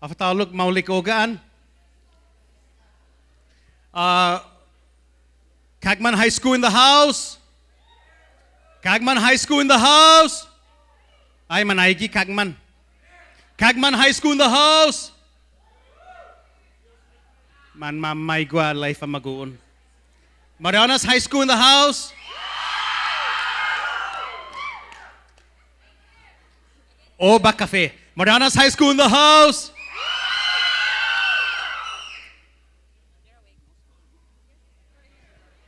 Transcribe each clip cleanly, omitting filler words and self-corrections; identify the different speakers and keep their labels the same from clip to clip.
Speaker 1: Afataluk maulik ogaan. Kagman High School in the house. Kagman High School in the house. Ay manaigi Kagman. Kagman High School in the house. Man mamay gwa life amaguon. Marianas High School in the house. Oba Cafe. Marianas High School in the house.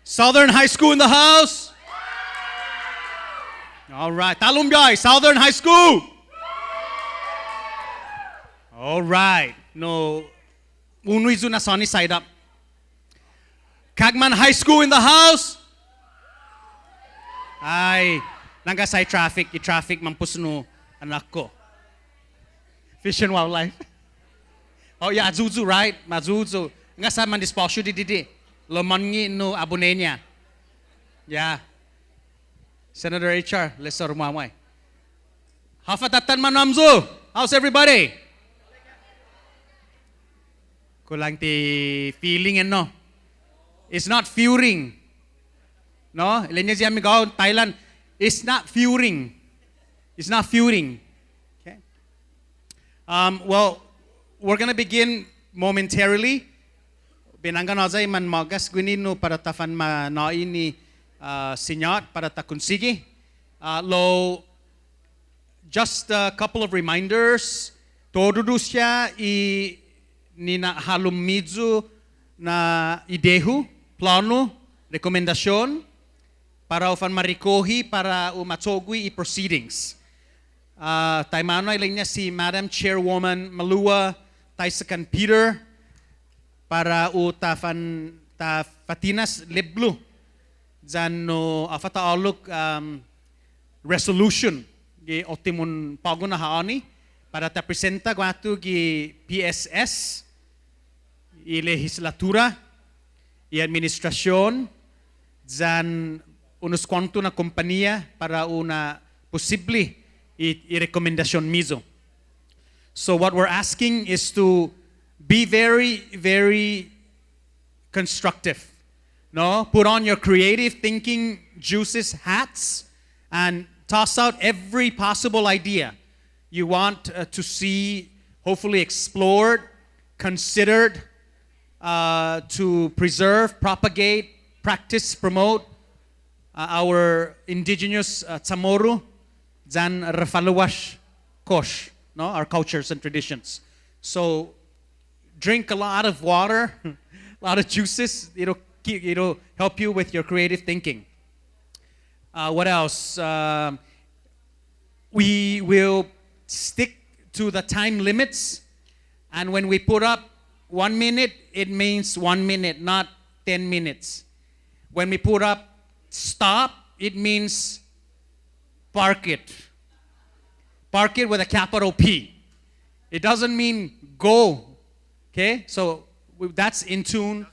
Speaker 1: Southern High School in the house. All right. Talumbay, Southern High School. All right. No. Unuizu na sunny side up. Kagman High School in the house. Ay, nangga sa traffic. I-traffic mampusno anak ko. Fish and Wildlife. Oh yeah, Azuzu, right? Mazuzu. Nga sa man dispatch di. Lomangi no abonenya. Yeah. Senator HR, Lesor Mamay. Hafatatan manamzu. How's everybody? Kulang ti feeling and no. It's not furing. No? Ilenya siya migaw Thailand. It's not furing. It's not furing. Okay. Well, we're gonna begin momentarily. Binanggan nazay man magas gwinino para tafan ma naini sinyat para ta kunsigi. Lo just a couple of reminders. Todudu siya I nina halumidzu na idehu, plano, rekomendasyon para ufan marikohi para umatogwi I proceedings. Taimano ay niya si Madam Chairwoman Malua Taisakan Peter para utafan ta fatinas liblu dyan no afataaluk resolution gi otimun pago na haani para ta presenta guatu gi PSS I legislatura I administrasyon dyan unos kwanto na kompanya para una posible I rekomendasyon mizo. So what we're asking is to be very, very constructive. No? Put on your creative thinking juices hats and toss out every possible idea you want to see, hopefully explored, considered to preserve, propagate, practice, promote our indigenous Tsamoru, Zan Rafaluwash Kosh, no? Our cultures and traditions. So drink a lot of water, a lot of juices. It'll help you with your creative thinking. What else? We will stick to the time limits. And when we put up 1 minute, it means 1 minute, not 10 minutes. When we put up stop, it means park it. Park it with a capital P. It doesn't mean go. Okay, so that's in tune.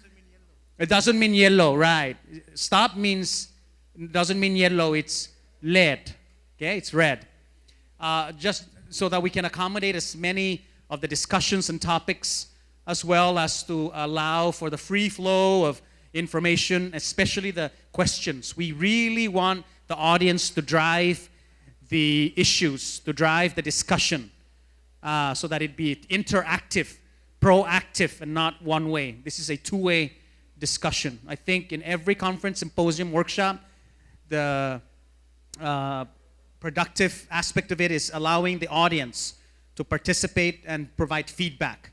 Speaker 1: It doesn't mean yellow, right? Stop doesn't mean yellow, it's red. Okay, it's red. Just so that we can accommodate as many of the discussions and topics as well as to allow for the free flow of information, especially the questions. We really want the audience to drive the issues, to drive the discussion so that it be interactive, proactive and not one way. This is a two-way discussion. I think in every conference, symposium, workshop, the productive aspect of it is allowing the audience to participate and provide feedback.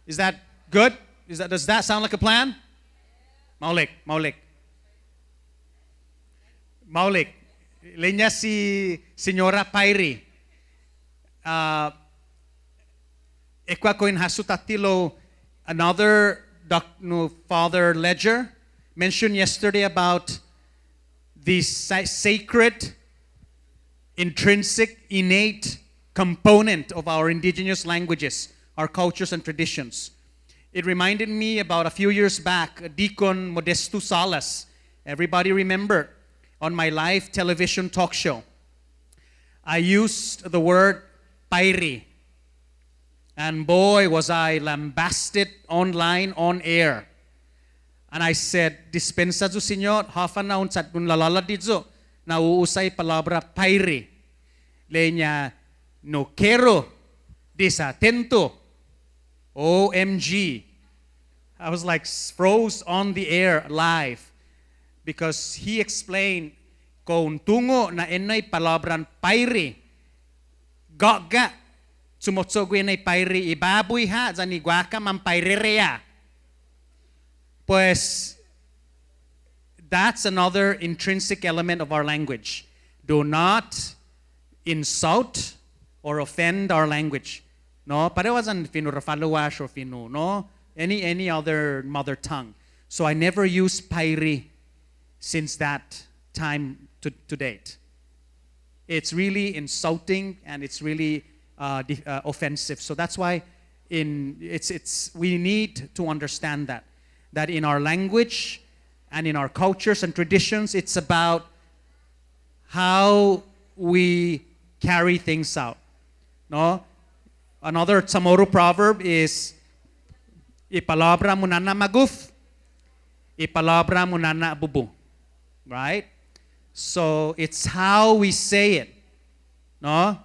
Speaker 1: Is that good? Does that sound like a plan? Maulik. Linya si Señora Pairi. Ekwa ko in hasutatilo another Father Ledger mentioned yesterday about the sacred, intrinsic, innate component of our indigenous languages, our cultures and traditions. It reminded me about a few years back, Deacon Modesto Salas. Everybody remember on my live television talk show. I used the word pairi. And boy, was I lambasted online, on air. And I said, dispensa zo senyor, hafan na unsat kun lalala dito, na uusay palabra pairi. Lenya, no quiero, desatento, OMG. I was like froze on the air live because he explained kung tungo na enay palabran pairi, gaga, sumotsogo enay pairi, ibaboy ha, zaniguaka man pairerea. Pues, that's another intrinsic element of our language. Do not insult or offend our language. No, parewasan finu rafaluwash or finu, no? Any other mother tongue. So I never used pairi since that time to date. It's really insulting and it's really offensive. So that's why we need to understand that in our language and in our cultures and traditions, it's about how we carry things out. No? Another Chamorro proverb is ipalabra mo na maguf, ipalabra mo na bubu. Right? So it's how we say it. No?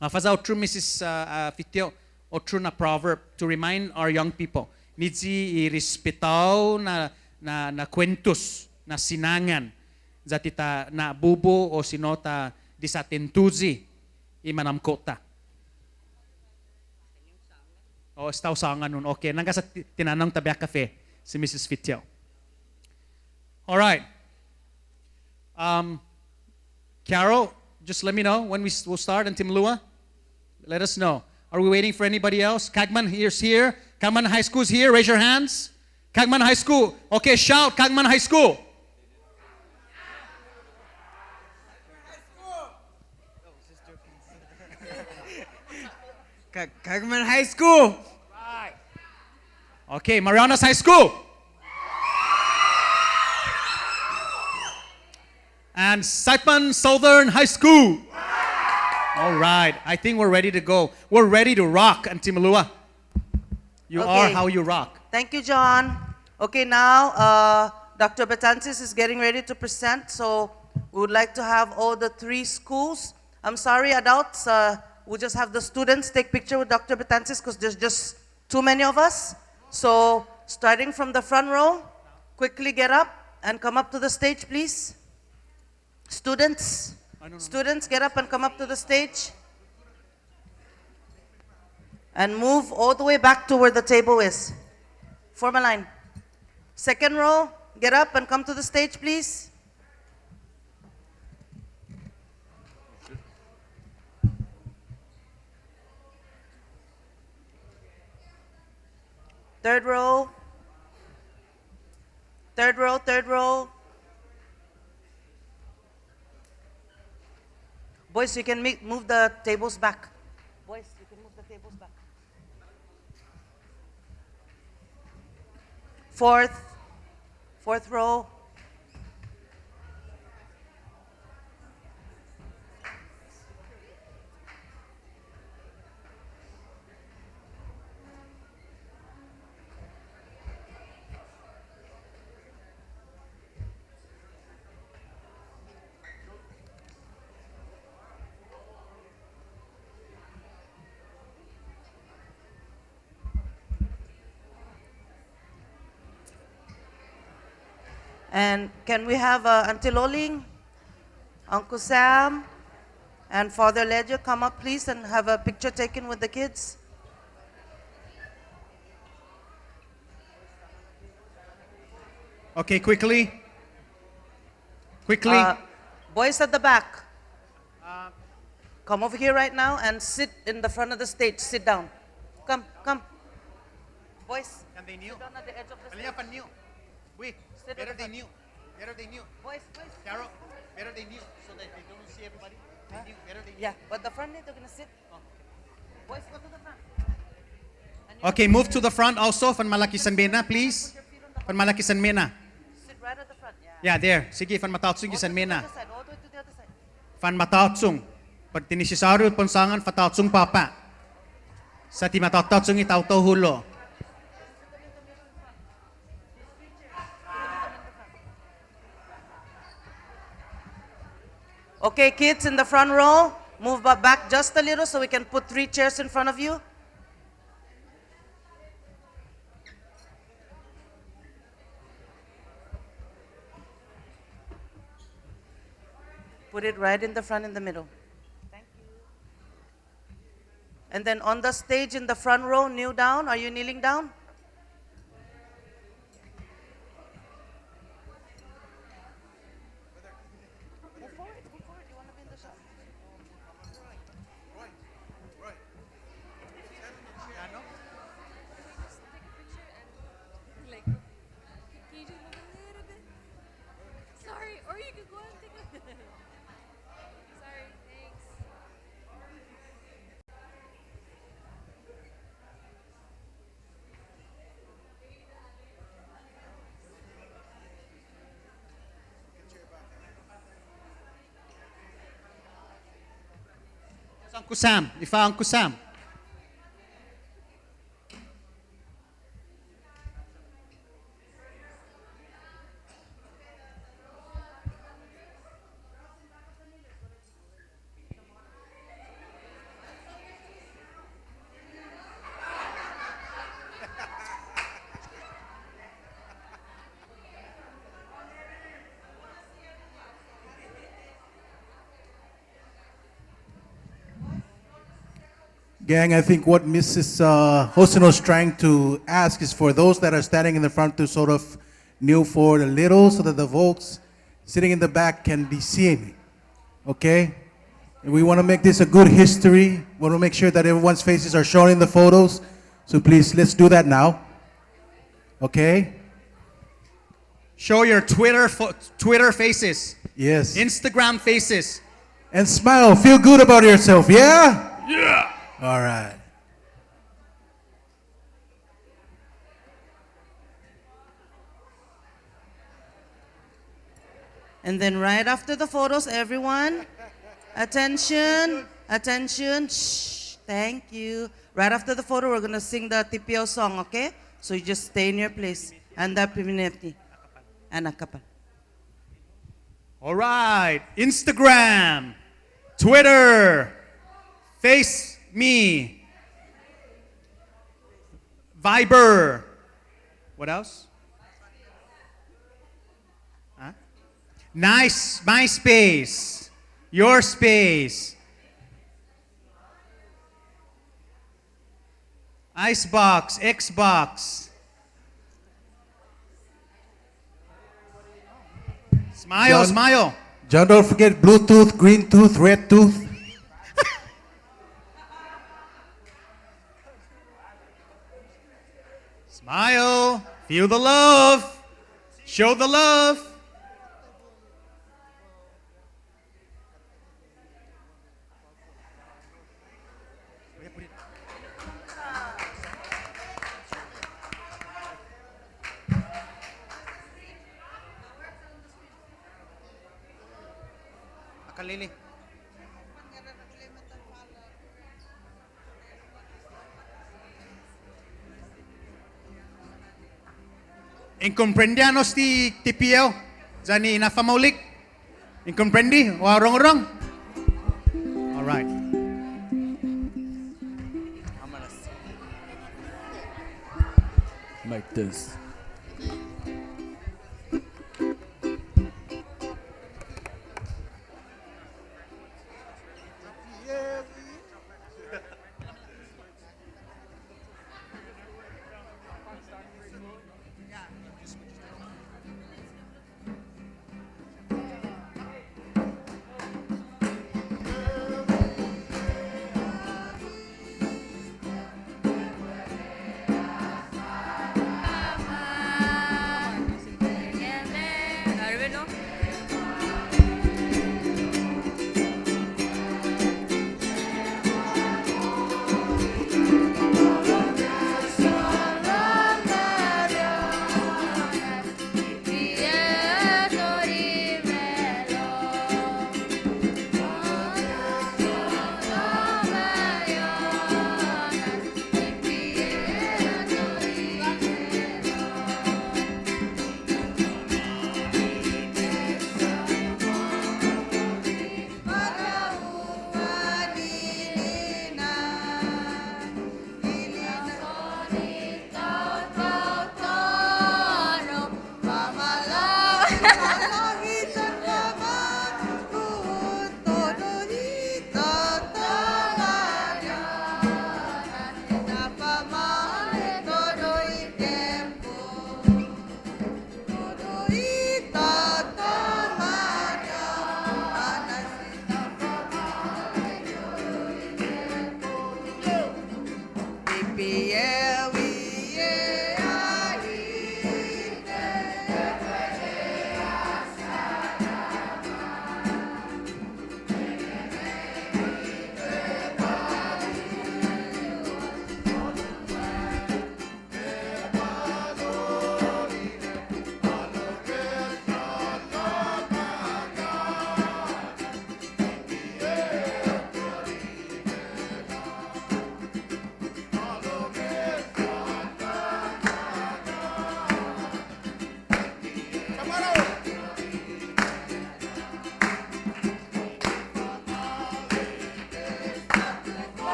Speaker 1: Faza otru Mrs. Fitio, otru na proverb to remind our young people. Nidsi irespetaw na kwentus, na sinangan, zatita na bubo o sinota disatentuzi imanamkota. O estaw sangan nun. Okay, nangka sa tinanong tabya cafe si Mrs. Fitio. All right. Carol, just let me know when we'll start, and Tim Lua, let us know. Are we waiting for anybody else? Kagman here's here. Kagman High School's here. Raise your hands. Kagman High School. Okay, shout Kagman High School.
Speaker 2: Kagman High School.
Speaker 1: Right. Okay, Marianas High School. And Saipan Southern High School. All right, I think we're ready to go. We're ready to rock, Auntie Malua. You are how you rock.
Speaker 2: Thank you, John. Okay, now Dr. Betances is getting ready to present, so we would like to have all the 3 schools. I'm sorry, adults, we'll just have the students take picture with Dr. Betances because there's just too many of us. So, starting from the front row, quickly get up and come up to the stage, please. Students, get up and come up to the stage. And move all the way back to where the table is. Form a line. Second row, get up and come to the stage, please. Third row. Third row, third row. Boys, you can move the tables back. Boys, you can move the tables back. Fourth row. And can we have Auntie Loling, Uncle Sam, and Father Ledger come up, please, and have a picture taken with the kids?
Speaker 1: Okay, quickly.
Speaker 2: Boys at the back, come over here right now and sit in the front of the stage. Sit down. Come. Boys, sit down at the edge of the stage.
Speaker 1: Better they knew.
Speaker 2: Boys.
Speaker 1: Carol, better they knew so that they don't see everybody. Better they knew.
Speaker 2: Yeah, but the front they're going to sit. Boys, go to the front.
Speaker 1: Okay, move to the front also. Fan malaki san mena, please. Fan malaki san mena.
Speaker 2: Sit right at the front.
Speaker 1: Yeah, there. Sige, fan matautsung san mena.
Speaker 2: All the way to the other side.
Speaker 1: Fan matautsung. Pag tinisisaro ponsangan fatautsung papa. Sa ti matatot sungi tau to hulo.
Speaker 2: Okay, kids in the front row, move back just a little so we can put 3 chairs in front of you. Put it right in the front in the middle. Thank you. And then on the stage in the front row, kneel down. Are you kneeling down?
Speaker 3: Sorry, or you could go and take a. Sorry, thanks.
Speaker 1: Uncle Sam, if Uncle Sam.
Speaker 4: Gang, I think what Mrs. Hosino is trying to ask is for those that are standing in the front to sort of kneel forward a little so that the folks sitting in the back can be seen. Okay? And we want to make this a good history. We want to make sure that everyone's faces are shown in the photos. So please, let's do that now. Okay?
Speaker 1: Show your Twitter faces.
Speaker 4: Yes.
Speaker 1: Instagram faces.
Speaker 4: And smile. Feel good about yourself, yeah?
Speaker 1: Yeah.
Speaker 4: All right.
Speaker 2: And then right after the photos, everyone, attention, attention, shh, thank you. Right after the photo, we're gonna sing the TPO song, okay? So you just stay in your place. Anda primineti. Anak kapal.
Speaker 1: All right. Instagram, Twitter, Face Me, Viber. What else? Huh? Nice, MySpace, Your Space, Icebox, Xbox. Smile,
Speaker 4: John-
Speaker 1: smile.
Speaker 4: John, don't forget Bluetooth, green tooth, red tooth.
Speaker 1: Smile. Feel the love. Show the love. Akalili. Incomprendianos ti TPO. Zani inafamaulik. Incomprendi. Warong-rong. All right.
Speaker 5: Like this.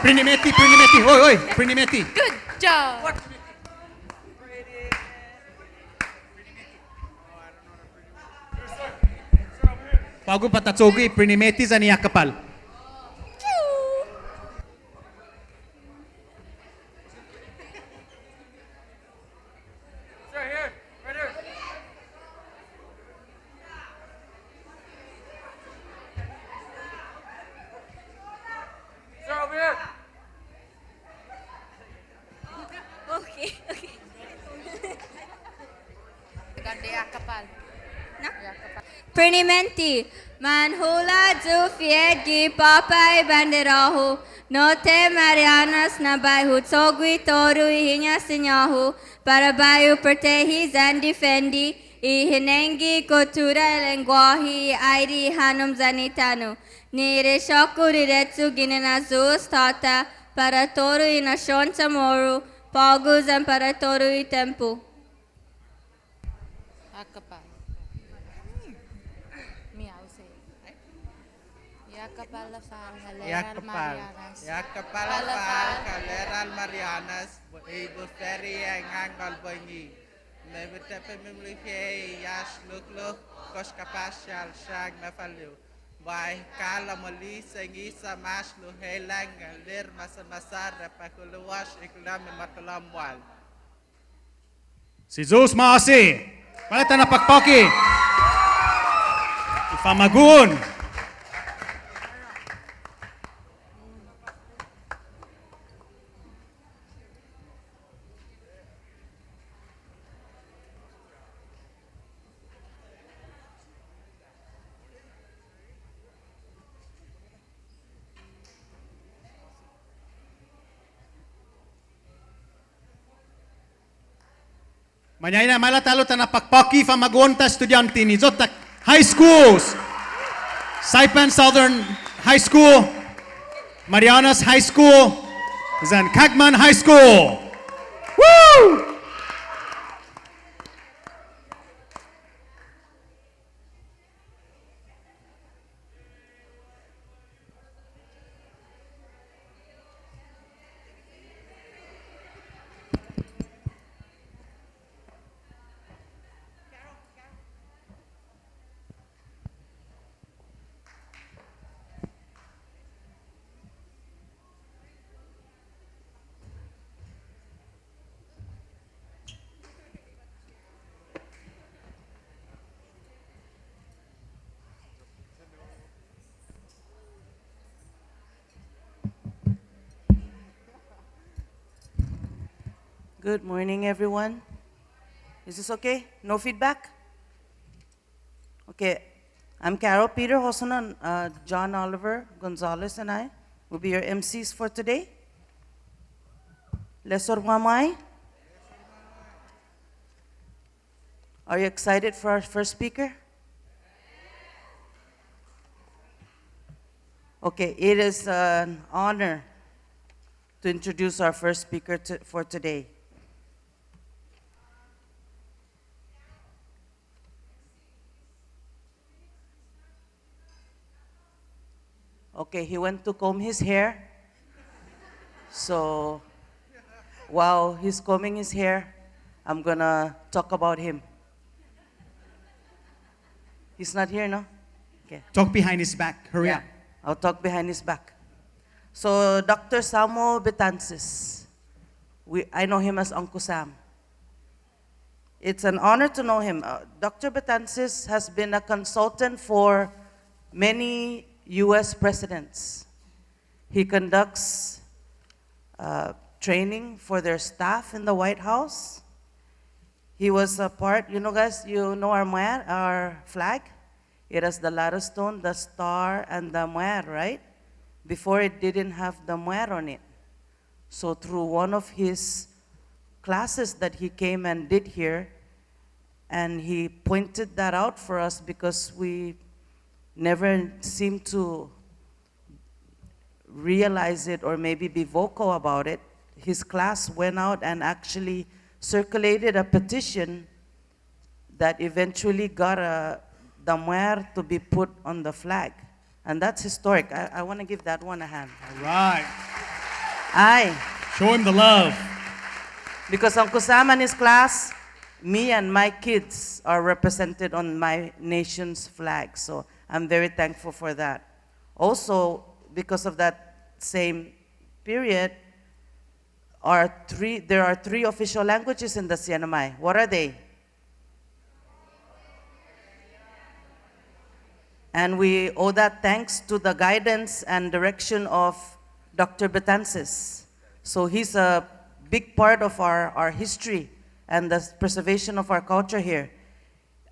Speaker 1: Prinimeti, Prinimeti. Oi, oi, Prinimeti.
Speaker 3: Good job.
Speaker 1: Pago patatsogi, Prinimeti sa niya kapal.
Speaker 3: Okay, okay. Pranimenti, manhula zufiegi papai banderahu, note marianas na baihu tsogui toru ihinya sinyahu, para bayu pertehi zandi fendi, ihinengi kotura lenguahi airi hanum zanitanu, nire shokuri retsu ginena zus tata, para toru ina shonta moru, paguz and para toru i tempu.
Speaker 5: Acapal. Meow say. Yakapalafal, Haleral Marianas.
Speaker 6: Yakapalafal, Haleral Marianas, Ibuferi and Angal Bunyi. Nevertepemimlife, Yash Luk, Koskapashal, Shag Nafalu. By Kalamali, Sangisa, Mashlu, Helang, Lir Masamasara, Pakuluwash, Iklam, Matalamwal.
Speaker 1: Si Zeus Maasi. Palita na pakpaki. Ifamagun. Manyay na malatalo ta na pakpaki famagonta estudyante ni Zotak High Schools. Saipan Southern High School, Marianas High School, and Kagman High School. Woo!
Speaker 2: Good morning, everyone. Is this okay? No feedback? Okay. I'm Carol Peter Hosanan, John Oliver Gonzalez, and I will be your MCs for today. Lesor Wamai. Are you excited for our first speaker? Okay, it is an honor to introduce our first speaker for today. Okay, he went to comb his hair. So while he's combing his hair, I'm gonna talk about him. He's not here, no? Okay.
Speaker 1: Talk behind his back. Hurry
Speaker 2: Yeah,
Speaker 1: up.
Speaker 2: I'll talk behind his back. So Dr. Samuel Betances, I know him as Uncle Sam. It's an honor to know him. Dr. Betances has been a consultant for many US presidents. He conducts training for their staff in the White House. He was a part, you know guys, you know our flag? It has the ladder stone, the star, and the Mwareeti, right? Before it didn't have the Mwareeti on it. So through one of his classes that he came and did here, and he pointed that out for us because we never seemed to realize it or maybe be vocal about it. His class went out and actually circulated a petition that eventually got the Mwareeti to be put on the flag. And that's historic. I want to give that one a hand.
Speaker 1: All right.
Speaker 2: Aye.
Speaker 1: Show him the love.
Speaker 2: Because Uncle Sam and his class, me and my kids are represented on my nation's flag. So I'm very thankful for that. Also, because of that same period, there are three official languages in the CNMI. What are they? And we owe that thanks to the guidance and direction of Dr. Betances. So he's a big part of our history and the preservation of our culture here.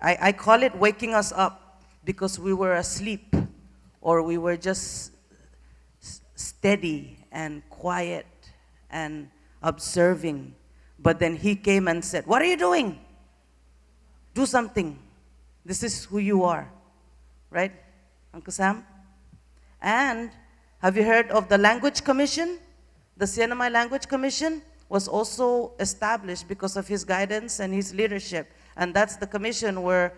Speaker 2: I call it waking us up because we were asleep or we were just steady and quiet and observing. But then he came and said, "What are you doing? Do something. This is who you are." Right, Uncle Sam? And have you heard of the Language Commission? The CNMI Language Commission was also established because of his guidance and his leadership. And that's the commission where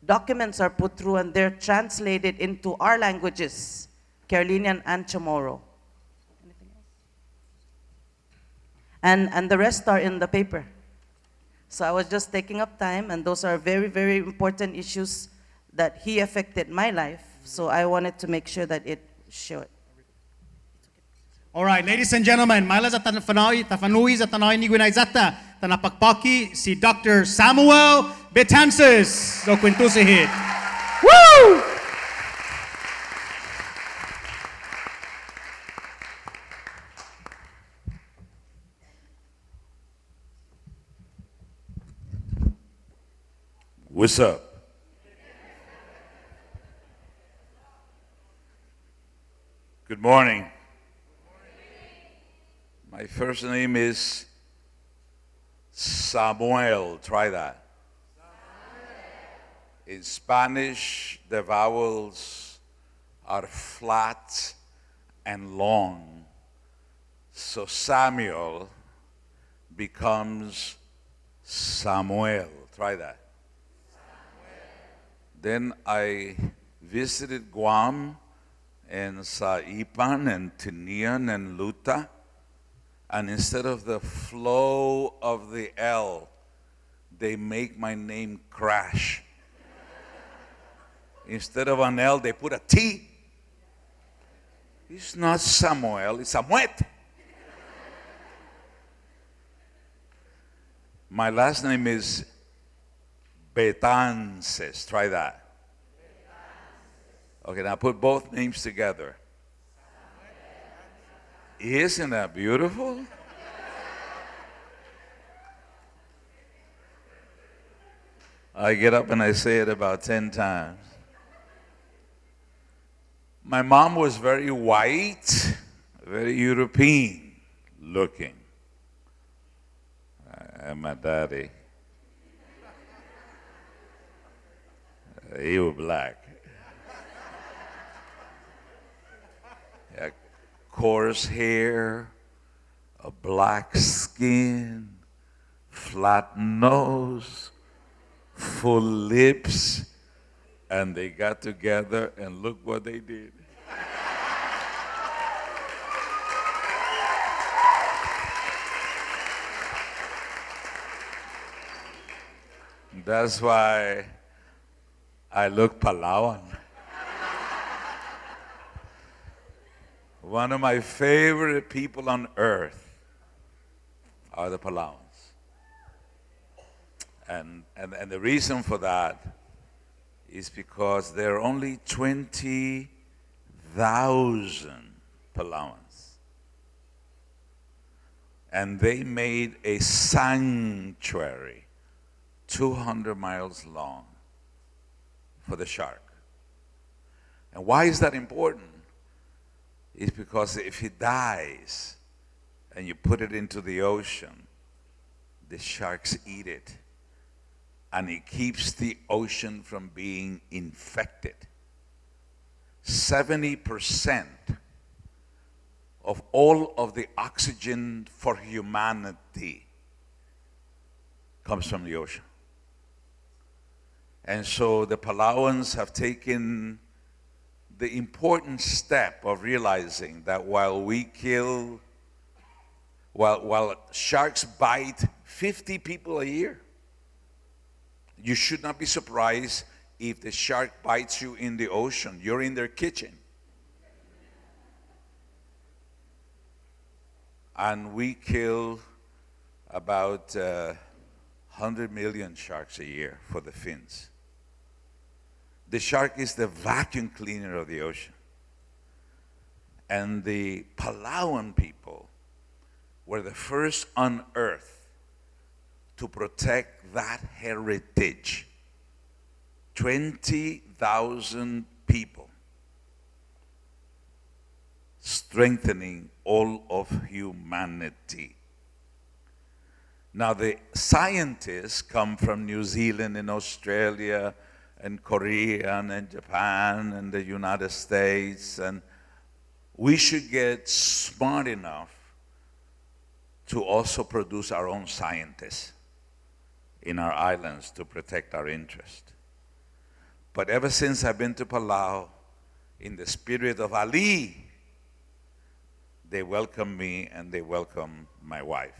Speaker 2: documents are put through and they're translated into our languages, Carolinian and Chamorro. Anything else? And the rest are in the paper. So I was just taking up time, and those are very, very important issues that he affected my life, so I wanted to make sure that it showed.
Speaker 1: All right, ladies and gentlemen, maila sa tafanui sa tanay ni Guinaizata, tanapakpaki si Dr. Samuel Betances. So kwento si hit. Woo!
Speaker 7: What's up? Good morning. My first name is Samuel. Try that. In Spanish, the vowels are flat and long. So Samuel becomes Samuel. Try that. Then I visited Guam and Saipan and Tinian and Luta. And instead of the flow of the L, they make my name crash. Instead of an L, they put a T. It's not Samuel, it's Samuet. My last name is Betances. Try that. Okay, now put both names together. Isn't that beautiful? I get up and I say it about 10 times. My mom was very white, very European looking. And my daddy, he was black. Coarse hair, a black skin, flat nose, full lips, and they got together and look what they did. That's why I look Palawan. One of my favorite people on earth are the Palawans. And the reason for that is because there are only 20,000 Palawans. And they made a sanctuary 200 miles long for the shark. And why is that important? It's because if he dies and you put it into the ocean, the sharks eat it. And it keeps the ocean from being infected. 70% of all of the oxygen for humanity comes from the ocean. And so the Palawans have taken the important step of realizing that while sharks bite 50 people a year, you should not be surprised if the shark bites you in the ocean. You're in their kitchen. And we kill about 100 million sharks a year for the fins. The shark is the vacuum cleaner of the ocean. And the Palawan people were the first on earth to protect that heritage. 20,000 people strengthening all of humanity. Now the scientists come from New Zealand and Australia and Korea and Japan and the United States, and we should get smart enough to also produce our own scientists in our islands to protect our interest. But ever since I've been to Palau, in the spirit of Ali, they welcome me and they welcome my wife.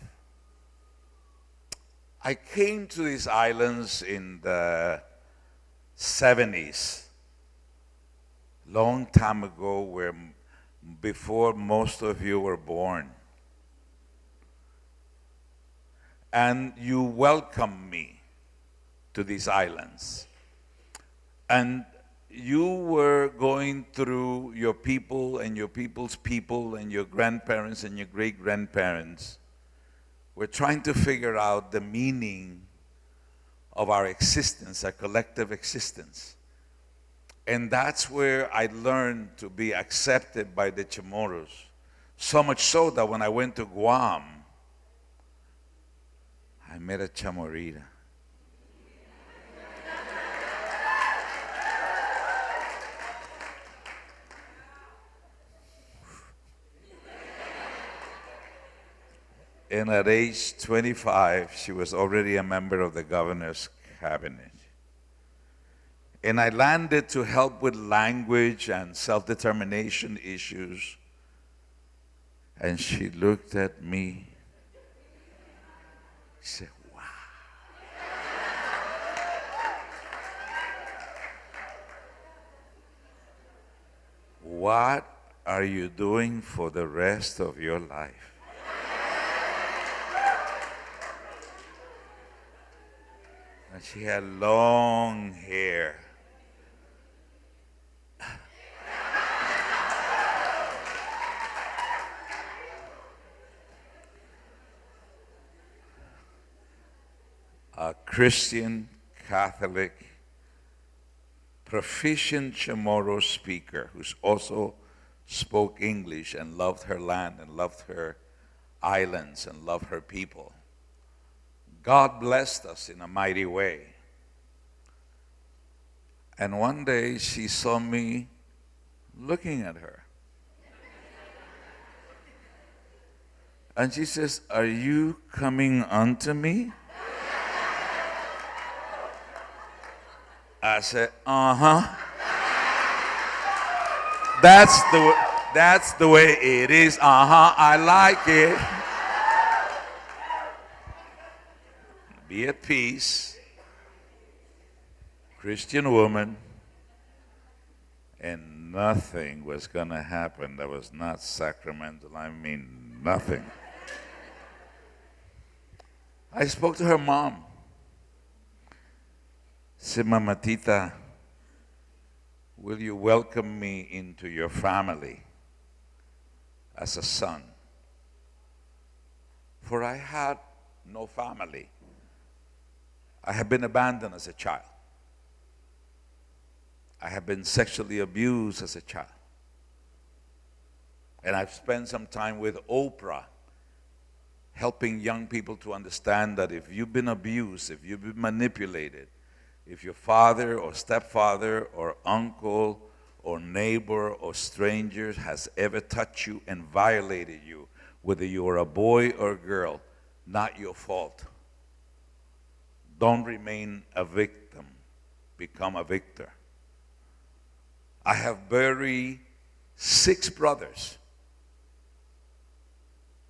Speaker 7: I came to these islands in the 70s, long time ago, before most of you were born. And you welcomed me to these islands. And you were going through your people and your people's people and your grandparents and your great-grandparents. We're trying to figure out the meaning of our existence, our collective existence. And that's where I learned to be accepted by the Chamorros. So much so that when I went to Guam, I met a Chamorita. And at age 25, she was already a member of the governor's cabinet. And I landed to help with language and self-determination issues. And she looked at me. She said, wow. What are you doing for the rest of your life? And she had long hair. A Christian, Catholic, proficient Chamorro speaker who's also spoke English and loved her land and loved her islands and loved her people. God blessed us in a mighty way. And one day she saw me looking at her. And she says, "Are you coming unto me?" I said, "Uh-huh. That's the way it is. Uh-huh, I like it. Be at peace. Christian woman, and nothing was going to happen that was not sacramental. I mean, nothing. I spoke to her mom. Said, Mama Tita, will you welcome me into your family as a son? For I had no family. I had been abandoned as a child. I have been sexually abused as a child. And I've spent some time with Oprah helping young people to understand that if you've been abused, if you've been manipulated, if your father or stepfather or uncle or neighbor or stranger has ever touched you and violated you, whether you are a boy or a girl, not your fault. Don't remain a victim, become a victor. I have buried 6 brothers.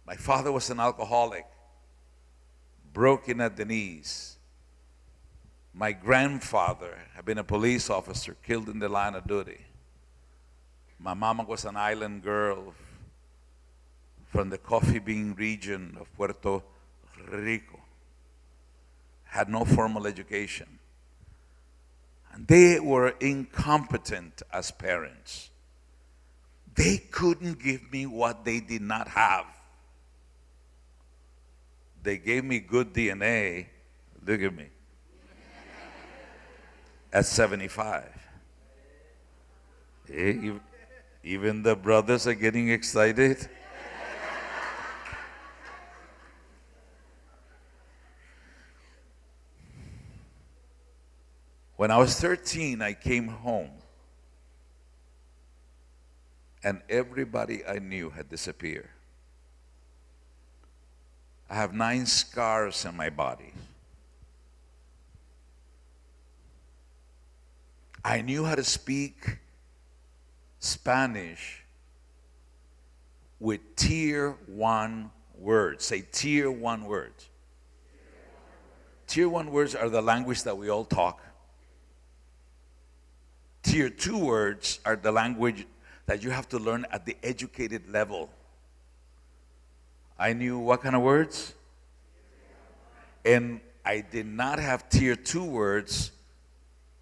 Speaker 7: My father was an alcoholic, broken at the knees. My grandfather had been a police officer, killed in the line of duty. My mama was an island girl from the coffee bean region of Puerto Rico. Had no formal education. And they were incompetent as parents. They couldn't give me what they did not have. They gave me good DNA. Look at me. At 75. Even the brothers are getting excited. When I was 13, I came home, and everybody I knew had disappeared. I have 9 scars on my body. I knew how to speak Spanish with tier 1 words. Say tier 1 words. Tier 1 words are the language that we all talk. Tier 2 words are the language that you have to learn at the educated level. I knew what kind of words? And I did not have tier 2 words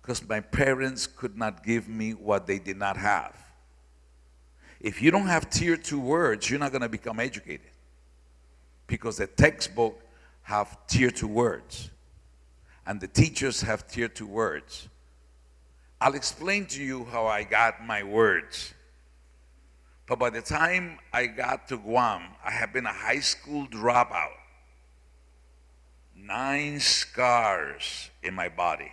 Speaker 7: because my parents could not give me what they did not have. If you don't have tier 2 words, you're not going to become educated, because the textbook have tier 2 words and the teachers have tier 2 words. I'll explain to you how I got my words. But by the time I got to Guam, I had been a high school dropout. 9 scars in my body.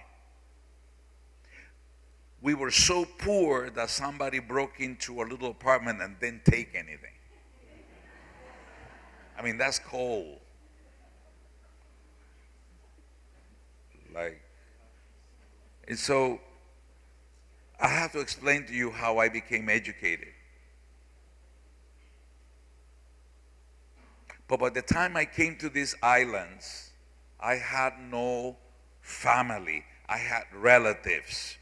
Speaker 7: We were so poor that somebody broke into a little apartment and didn't take anything. I mean, that's cold. And so I have to explain to you how I became educated. But by the time I came to these islands, I had no family. I had relatives.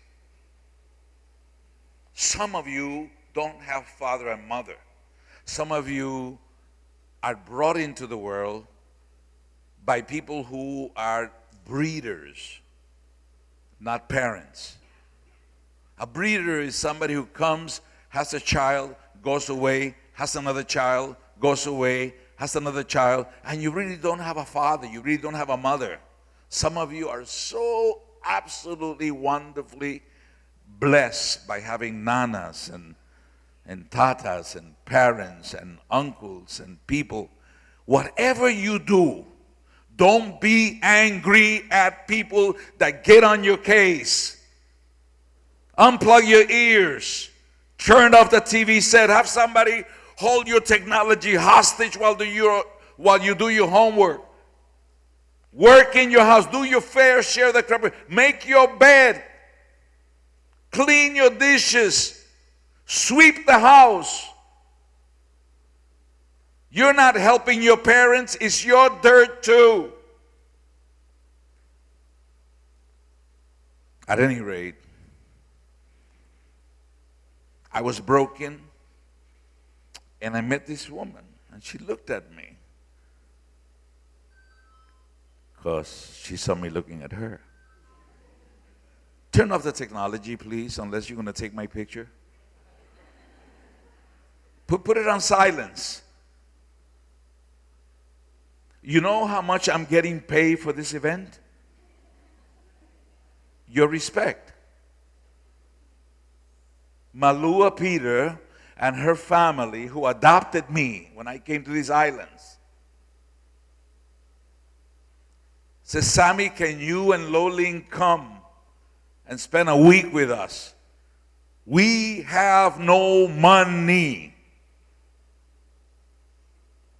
Speaker 7: Some of you don't have father and mother. Some of you are brought into the world by people who are breeders, not parents. A breeder is somebody who comes, has a child, goes away, has another child, goes away, has another child, and you really don't have a father, you really don't have a mother. Some of you are so absolutely wonderfully blessed by having nanas and tatas and parents and uncles and people. Whatever you do, don't be angry at people that get on your case. Unplug your ears. Turn off the TV set. Have somebody hold your technology hostage while you do your homework. Work in your house. Do your fair share of the crap. Make your bed. Clean your dishes. Sweep the house. You're not helping your parents. It's your dirt too. At any rate, I was broken, and I met this woman, and she looked at me because she saw me looking at her. Turn off the technology, please, unless you're going to take my picture. Put it on silence. You know how much I'm getting paid for this event? Your respect. Malua Peter and her family, who adopted me when I came to these islands, says, Sammy, can you and Lolin come and spend a week with us? We have no money.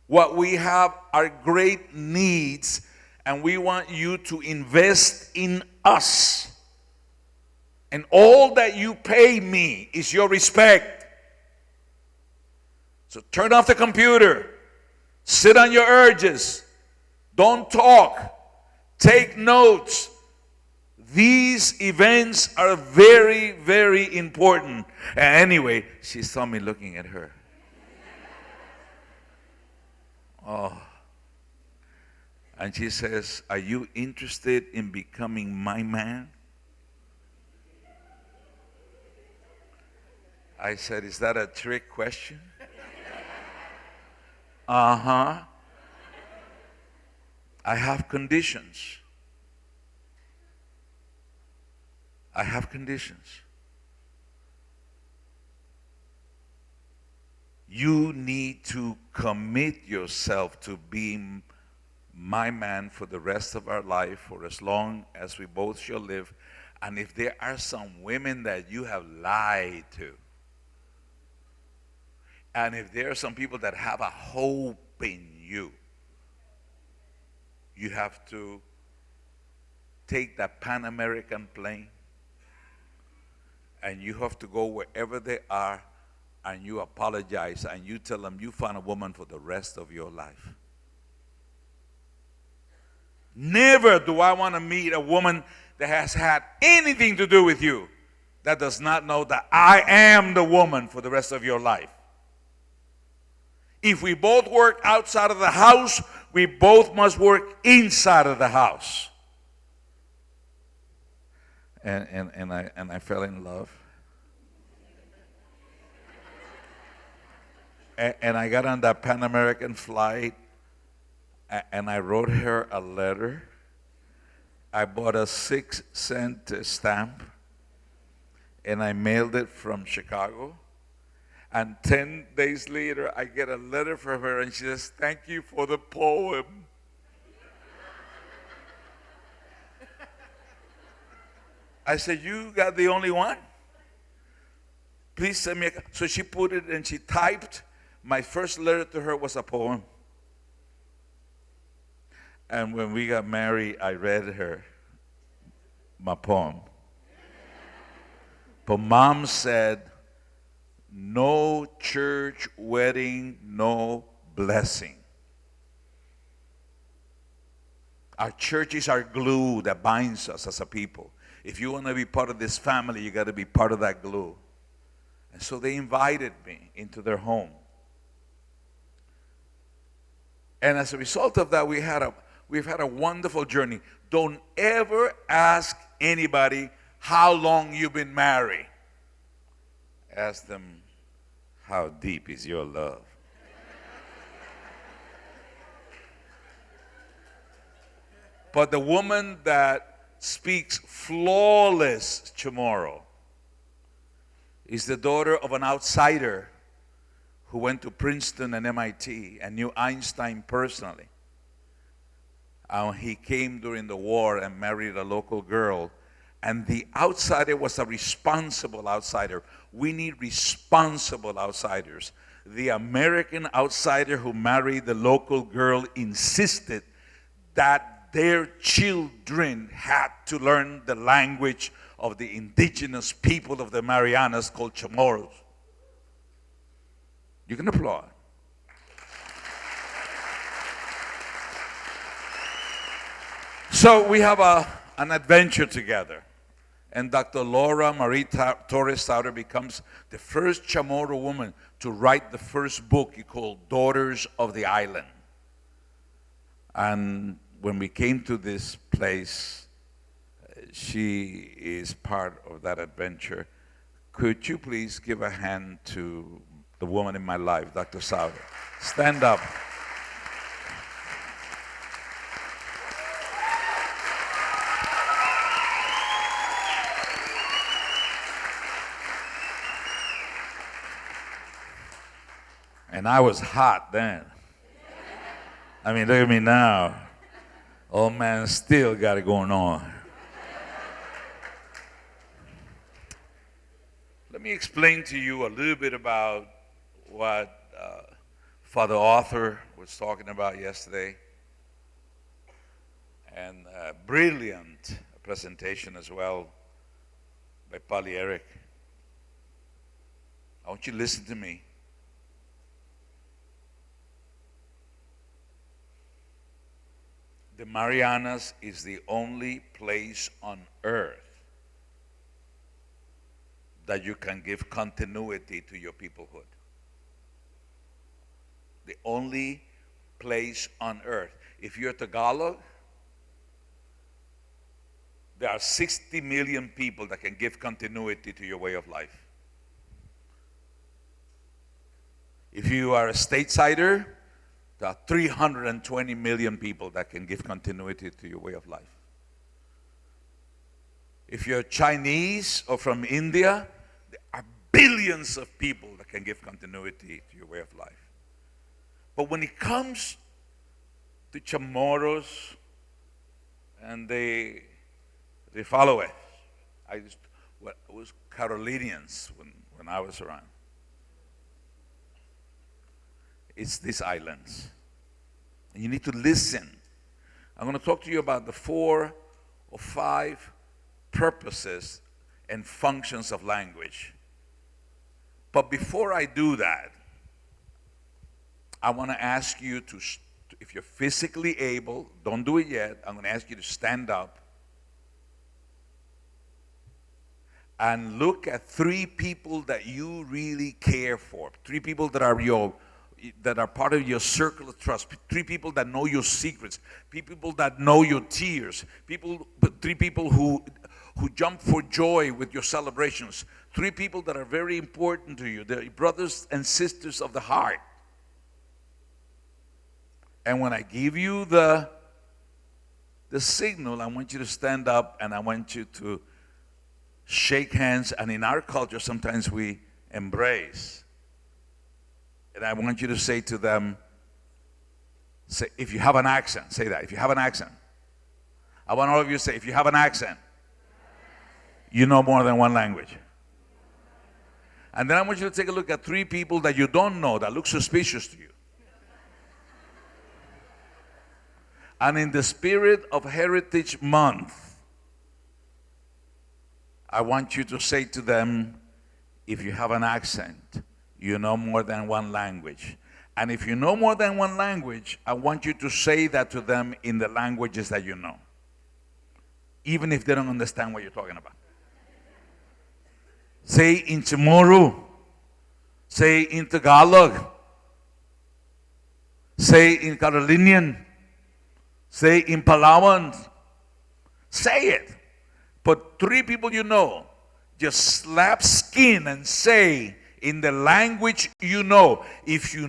Speaker 7: What we have are great needs, and we want you to invest in us. And all that you pay me is your respect. So turn off the computer. Sit on your urges. Don't talk. Take notes. These events are very, very important. And anyway, she saw me looking at her. Oh. And she says, are you interested in becoming my man? I said, is that a trick question? Uh-huh. I have conditions. I have conditions. You need to commit yourself to being my man for the rest of our life, for as long as we both shall live. And if there are some women that you have lied to, and if there are some people that have a hope in you, you have to take that Pan American plane and you have to go wherever they are, and you apologize and you tell them you found a woman for the rest of your life. Never do I want to meet a woman that has had anything to do with you that does not know that I am the woman for the rest of your life. If we both work outside of the house, we both must work inside of the house. And I fell in love. And I got on that Pan American flight, and I wrote her a letter. I bought a 6-cent stamp, and I mailed it from Chicago. And 10 days later, I get a letter from her, and she says, thank you for the poem. I said, you got the only one? Please send me a... So she put it, and she typed. My first letter to her was a poem. And when we got married, I read her my poem. But Mom said, no church wedding, no blessing. Our church is our glue that binds us as a people. If you want to be part of this family, you got to be part of that glue. And so they invited me into their home. And as a result of that, we've had a wonderful journey. Don't ever ask anybody how long you've been married. Ask them, how deep is your love? But the woman that speaks flawless Chamorro is the daughter of an outsider who went to Princeton and MIT and knew Einstein personally. And he came during the war and married a local girl. And the outsider was a responsible outsider. We need responsible outsiders. The American outsider who married the local girl insisted that their children had to learn the language of the indigenous people of the Marianas called Chamorros. You can applaud. So we have an adventure together. And Dr. Laura Marie Torres Sauter becomes the first Chamorro woman to write the first book called Daughters of the Island. And when we came to this place, she is part of that adventure. Could you please give a hand to the woman in my life, Dr. Sauter? Stand up. And I was hot then. I mean, look at me now. Old man still got it going on. Let me explain to you a little bit about what Father Arthur was talking about yesterday. And a brilliant presentation as well by Pali Eric. I want you to listen to me. The Marianas is the only place on earth that you can give continuity to your peoplehood. The only place on earth. If you're Tagalog, there are 60 million people that can give continuity to your way of life. If you are a statesider, there are 320 million people that can give continuity to your way of life. If you're Chinese or from India, there are billions of people that can give continuity to your way of life. But when it comes to Chamorros and they follow it, I was Carolinians when I was around. It's these islands. And you need to listen. I'm going to talk to you about the 4 or 5 purposes and functions of language. But before I do that, I want to ask you to, if you're physically able, don't do it yet, I'm going to ask you to stand up and look at 3 people that you really care for. 3 people that are part of your circle of trust. 3 people that know your secrets. 3 people that know your tears. 3 people who jump for joy with your celebrations. 3 people that are very important to you. They're brothers and sisters of the heart. And when I give you the signal, I want you to stand up and I want you to shake hands. And in our culture, sometimes we embrace. And I want you to say to them, say, if you have an accent, say that. If you have an accent. I want all of you to say, if you have an accent, you know more than one language. And then I want you to take a look at 3 people that you don't know that look suspicious to you. And in the spirit of Heritage Month, I want you to say to them, if you have an accent, you know more than one language. And if you know more than one language, I want you to say that to them in the languages that you know, even if they don't understand what you're talking about. Say in Chamorro, say in Tagalog, say in Carolinian, say in Palawan, say it. But 3 people you know, just slap skin and say in the language you know. If you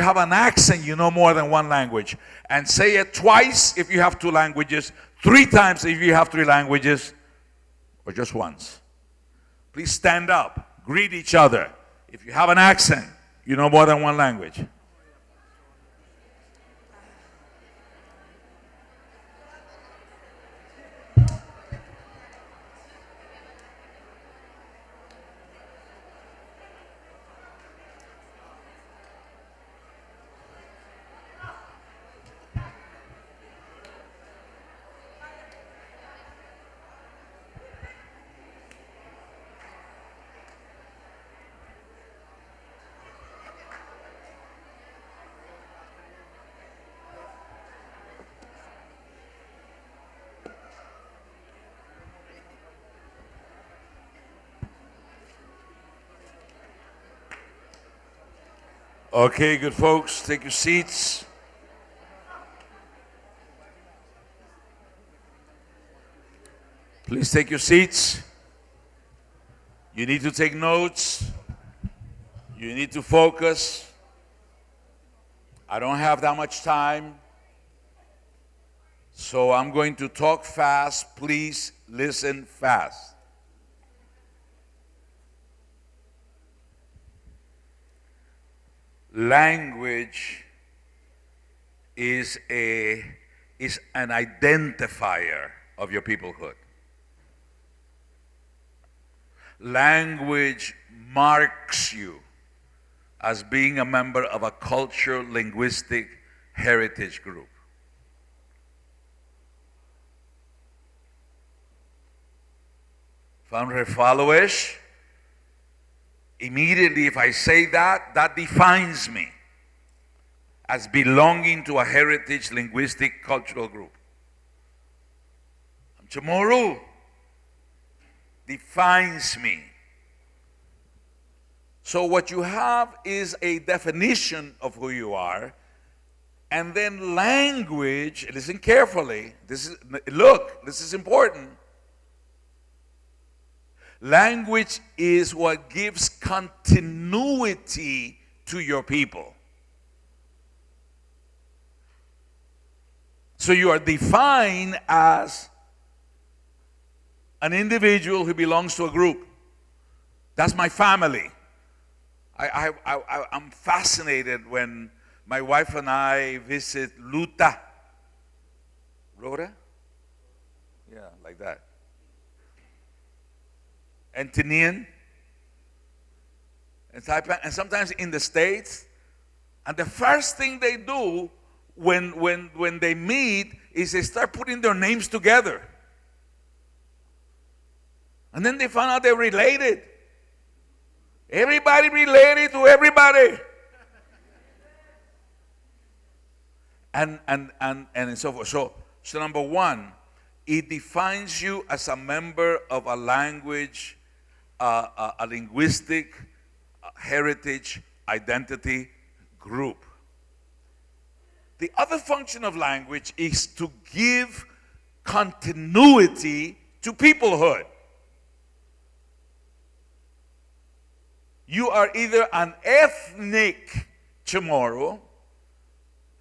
Speaker 7: have an accent, you know more than one language. And say it twice if you have 2 languages, 3 times if you have 3 languages, or just once. Please stand up, greet each other. If you have an accent, you know more than one language. Okay, good folks, take your seats. Please take your seats. You need to take notes. You need to focus. I don't have that much time, so I'm going to talk fast. Please listen fast. Language is an identifier of your peoplehood. Language marks you as being a member of a cultural linguistic heritage group. If I'm Refaloish, immediately if I say that, that defines me as belonging to a heritage linguistic cultural group. Chamorro defines me. So what you have is a definition of who you are, and then language, listen carefully, this is important. Language is what gives continuity to your people. So you are defined as an individual who belongs to a group. That's my family. I'm fascinated when my wife and I visit Luta. Rhoda? Yeah, like that. And Tinian. And Taipan. And sometimes in the States. And the first thing they do when they meet is they start putting their names together. And then they find out they're related. Everybody related to everybody. And so forth. So number one, it defines you as a member of a language, a linguistic heritage identity group. The other function of language is to give continuity to peoplehood. You are either an ethnic Chamorro,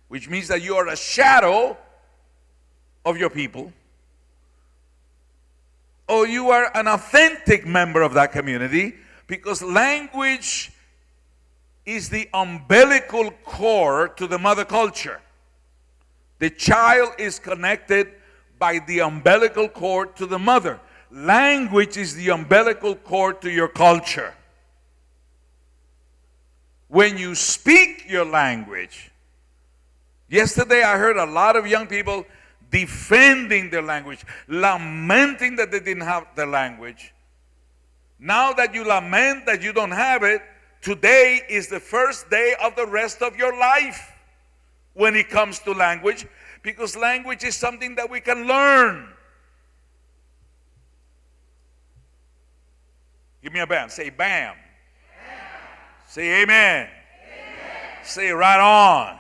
Speaker 7: which means that you are a shadow of your people, or you are an authentic member of that community, because language is the umbilical cord to the mother culture. The child is connected by the umbilical cord to the mother. Language is the umbilical cord to your culture. When you speak your language, yesterday I heard a lot of young people defending their language, lamenting that they didn't have their language. Now that you lament that you don't have it, today is the first day of the rest of your life when it comes to language, because language is something that we can learn. Give me a bam. Say bam. Say amen. Amen. Say right on.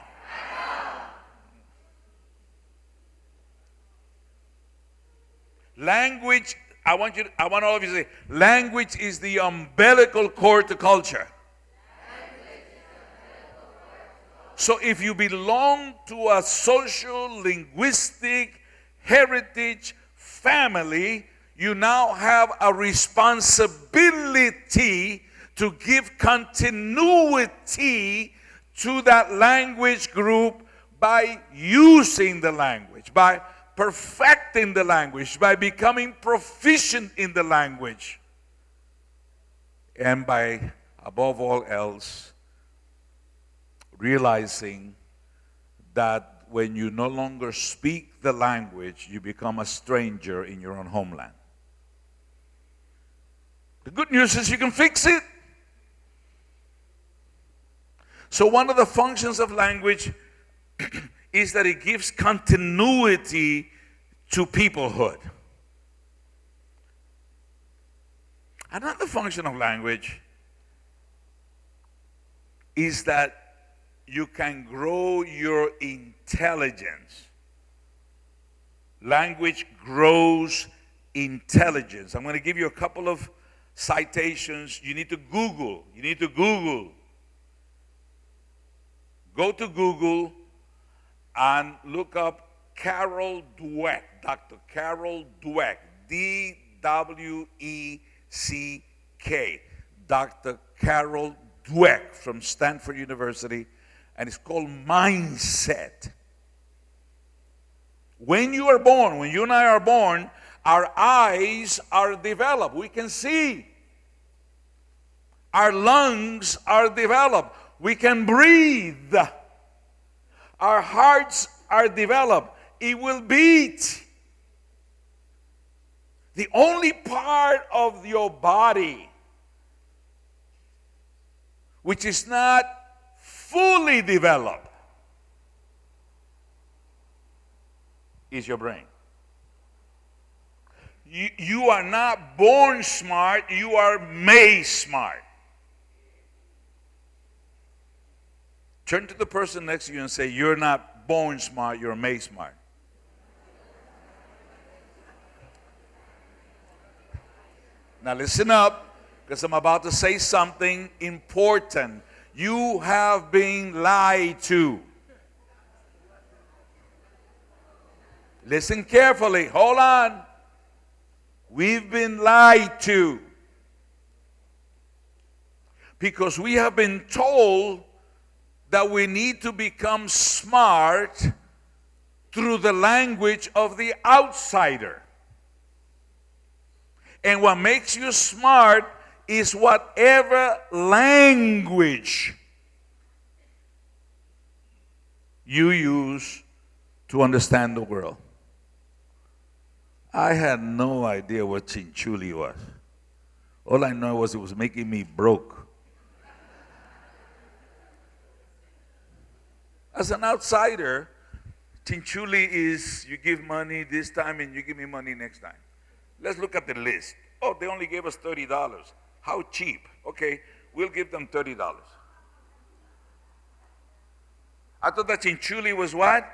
Speaker 7: Language, I want all of you to say, language is the umbilical cord to culture. So if you belong to a social, linguistic, heritage family, you now have a responsibility to give continuity to that language group by using the language, by perfecting the language, by becoming proficient in the language, and by, above all else, realizing that when you no longer speak the language, you become a stranger in your own homeland. The good news is you can fix it. So one of the functions of language is that it gives continuity to peoplehood. Another function of language is that you can grow your intelligence. Language grows intelligence. I'm going to give you a couple of citations. You need to Google. Go to Google and look up Carol Dweck, Dr. Carol Dweck, D-W-E-C-K, Dr. Carol Dweck from Stanford University, and it's called Mindset. When you are born, when you and I are born, our eyes are developed. We can see. Our lungs are developed. We can breathe. Our hearts are developed. It will beat. The only part of your body which is not fully developed is your brain. You are not born smart, you are made smart. Turn to the person next to you and say, you're not born smart, you're made smart. Now listen up, because I'm about to say something important. You have been lied to. Listen carefully. Hold on. We've been lied to. Because we have been told that we need to become smart through the language of the outsider. And what makes you smart is whatever language you use to understand the world. I had no idea what chinchuli was. All I know was it was making me broke. As an outsider, chinchuli is you give money this time and you give me money next time. Let's look at the list. Oh, they only gave us $30. How cheap. Okay, we'll give them $30. I thought that chinchuli was what?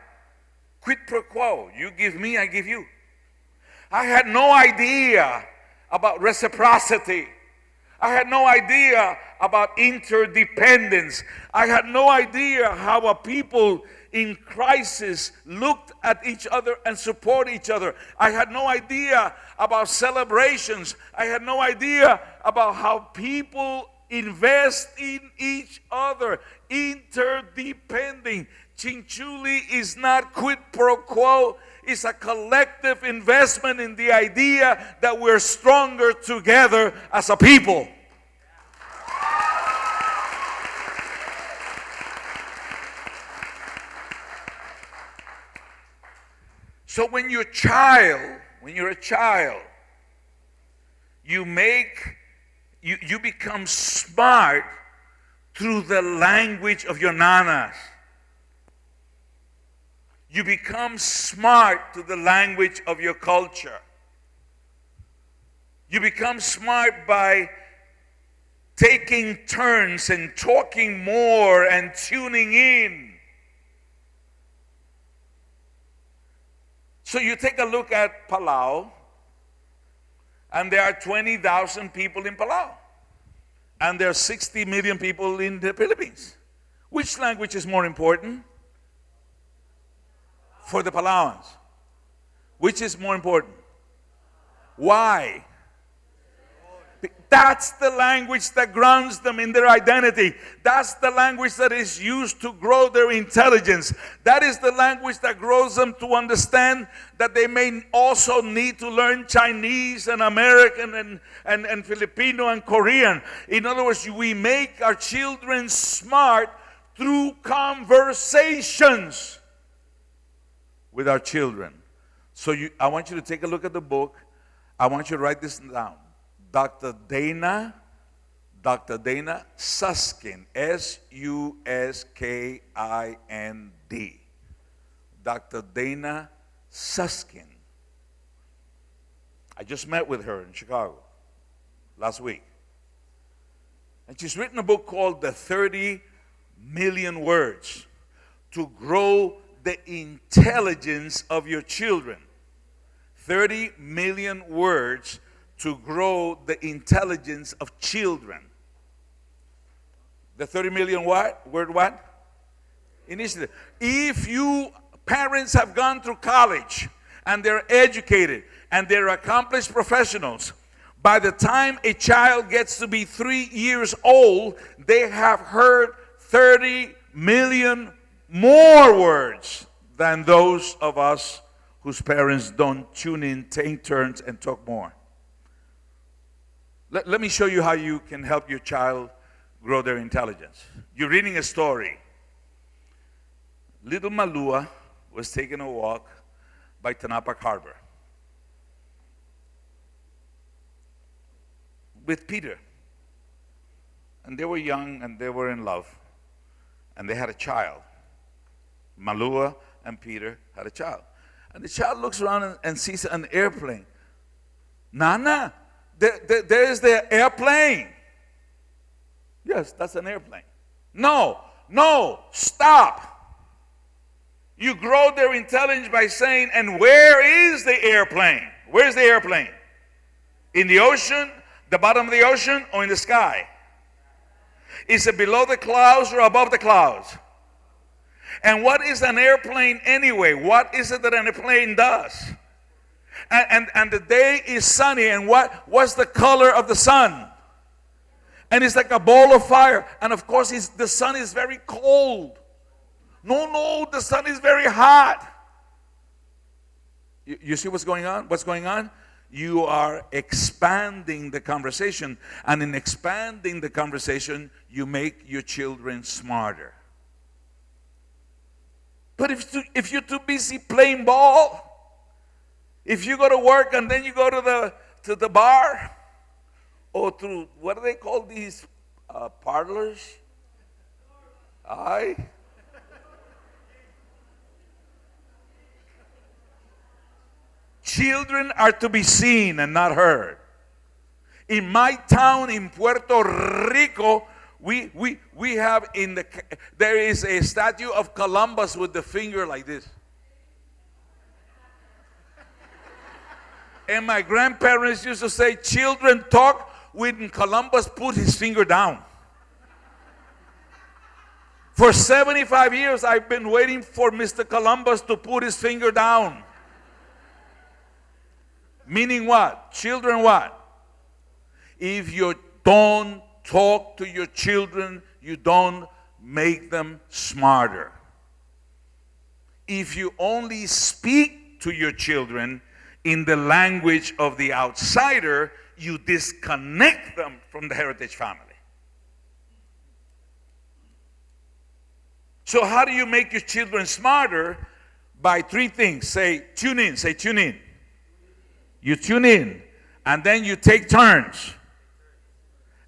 Speaker 7: Quid pro quo. You give me, I give you. I had no idea about reciprocity. I had no idea about interdependence. I had no idea how a people in crisis looked at each other and support each other. I had no idea about celebrations. I had no idea about how people invest in each other, interdepending. Chinchuli is not quid pro quo. It's a collective investment in the idea that we're stronger together as a people. So when you're a child, you become smart through the language of your nanas. You become smart to the language of your culture. You become smart by taking turns and talking more and tuning in. So you take a look at Palau, and there are 20,000 people in Palau. And there are 60 million people in the Philippines. Which language is more important? For the Palauans. Which is more important? Why? That's the language that grounds them in their identity. That's the language that is used to grow their intelligence. That is the language that grows them to understand that they may also need to learn Chinese and American and Filipino and Korean. In other words, we make our children smart through conversations with our children. So I want you to take a look at the book. I want you to write this down. Dr. Dana Suskind, S-U-S-K-I-N-D. Dr. Dana Suskind. I just met with her in Chicago last week. And she's written a book called The 30 million words to grow the intelligence of your children. 30 million words to grow the intelligence of children. The 30 million word what? Initiative. If you parents have gone through college and they're educated and they're accomplished professionals, by the time a child gets to be 3 years old, they have heard 30 million more words than those of us whose parents don't tune in, take turns, and talk more. Let me show you how you can help your child grow their intelligence. You're reading a story. Little Malua was taking a walk by Tanapak Harbor with Peter. And they were young and they were in love. And they had a child. Malua and Peter had a child. And the child looks around and sees an airplane. Nana, there is the airplane. Yes, that's an airplane. No, stop. You grow their intelligence by saying, and where is the airplane? Where's the airplane? In the ocean, the bottom of the ocean, or in the sky? Is it below the clouds or above the clouds? And what is an airplane anyway? What is it that an airplane does? And the day is sunny, and what's the color of the sun? And it's like a ball of fire. And of course, the sun is very cold. No, the sun is very hot. You see what's going on? What's going on? You are expanding the conversation. And in expanding the conversation, you make your children smarter. But if you're too busy playing ball, if you go to work and then you go to the bar, or to, what do they call these parlors? Children are to be seen and not heard. In my town in Puerto Rico, we have there is a statue of Columbus with the finger like this. And my grandparents used to say, children talk when Columbus put his finger down. For 75 years, I've been waiting for Mr. Columbus to put his finger down. Meaning what? Children what? If you don't talk to your children, you don't make them smarter. If you only speak to your children in the language of the outsider, you disconnect them from the heritage family. So how do you make your children smarter? By three things. Say, tune in. Say, tune in. You tune in, and then you take turns,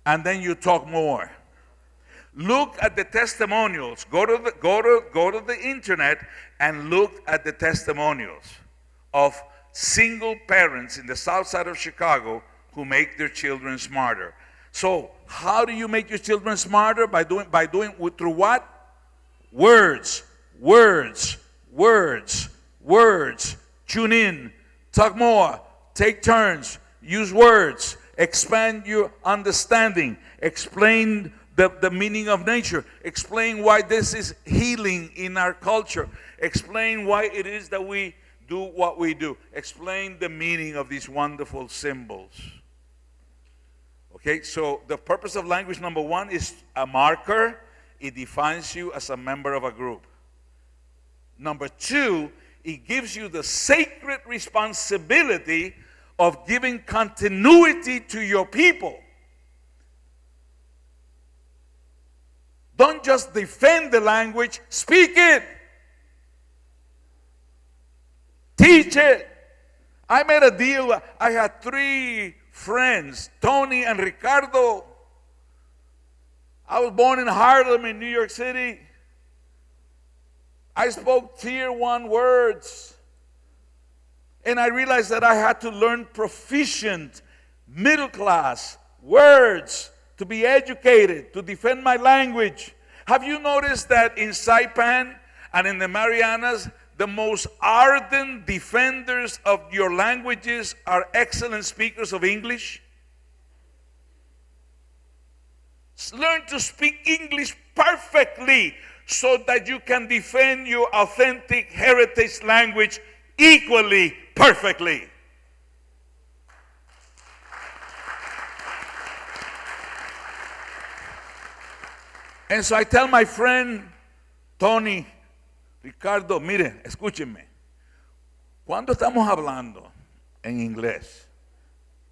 Speaker 7: and then you talk more. Look at the testimonials. Go to the internet and look at the testimonials of single parents in the south side of Chicago who make their children smarter. So, how do you make your children smarter? By doing through what? Words. Tune in. Talk more. Take turns. Use words. Expand your understanding. Explain the meaning of nature. Explain why this is healing in our culture. Explain why it is that we do what we do. Explain the meaning of these wonderful symbols. Okay, so the purpose of language, number one, is a marker. It defines you as a member of a group. Number two, it gives you the sacred responsibility of giving continuity to your people. Don't just defend the language, speak it. Teach it. I made a deal. I had 3 friends, Tony and Ricardo. I was born in Harlem in New York City. I spoke tier 1 words. And I realized that I had to learn proficient, middle class words to be educated, to defend my language. Have you noticed that in Saipan and in the Marianas, the most ardent defenders of your languages are excellent speakers of English? Learn to speak English perfectly so that you can defend your authentic heritage language equally perfectly. And so I tell my friend Tony, Ricardo, mire, escúchenme. Cuando estamos hablando en inglés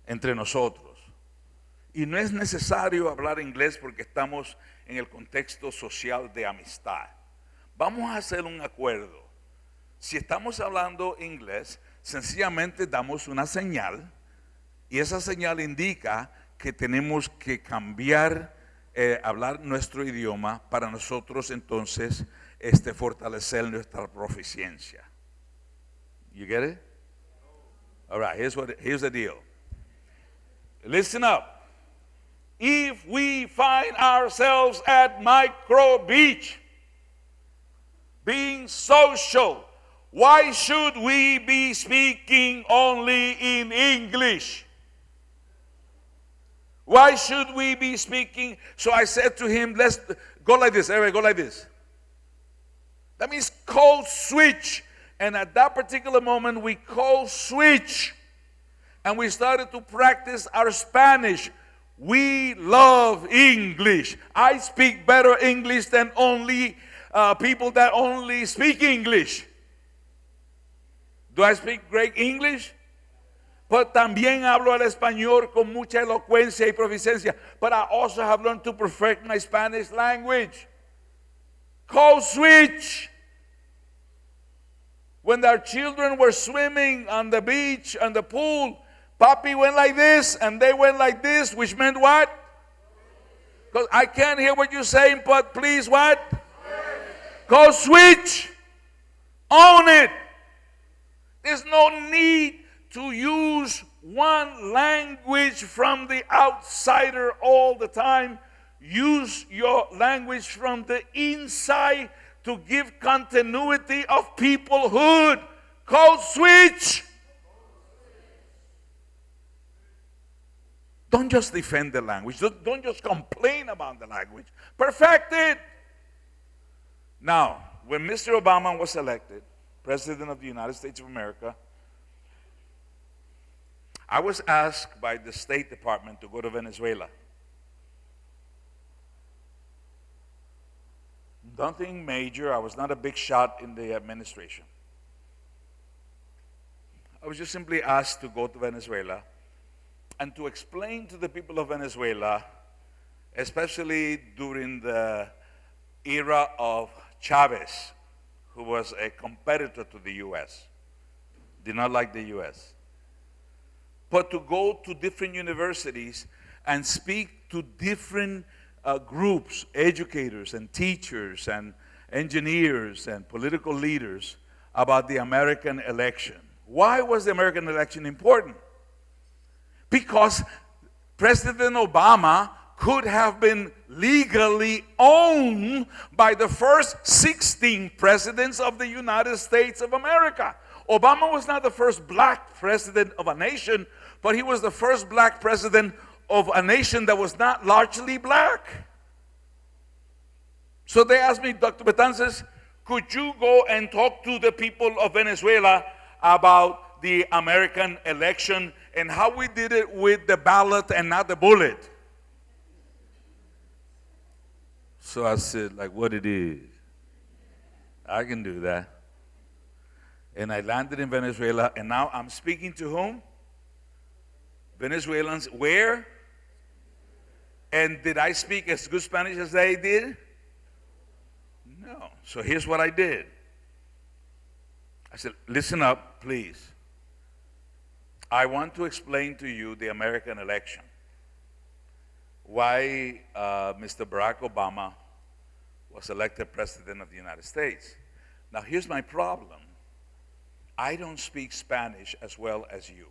Speaker 7: entre nosotros, y no es necesario hablar inglés porque estamos en el contexto social de amistad, vamos a hacer un acuerdo. Si estamos hablando inglés, sencillamente damos una señal, y esa señal indica que tenemos que cambiar, hablar nuestro idioma para nosotros entonces fortalecer nuestra proficiencia. You get it? All right, here's the deal. Listen up. If we find ourselves at Micro Beach being social, why should we be speaking only in English? Why should we be speaking? So I said to him, let's go like this. Everybody go like this. That means code switch. And at that particular moment, we code switch. And we started to practice our Spanish. We love English. I speak better English than only people that only speak English. Do I speak great English? But también hablo el español con mucha elocuencia y proficiencia. But I also have learned to perfect my Spanish language. Code switch. When our children were swimming on the beach, on the pool, Papi went like this and they went like this, which meant what? Because I can't hear what you're saying, but please what? Code switch. Own it. There's no need to use one language from the outsider all the time. Use your language from the inside to give continuity of peoplehood. Code switch. Don't just defend the language. Don't just complain about the language. Perfect it. Now, when Mr. Obama was elected President of the United States of America, I was asked by the State Department to go to Venezuela. Nothing major. I was not a big shot in the administration. I was just simply asked to go to Venezuela and to explain to the people of Venezuela, especially during the era of Chavez, who was a competitor to the U.S., did not like the U.S., but to go to different universities and speak to different groups, educators and teachers and engineers and political leaders about the American election. Why was the American election important? Because President Obama could have been legally owned by the first 16 presidents of the United States of America. Obama was not the first black president of a nation, but he was the first black president of a nation that was not largely black. So they asked me, Dr. Betances, could you go and talk to the people of Venezuela about the American election and how we did it with the ballot and not the bullet? So I said, like what it is. I can do that. And I landed in Venezuela, and now I'm speaking to whom? Venezuelans. Where? And did I speak as good Spanish as they did? No. So here's what I did. I said, listen up, please. I want to explain to you the American election. Why Mr. Barack Obama was elected President of the United States. Now here's my problem. I don't speak Spanish as well as you.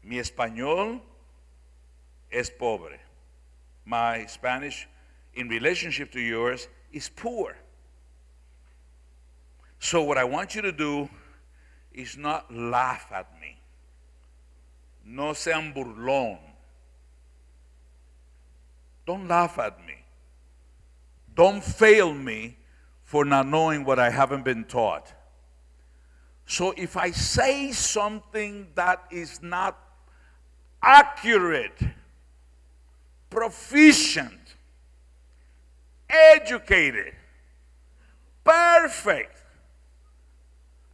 Speaker 7: Mi español es pobre. my Spanish in relationship to yours is poor. So what I want you to do is not laugh at me. No sean burlón. Don't laugh at me. Don't fail me for not knowing what I haven't been taught. So if I say something that is not accurate, proficient, educated, perfect,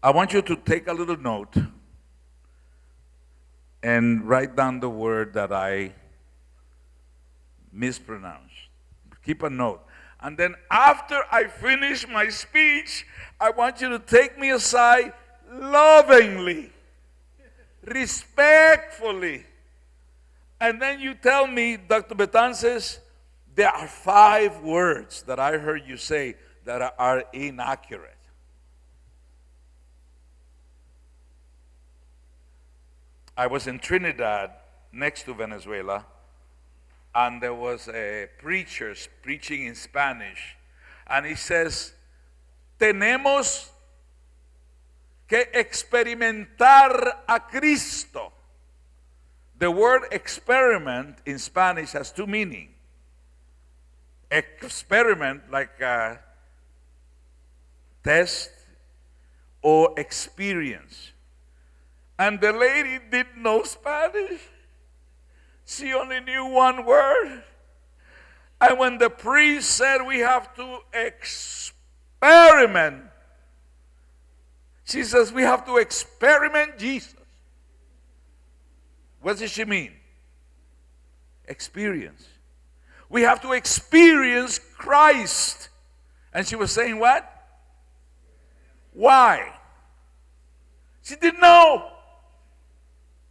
Speaker 7: I want you to take a little note and write down the word that I mispronounced. Keep a note. And then after I finish my speech, I want you to take me aside lovingly, respectfully. And then you tell me, Dr. Betances, there are 5 words that I heard you say that are inaccurate. I was in Trinidad, next to Venezuela, and there was a preacher preaching in Spanish, and he says, tenemos que experimentar a Cristo. The word experiment in Spanish has 2 meanings. Experiment, like a test, or experience. And the lady didn't know Spanish. She only knew 1 word. And when the priest said we have to experiment, she says we have to experiment Jesus. What does she mean? Experience. We have to experience Christ. And she was saying what? Why? She didn't know.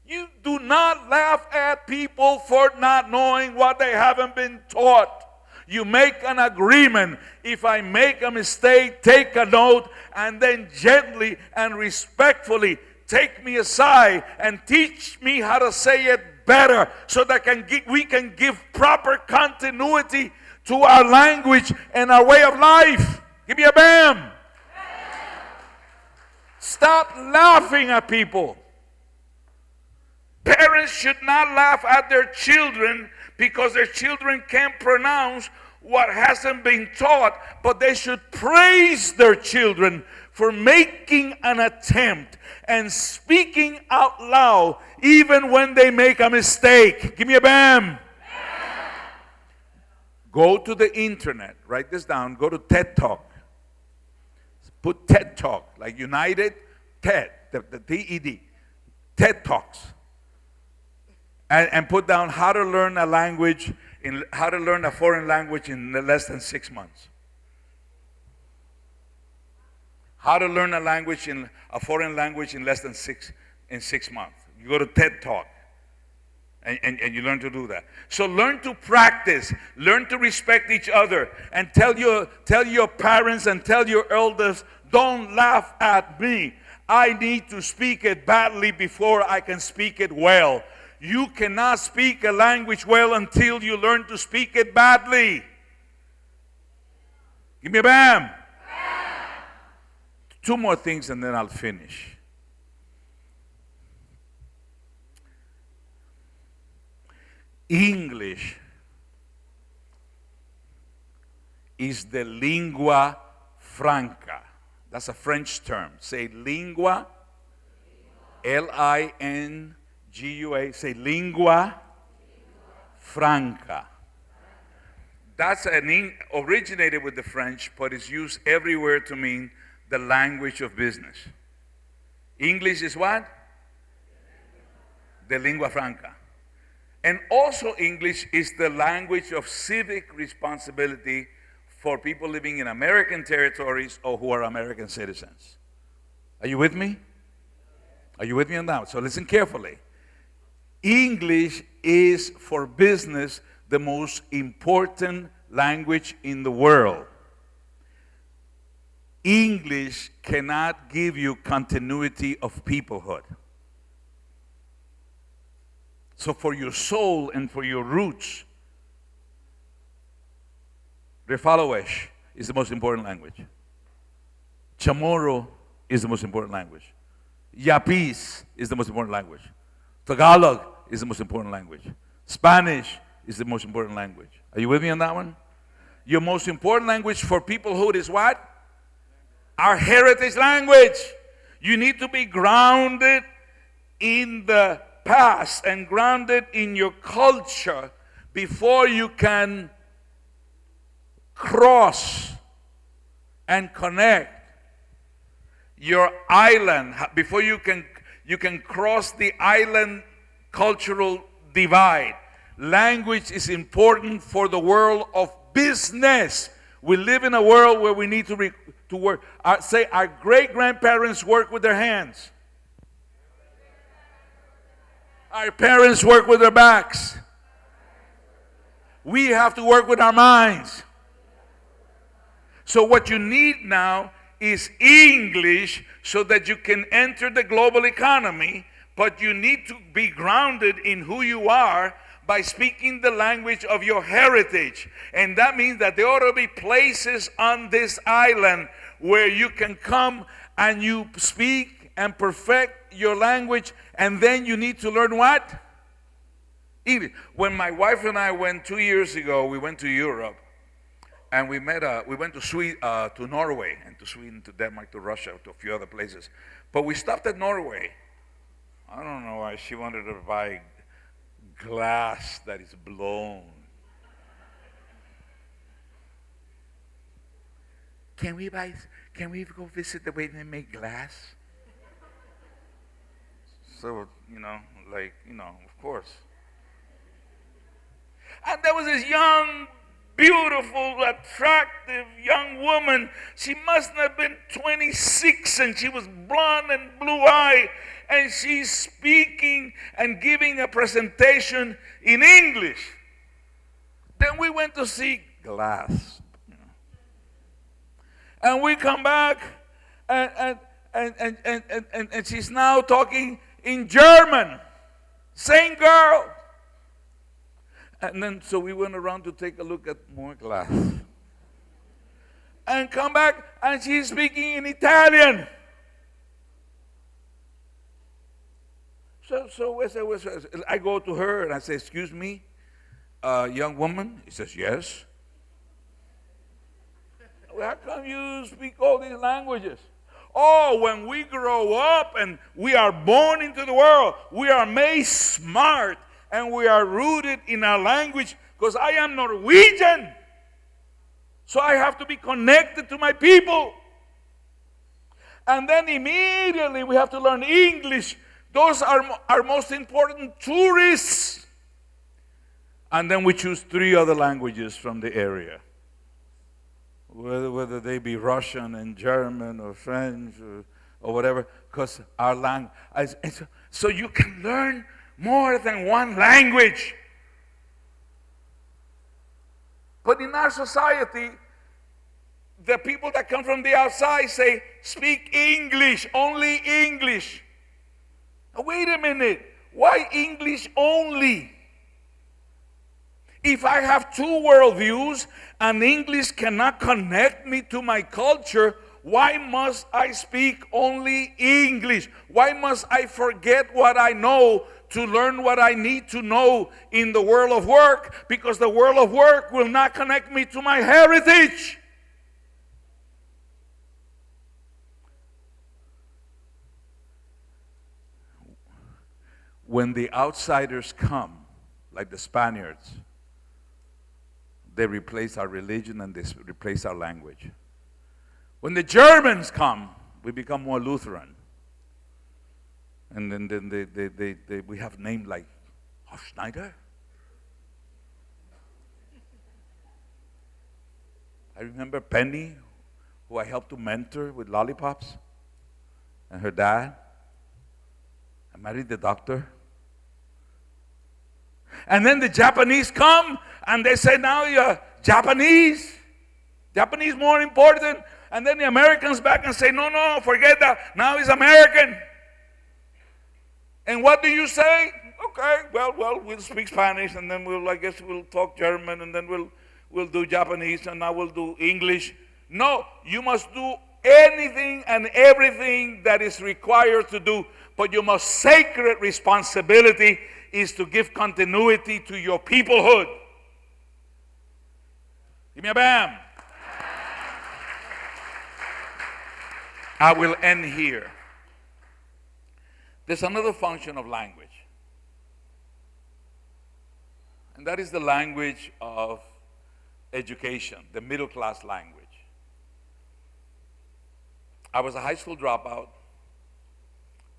Speaker 7: You do not laugh at people for not knowing what they haven't been taught. You make an agreement. If I make a mistake, take a note, and then gently and respectfully take me aside and teach me how to say it better so that we can give proper continuity to our language and our way of life. Give me a bam. Stop laughing at people. Parents should not laugh at their children because their children can't pronounce what hasn't been taught, but they should praise their children for making an attempt and speaking out loud even when they make a mistake. Give me a bam. Go to the internet, write this down, go to TED Talk. Put TED Talk, like United, TED, the TED, TED Talks. And put down how to learn a language, how to learn a foreign language in less than 6 months. How to learn a foreign language in less than 6 months. You go to TED Talk, and you learn to do that. So learn to practice, learn to respect each other, and tell your parents and tell your elders, don't laugh at me. I need to speak it badly before I can speak it well. You cannot speak a language well until you learn to speak it badly. Give me a bam. 2 more things and then I'll finish. English is the lingua franca. That's a French term. Say lingua, L-I-N-G-U-A. Say lingua franca. That's originated with the French, but it's used everywhere to mean the language of business. English is what? The lingua franca. And also English is the language of civic responsibility for people living in American territories or who are American citizens. Are you with me? Are you with me on that? So listen carefully. English is for business the most important language in the world. English cannot give you continuity of peoplehood. So for your soul and for your roots, Refalowesh is the most important language. Chamorro is the most important language. Yapis is the most important language. Tagalog is the most important language. Spanish is the most important language. Are you with me on that one? Your most important language for peoplehood is what? Our heritage language. You need to be grounded in the past and grounded in your culture before you can cross and connect your island, before you can cross the island cultural divide. Language is important for the world of business. We live in a world where we need to work. Say our great-grandparents work with their hands. Our parents work with their backs. We have to work with our minds. So what you need now is English so that you can enter the global economy, but you need to be grounded in who you are by speaking the language of your heritage. And that means that there ought to be places on this island where you can come and you speak and perfect your language, and then you need to learn what? English. When my wife and I went 2 years ago, we went to Europe. And we went to Norway, and to Sweden, to Denmark, to Russia, to a few other places. But we stopped at Norway. I don't know why she wanted to buy glass that is blown. Can we go visit the way they make glass? So, of course. And there was this young, beautiful, attractive young woman. She must have been 26, and she was blonde and blue-eyed, and she's speaking and giving a presentation in English. Then we went to see glass. And we come back, and she's now talking in German. Same girl. And then, so we went around to take a look at more glass. And come back, and she's speaking in Italian. So I go to her, and I say, excuse me, young woman? He says, yes. Well, how come you speak all these languages? Oh, when we grow up and we are born into the world, we are made smart. And we are rooted in our language, because I am Norwegian. So I have to be connected to my people. And then immediately we have to learn English. Those are our most important tourists. And then we choose 3 other languages from the area. Whether they be Russian and German or French or whatever, because our language. So you can learn more than one language. But in our society, the people that come from the outside say, speak English, only English. Now, wait a minute, why English only? If I have 2 worldviews and English cannot connect me to my culture, why must I speak only English? Why must I forget what I know to learn what I need to know in the world of work? Because the world of work will not connect me to my heritage. When the outsiders come, like the Spaniards, they replace our religion and they replace our language. When the Germans come, we become more Lutheran. And then we have names like Schneider. I remember Penny, who I helped to mentor with lollipops, and her dad. I married the doctor. And then the Japanese come, and they say, now you're Japanese. Japanese more important. And then the Americans back and say, no, forget that. Now he's American. And what do you say? Okay, well, we'll speak Spanish, and then I guess we'll talk German, and then will do Japanese and I will do English. No, you must do anything and everything that is required to do, but your most sacred responsibility is to give continuity to your peoplehood. Give me a bam. I will end here. There's another function of language, and that is the language of education, the middle class language. I was a high school dropout.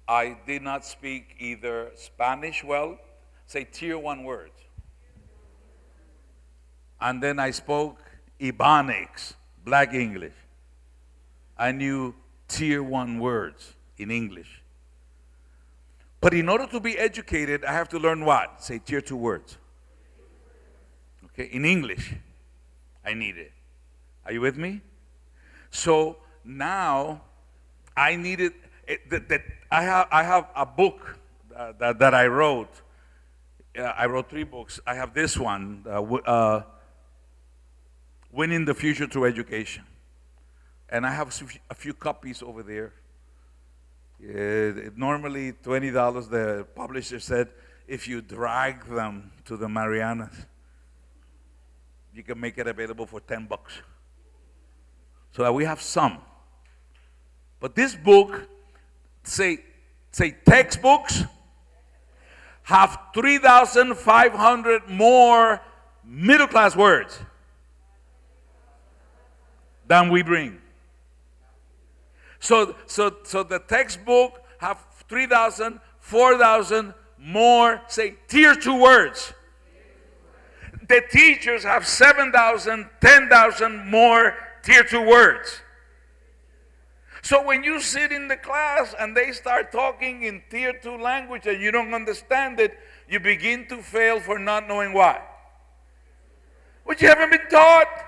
Speaker 7: I did not speak either Spanish well, say tier 1 words. And then I spoke Ebonics, black English. I knew tier 1 words in English. But in order to be educated, I have to learn what? Say tier 2 words. Okay, in English, I need it. Are you with me? So now I needed, I have a book that I wrote. I wrote 3 books. I have this one, Winning the Future Through Education. And I have a few copies over there. Normally $20, the publisher said, if you drag them to the Marianas, you can make it available for $10. So that we have some. But this book, say textbooks, have 3,500 more middle class words than we bring. So the textbook have 3,000, 4,000 more, say, tier 2 words. The teachers have 7,000, 10,000 more tier 2 words. So when you sit in the class and they start talking in tier 2 language and you don't understand it, you begin to fail for not knowing why. What you haven't been taught.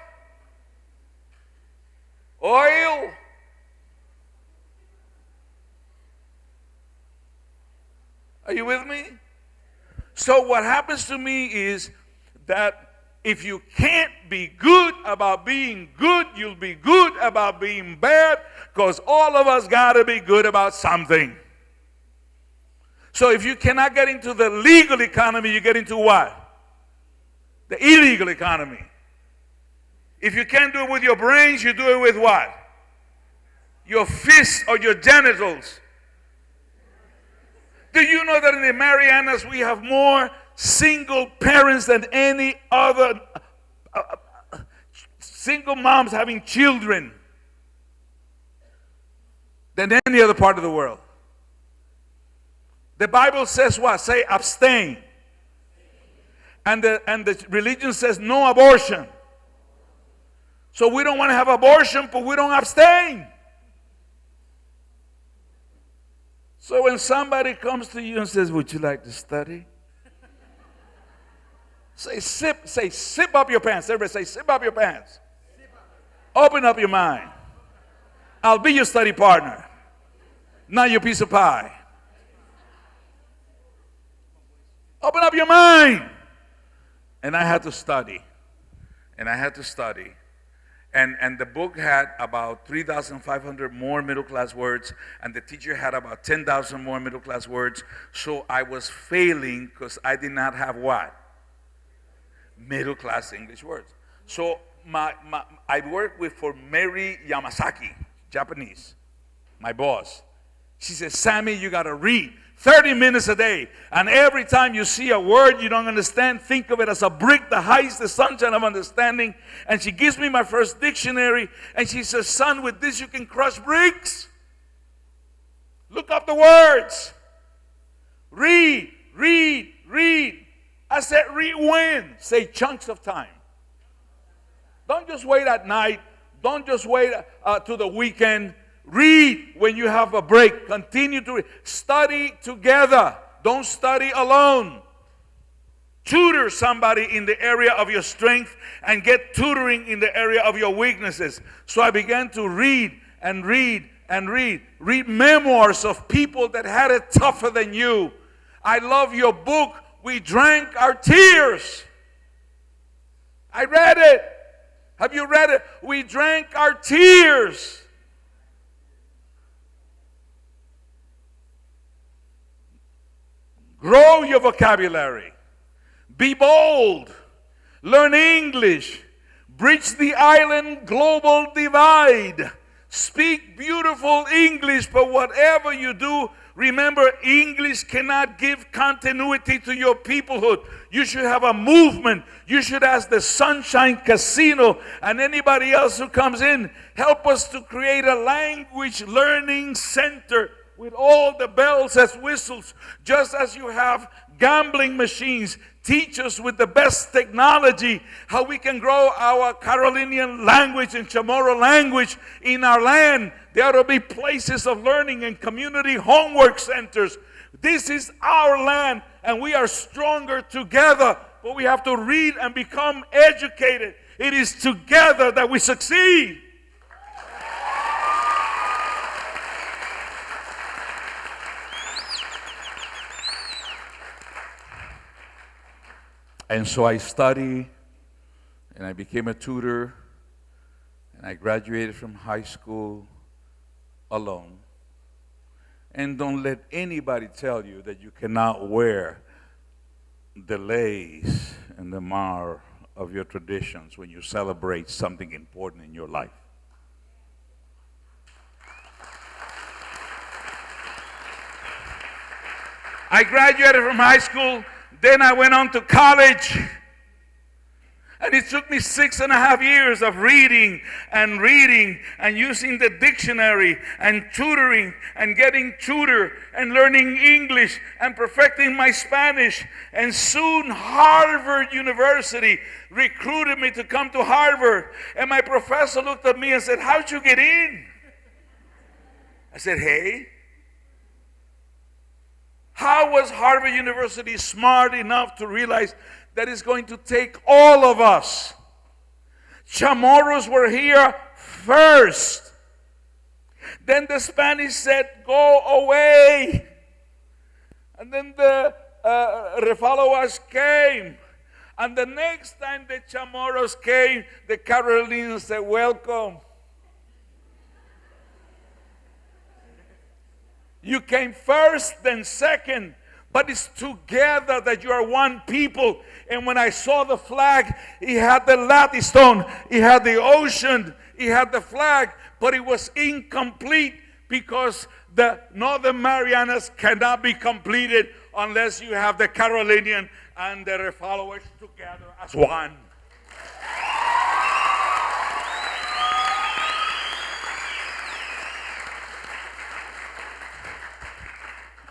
Speaker 7: Oil. Are you with me? So what happens to me is that if you can't be good about being good, you'll be good about being bad, because all of us got to be good about something. So if you cannot get into the legal economy, you get into what? The illegal economy. If you can't do it with your brains, you do it with what? Your fists or your genitals. Do you know that in the Marianas we have more single parents than any other single moms having children than any other part of the world? The Bible says what? Say abstain. And the religion says no abortion. So we don't want to have abortion, but we don't abstain. So when somebody comes to you and says, would you like to study? Say sip up your pants. Everybody say sip up your pants. Open up your mind. I'll be your study partner, not your piece of pie. Open up your mind. And I had to study. And I had to study. And the book had about 3,500 more middle class words, and the teacher had about 10,000 more middle class words. So I was failing because I did not have what? Middle class English words. So I worked for Mary Yamasaki, Japanese, my boss. She said, Sammy, you got to read 30 minutes a day. And every time you see a word you don't understand, think of it as a brick that hides the sunshine of understanding. And she gives me my first dictionary. And she says, son, with this you can crush bricks. Look up the words. Read, read, read. I said, read when? Say chunks of time. Don't just wait at night. Don't just wait to the weekend. Read when you have a break. Continue to read. Study together. Don't study alone. Tutor somebody in the area of your strength and get tutoring in the area of your weaknesses. So I began to read and read and read. Read memoirs of people that had it tougher than you. I love your book. We drank our tears. I read it. Have you read it? We drank our tears. Grow your vocabulary. Be bold. Learn English. Bridge the island global divide. Speak beautiful English, but whatever you do, remember, English cannot give continuity to your peoplehood. You should have a movement. You should ask the Sunshine Casino and anybody else who comes in, help us to create a language learning center with all the bells and whistles, just as you have gambling machines. Teach us with the best technology how we can grow our Carolinian language and Chamorro language in our land. There ought to be places of learning and community homework centers. This is our land, and we are stronger together, but we have to read and become educated. It is together that we succeed. And so I studied, and I became a tutor, and I graduated from high school alone. And don't let anybody tell you that you cannot wear the lace and the mar of your traditions when you celebrate something important in your life. I graduated from high school. Then I went on to college, and it took me 6.5 years of reading and using the dictionary and tutoring and getting tutor and learning English and perfecting my Spanish. And soon Harvard University recruited me to come to Harvard. And my professor looked at me and said, "How'd you get in?" I said, "Hey, how was Harvard University smart enough to realize that it's going to take all of us? Chamorros were here first. Then the Spanish said, 'Go away.' And then the Refaloas came. And the next time the Chamorros came, the Carolinians said, 'Welcome.' You came first, then second, but it's together that you are one people. And when I saw the flag, it had the lattice stone, it had the ocean, it had the flag, but it was incomplete because the Northern Marianas cannot be completed unless you have the Carolinian and the followers together as one.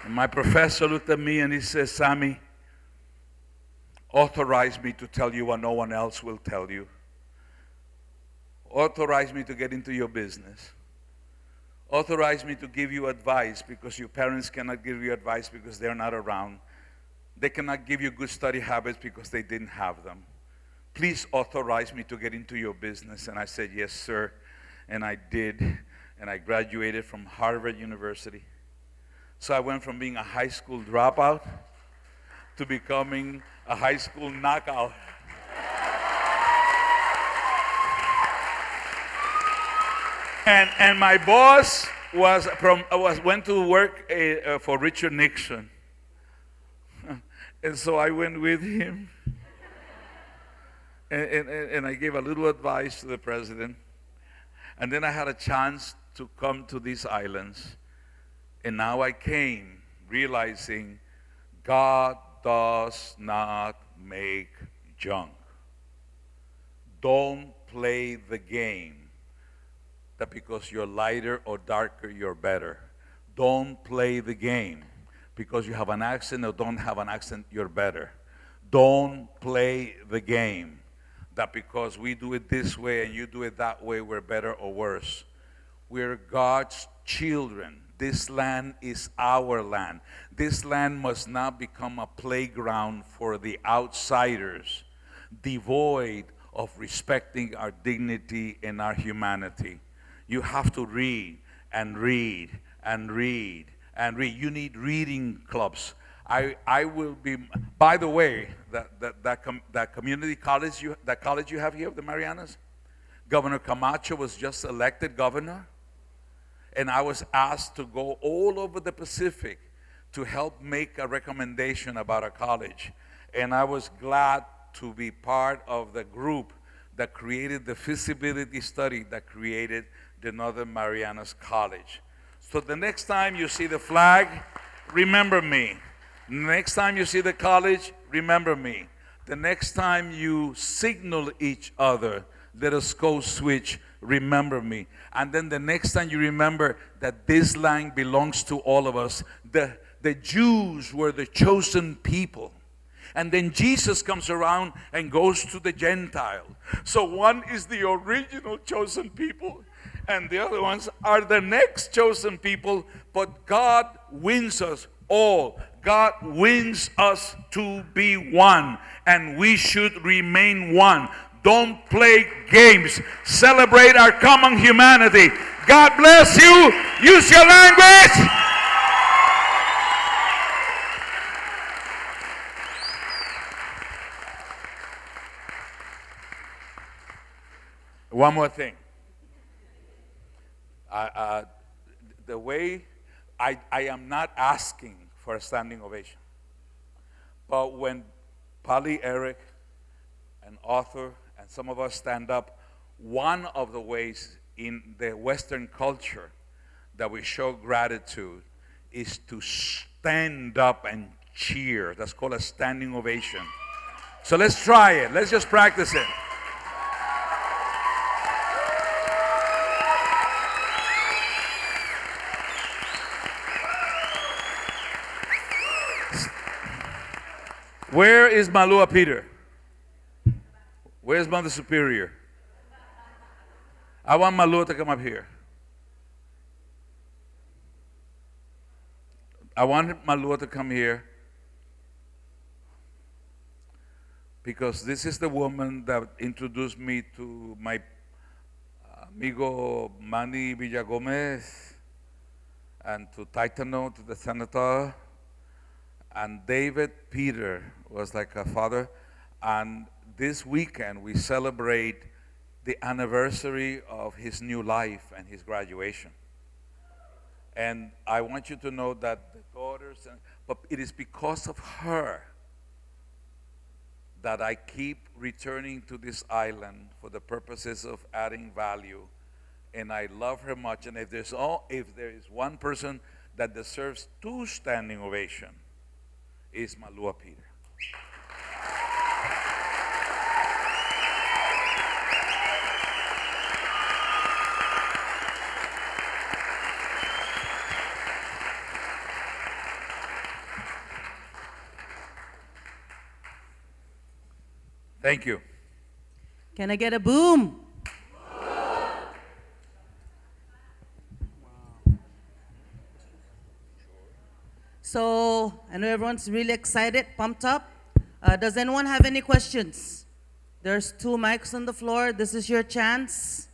Speaker 7: And my professor looked at me and he says, "Sammy, authorize me to tell you what no one else will tell you. Authorize me to get into your business. Authorize me to give you advice, because your parents cannot give you advice because they're not around. They cannot give you good study habits because they didn't have them. Please authorize me to get into your business." And I said, "Yes, sir." And I did. And I graduated from Harvard University. So I went from being a high school dropout to becoming a high school knockout. And my boss went to work for Richard Nixon. And so I went with him. And I gave a little advice to the president. And then I had a chance to come to these islands. And now I came realizing God does not make junk. Don't play the game that because you're lighter or darker, you're better. Don't play the game because you have an accent or don't have an accent, you're better. Don't play the game that because we do it this way and you do it that way, we're better or worse. We're God's children. This land is our land. This land must not become a playground for the outsiders, devoid of respecting our dignity and our humanity. You have to read and read and read and read. You need reading clubs. I will be, by the way, that community college, that college you have here, the Marianas, Governor Camacho was just elected governor, and I was asked to go all over the Pacific to help make a recommendation about a college. And I was glad to be part of the group that created the feasibility study that created the Northern Marianas College. So the next time you see the flag, remember me. Next time you see the college, remember me. The next time you signal each other, let us go switch, remember me. And then the next time you remember that this land belongs to all of us. The Jews were the chosen people. And then Jesus comes around and goes to the Gentile. So one is the original chosen people, and the other ones are the next chosen people. But God wins us all. God wins us to be one, and we should remain one. Don't play games. Celebrate our common humanity. God bless you. Use your language. One more thing. The way I am not asking for a standing ovation, but when Polly, Eric, an author, and some of us stand up, one of the ways in the Western culture that we show gratitude is to stand up and cheer. That's called a standing ovation. So let's try it. Let's just practice it. Where is Malua Peter? Where's Mother Superior? I want Malua to come up here. I want Malua to come here because this is the woman that introduced me to my amigo Manny Villagomez, and to Titano, to the senator, and David Peter was like a father. And this weekend we celebrate the anniversary of his new life and his graduation. And I want you to know that the daughters, but it is because of her that I keep returning to this island for the purposes of adding value. And I love her much. And if there is one person that deserves 2 standing ovations, is Malua Peter. Thank you.
Speaker 2: Can I get a boom? So, I know everyone's really excited, pumped up. Does anyone have any questions? There's 2 mics on the floor. This is your chance.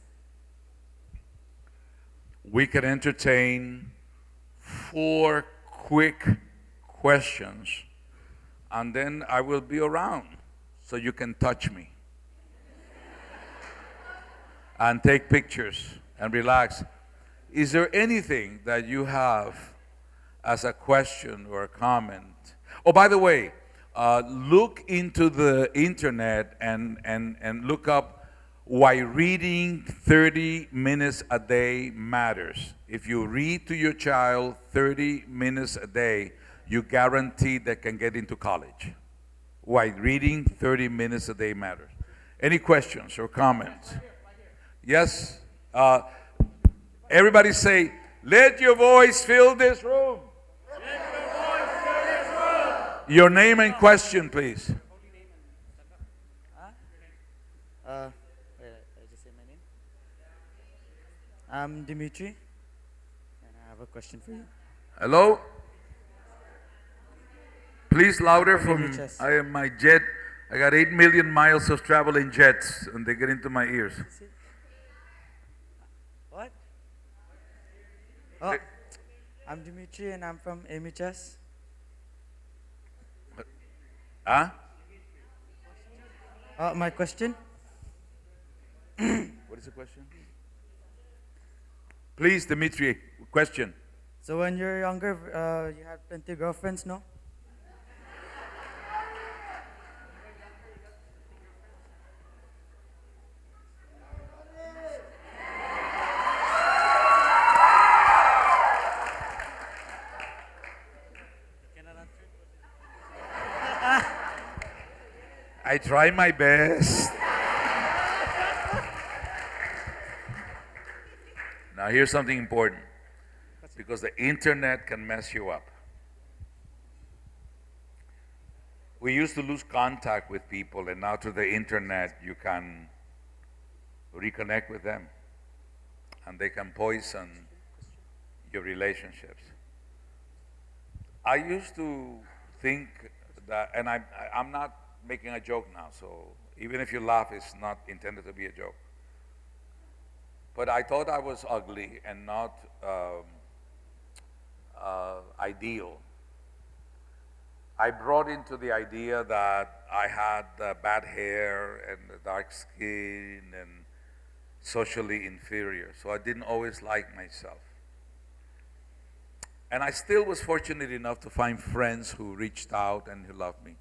Speaker 7: We can entertain 4 quick questions, and then I will be around so you can touch me and take pictures and relax. Is there anything that you have as a question or a comment? Oh, by the way, look into the internet and look up why reading 30 minutes a day matters. If you read to your child 30 minutes a day, you guarantee they can get into college. Why reading 30 minutes a day matters. Any questions or comments? Yes? Everybody say, let your voice fill this room. Your name and question, please.
Speaker 8: I just say my name. I'm Dimitri, and I have a question for you.
Speaker 7: Hello? Please louder from my jet. I got 8 million miles of travel in jets, and they get into my ears.
Speaker 8: What? Oh, I'm Dimitri, and I'm from MHS.
Speaker 7: Huh?
Speaker 8: My question?
Speaker 7: What is the question? Please, Dimitri, question.
Speaker 8: So when you're younger, you had plenty of girlfriends, no?
Speaker 7: I try my best. Now, here's something important, because the internet can mess you up. We used to lose contact with people, and now through the internet, you can reconnect with them, and they can poison your relationships. I used to think that, and I'm not making a joke now, so even if you laugh, it's not intended to be a joke. But I thought I was ugly and not ideal. I brought into the idea that I had bad hair and dark skin and socially inferior, so I didn't always like myself. And I still was fortunate enough to find friends who reached out and who loved me.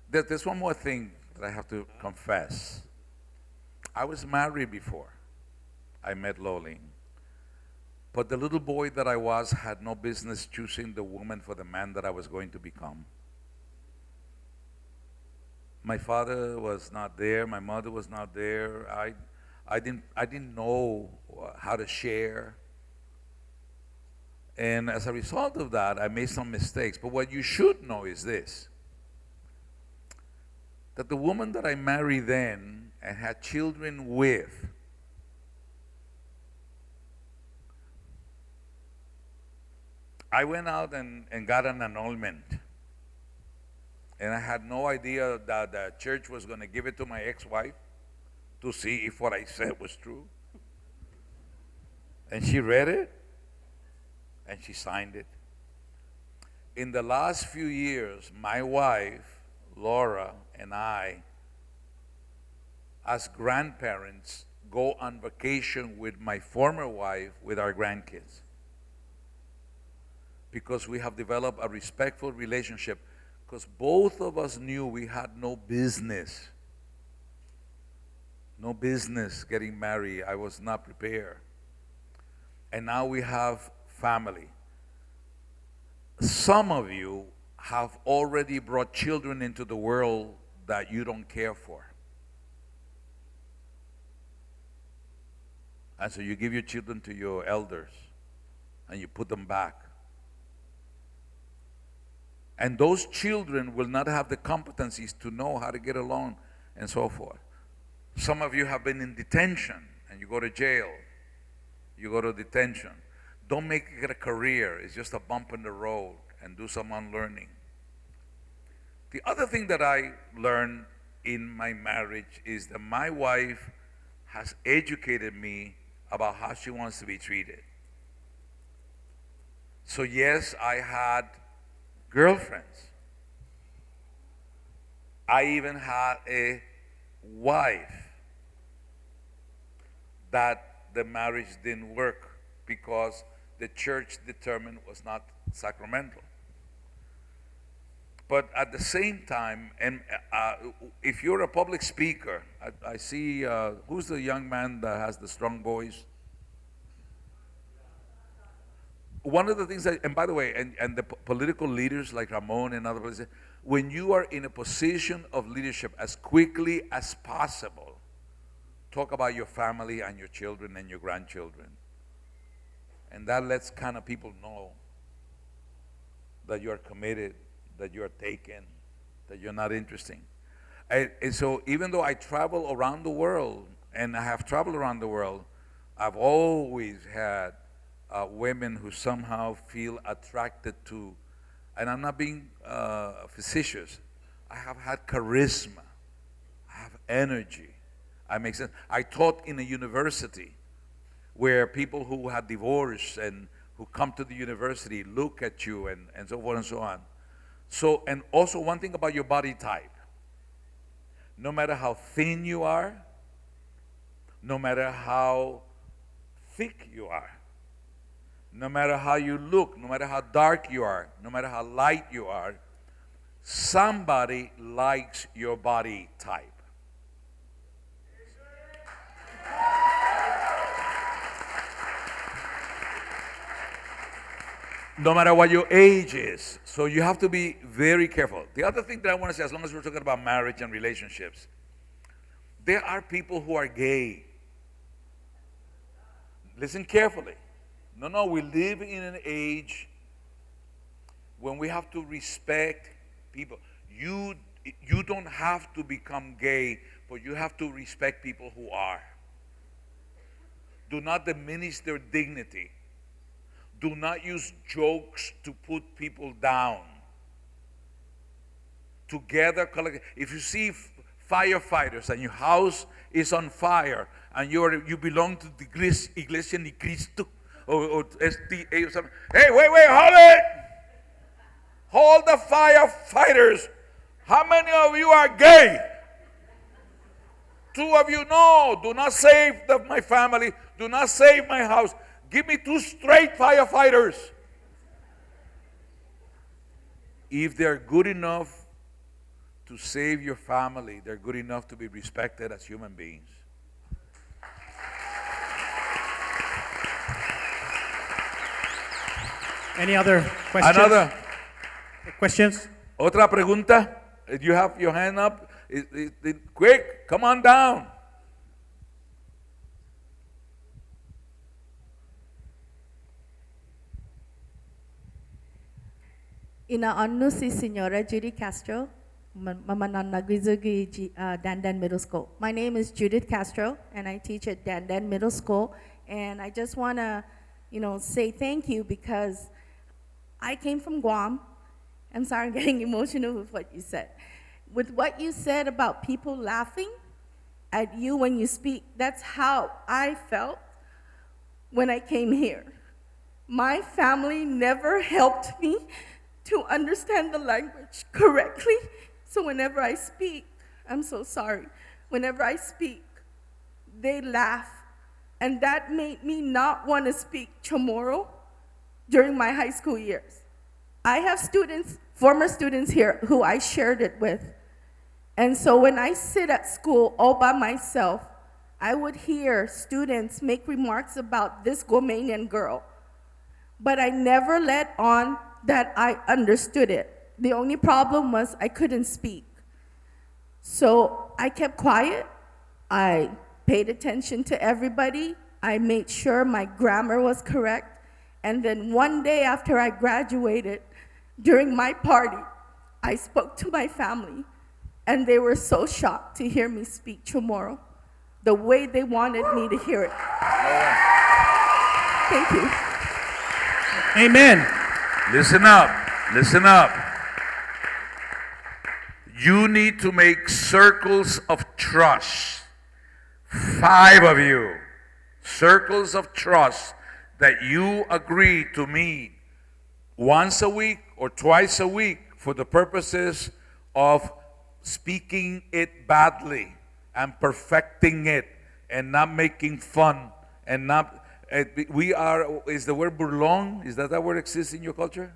Speaker 7: There's one more thing that I have to confess. I was married before I met Loling, but the little boy that I was had no business choosing the woman for the man that I was going to become. My father was not there, my mother was not there. I didn't know how to share. And as a result of that, I made some mistakes. But what you should know is this, that the woman that I married then and had children with, I went out and got an annulment. And I had no idea that the church was going to give it to my ex-wife to see if what I said was true. And she read it, and she signed it. In the last few years, my wife, Laura, and I, as grandparents, go on vacation with my former wife with our grandkids, because we have developed a respectful relationship, because both of us knew we had no business getting married. I was not prepared. And now we have family. Some of you have already brought children into the world that you don't care for. And so you give your children to your elders and you put them back. And those children will not have the competencies to know how to get along and so forth. Some of you have been in detention and you go to jail. You go to detention. Don't make it a career. It's just a bump in the road, and do some unlearning. The other thing that I learned in my marriage is that my wife has educated me about how she wants to be treated. So yes, I had girlfriends. I even had a wife that the marriage didn't work because the church determined was not sacramental. But at the same time, and if you're a public speaker, I see, who's the young man that has the strong voice? One of the things that, and by the way, and the political leaders like Ramon and other places, when you are in a position of leadership, as quickly as possible, talk about your family and your children and your grandchildren. And that lets kind of people know that you're committed, that you're taken, that you're not interesting. And so even though I travel around the world, and I have traveled around the world, I've always had women who somehow feel attracted to, and I'm not being facetious, I have had charisma, I have energy, I make sense. I taught in a university where people who had divorced and who come to the university look at you and so forth and so on. So, and also one thing about your body type, no matter how thin you are, no matter how thick you are, no matter how you look, no matter how dark you are, no matter how light you are, somebody likes your body type. No matter what your age is. So you have to be very careful. The other thing that I want to say, as long as we're talking about marriage and relationships, there are people who are gay. Listen carefully. No, we live in an age when we have to respect people. You don't have to become gay, but you have to respect people who are. Do not diminish their dignity. Do not use jokes to put people down. Together, if you see firefighters and your house is on fire and you belong to the Iglesia ni Cristo or STA or something, hey, wait, hold it! Hold the firefighters. How many of you are gay? 2 of you, no. Do not save my family. Do not save my house. Give me 2 straight firefighters. If they're good enough to save your family, they're good enough to be respected as human beings.
Speaker 1: Any other questions?
Speaker 7: Another.
Speaker 1: Questions?
Speaker 7: Otra pregunta? You have your hand up? Quick, come on down.
Speaker 9: Ina annu si Signora Judy Castro, mamanana Gwizugi Dandan Middle School. My name is Judith Castro, and I teach at Dandan Middle School. And I just want to, say thank you because I came from Guam. I'm sorry, I'm getting emotional with what you said. With what you said about people laughing at you when you speak, that's how I felt when I came here. My family never helped me to understand the language correctly. So whenever I speak, I'm so sorry. Whenever I speak, they laugh. And that made me not want to speak Chamorro during my high school years. I have students, former students here, who I shared it with. And so when I sit at school all by myself, I would hear students make remarks about this Guamanian girl. But I never let on that I understood it. The only problem was I couldn't speak. So I kept quiet. I paid attention to everybody. I made sure my grammar was correct. And then one day after I graduated, during my party, I spoke to my family, and they were so shocked to hear me speak Chamorro, the way they wanted me to hear it. Thank you.
Speaker 1: Amen.
Speaker 7: Listen up. Listen up. You need to make circles of trust. 5 of you. Circles of trust that you agree to meet once a week or twice a week for the purposes of speaking it badly and perfecting it and not making fun and not. Is the word burlón, is that word exists in your culture?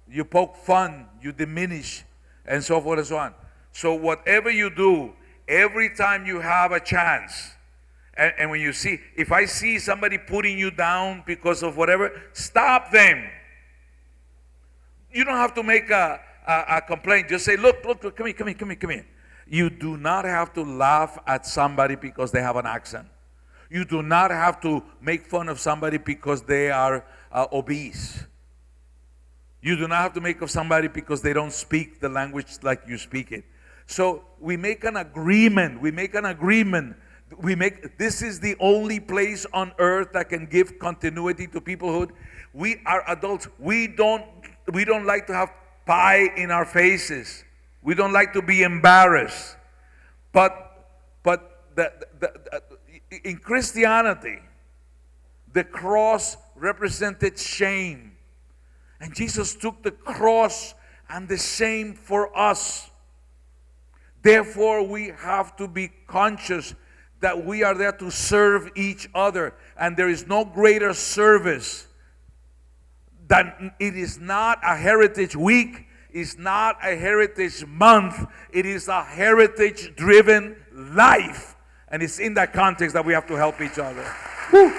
Speaker 7: You poke fun, you diminish, and so forth and so on. So whatever you do, every time you have a chance, and when you see, if I see somebody putting you down because of whatever, stop them. You don't have to make a complaint. Just say, look, come here. You do not have to laugh at somebody because they have an accent. You do not have to make fun of somebody because they are obese. You do not have to make fun of somebody because they don't speak the language like you speak it. So we make an agreement. This is the only place on earth that can give continuity to peoplehood. We are adults. We don't like to have pie in our faces. We don't like to be embarrassed. But in Christianity, the cross represented shame. And Jesus took the cross and the shame for us. Therefore, we have to be conscious that we are there to serve each other. And there is no greater service than it is not a Heritage Week, it's not a Heritage Month, it is a heritage-driven life. And it's in that context that we have to help each other. Woo.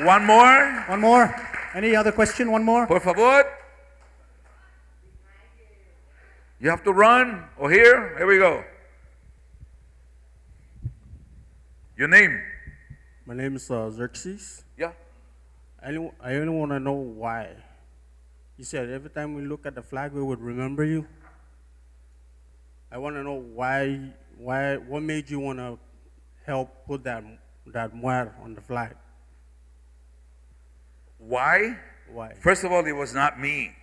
Speaker 7: One more.
Speaker 1: One more. Any other question? One more.
Speaker 7: Por favor. You have to run. Oh, here we go. Your name?
Speaker 10: My name is Xerxes.
Speaker 7: Yeah.
Speaker 10: I only want to know why. You said every time we look at the flag, we would remember you. I want to know why, what made you want to help put that Mwareeti on the flag?
Speaker 7: Why?
Speaker 10: Why?
Speaker 7: First of all, it was not me.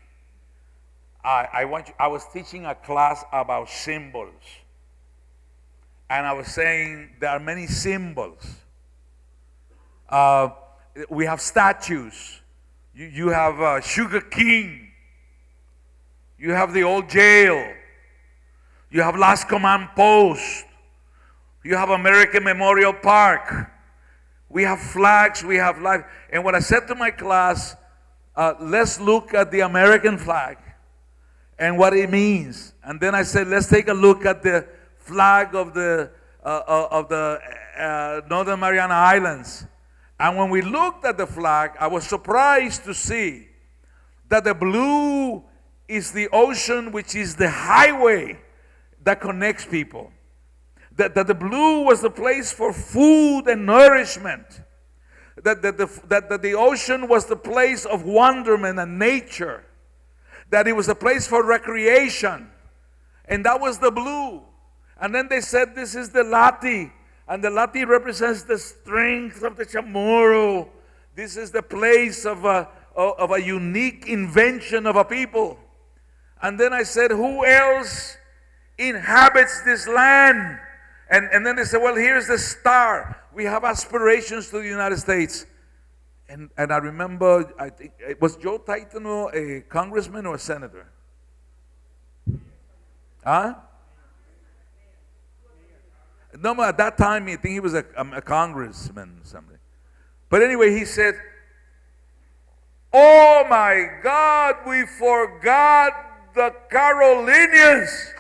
Speaker 7: I was teaching a class about symbols. And I was saying there are many symbols. We have statues. You have Sugar King. You have the old jail. You have Last Command Post. You have American Memorial Park. We have flags, we have life. And what I said to my class, let's look at the American flag and what it means. And then I said, let's take a look at the flag of the Northern Mariana Islands. And when we looked at the flag, I was surprised to see that the blue is the ocean, which is the highway that connects people. That the blue was the place for food and nourishment. That the ocean was the place of wonderment and nature. That it was a place for recreation. And that was the blue. And then they said this is the Lati. And the Lati represents the strength of the Chamorro. This is the place of a unique invention of a people. And then I said, who else inhabits this land? And then they said, well, here's the star. We have aspirations to the United States. And I remember, I think, was Joe Taitano a congressman or a senator? Huh? No, at that time, I think he was a congressman or something. But anyway, he said, oh my God, we forgot the Carolinians.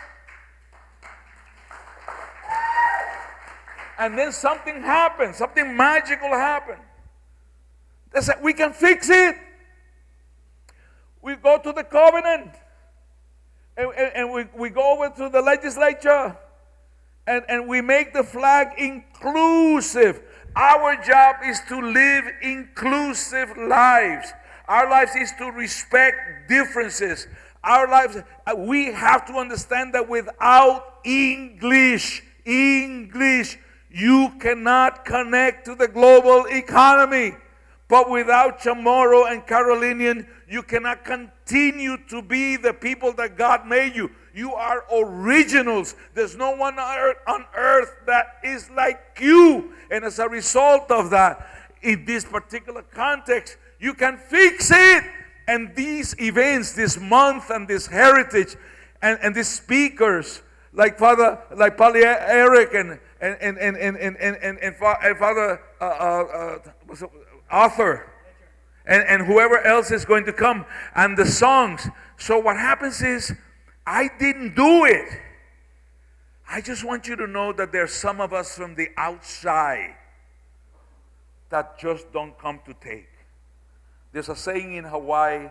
Speaker 7: And then something happened, something magical happened. They said, we can fix it. We go to the covenant. And we go over to the legislature. And we make the flag inclusive. Our job is to live inclusive lives. Our lives is to respect differences. Our lives, we have to understand that without English, you cannot connect to the global economy. But without Chamorro and Carolinian, you cannot continue to be the people that God made you. You are originals. There's no one on earth that is like you. And as a result of that, in this particular context, you can fix it. And these events, this month and this heritage, and these speakers, like Father Eric and Father Arthur, and whoever else is going to come, and the songs. So what happens is, I didn't do it. I just want you to know that there's some of us from the outside that just don't come to take. There's a saying in Hawaii,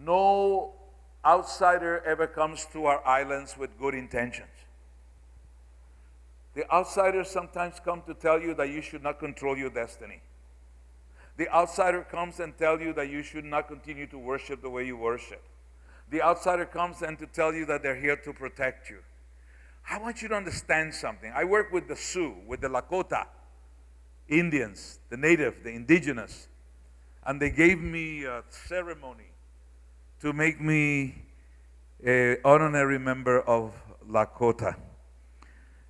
Speaker 7: no outsider ever comes to our islands with good intentions. The outsiders sometimes come to tell you that you should not control your destiny. The outsider comes and tell you that you should not continue to worship the way you worship. The outsider comes and to tell you that they're here to protect you. I want you to understand something. I work with the Sioux, with the Lakota Indians, the native, the indigenous. And they gave me a ceremony to make me an honorary member of Lakota.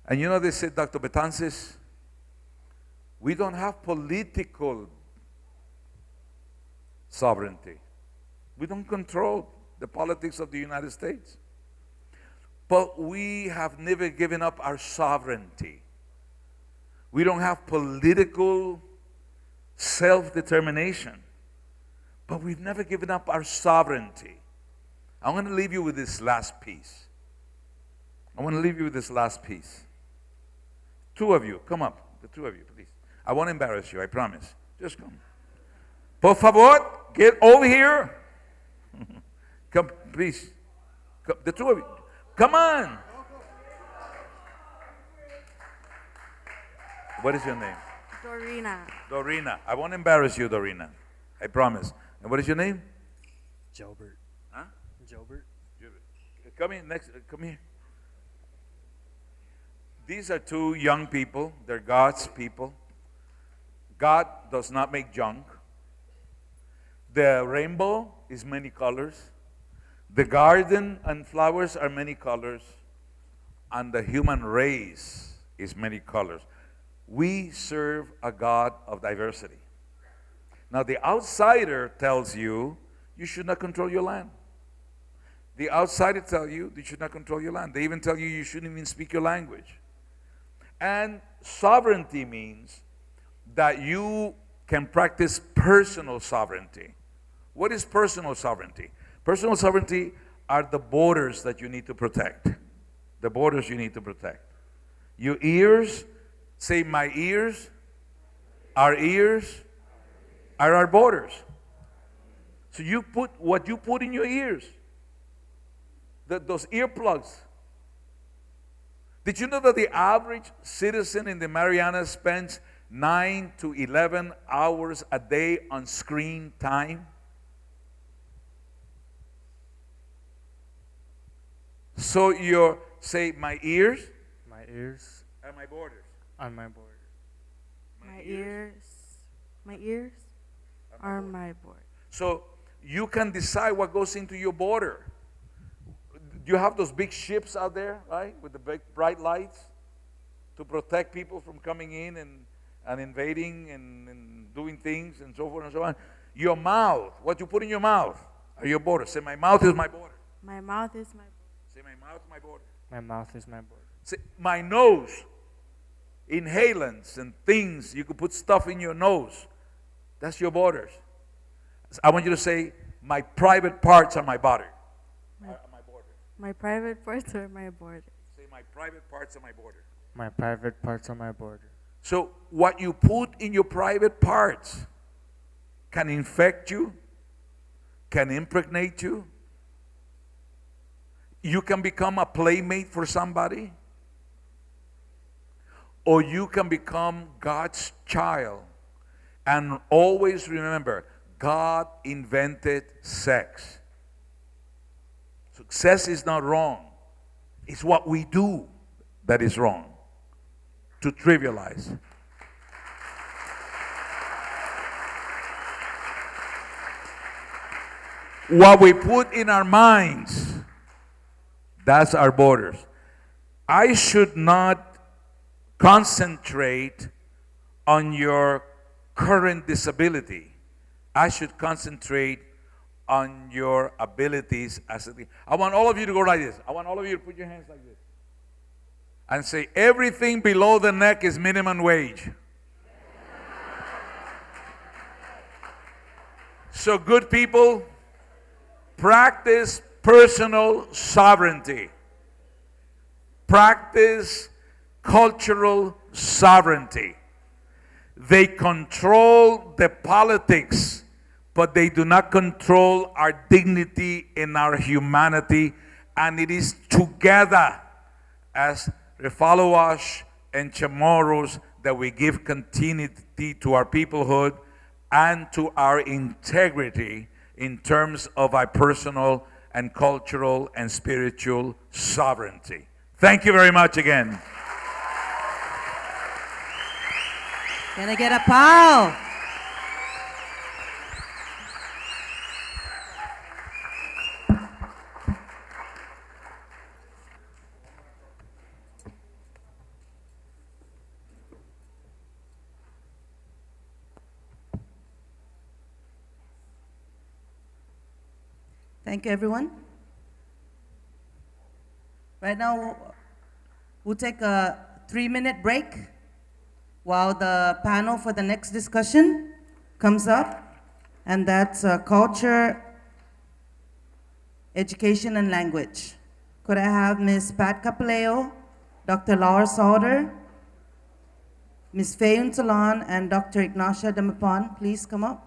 Speaker 7: And you know, they said, Dr. Betances, we don't have political sovereignty. We don't control the politics of the United States. but we have never given up our sovereignty. We don't have political self-determination, but we've never given up our sovereignty. I'm going to leave you with this last piece. I want to leave you with this last piece. Two of you, come up. The two of you, please. I won't embarrass you, I promise. Just come. Por favor, get over here. Come, please. Come, the two of you. Come on. What is your name?
Speaker 8: Dorina.
Speaker 7: Dorina. I won't embarrass you, Dorina. I promise. And what is your name?
Speaker 11: Jobert.
Speaker 7: Huh?
Speaker 11: Jobert.
Speaker 7: Come here next. Come here. These are two young people. They're God's people. God does not make junk. The rainbow is many colors. The garden and flowers are many colors. And the human race is many colors. We serve a God of diversity. Now, the outsider tells you, you should not control your land. The outsider tells you should not control your land. They even tell you shouldn't even speak your language. And sovereignty means that you can practice personal sovereignty. What is personal sovereignty? Personal sovereignty are the borders that you need to protect. The borders you need to protect. Your ears, say my ears, our ears are our borders. So you put what you put in your ears. Those earplugs. Did you know that the average citizen in the Marianas spends 9 to 11 hours a day on screen time? So you're, say, my ears.
Speaker 11: My ears.
Speaker 7: And my borders.
Speaker 11: On my border.
Speaker 8: My ears. My ears are my border.
Speaker 7: So you can decide what goes into your border. You have those big ships out there, right, with the big bright lights to protect people from coming in and invading and doing things and so forth and so on. Your mouth, what you put in your mouth are your borders. Say, my mouth is my border.
Speaker 8: My mouth is my border.
Speaker 7: Say, my mouth, my border.
Speaker 11: My mouth is my border.
Speaker 7: Say, my nose, inhalants and things, you could put stuff in your nose. That's your borders. I want you to say, my private parts are my body.
Speaker 8: My private parts are my border.
Speaker 7: Say, my private parts are my border.
Speaker 11: My private parts are my border.
Speaker 7: So what you put in your private parts can infect you, can impregnate you. You can become a playmate for somebody. Or you can become God's child. And always remember, God invented sex. Success is not wrong. It's what we do that is wrong. To trivialize. What we put in our minds, that's our borders. I should not concentrate on your current disability. I should concentrate on your abilities as a thing. I want all of you to go like this. I want all of you to put your hands like this. And say, everything below the neck is minimum wage. So good people, practice personal sovereignty. Practice cultural sovereignty. They control the politics, but they do not control our dignity and our humanity. And it is together as Refalowash and Chamorros that we give continuity to our peoplehood and to our integrity in terms of our personal and cultural and spiritual sovereignty. Thank you very much again.
Speaker 2: Can I get a pow? Thank you, everyone. Right now, we'll take a 3-minute break while the panel for the next discussion comes up, and that's culture, education, and language. Could I have Ms. Pat Capileo, Dr. Laura Sauter, Ms. Fayun Talon, and Dr. Ignacia Demapan please come up?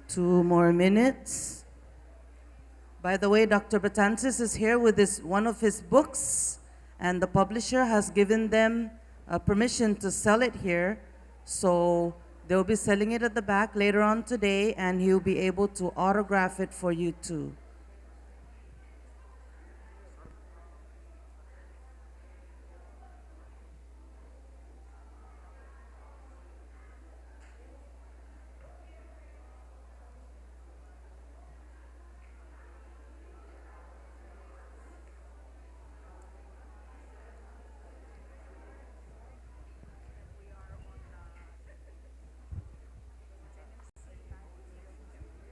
Speaker 2: Two more minutes. By the way, Dr. Batansis is here with one of his books, and the publisher has given them permission to sell it here. So they'll be selling it at the back later on today, and he'll be able to autograph it for you too.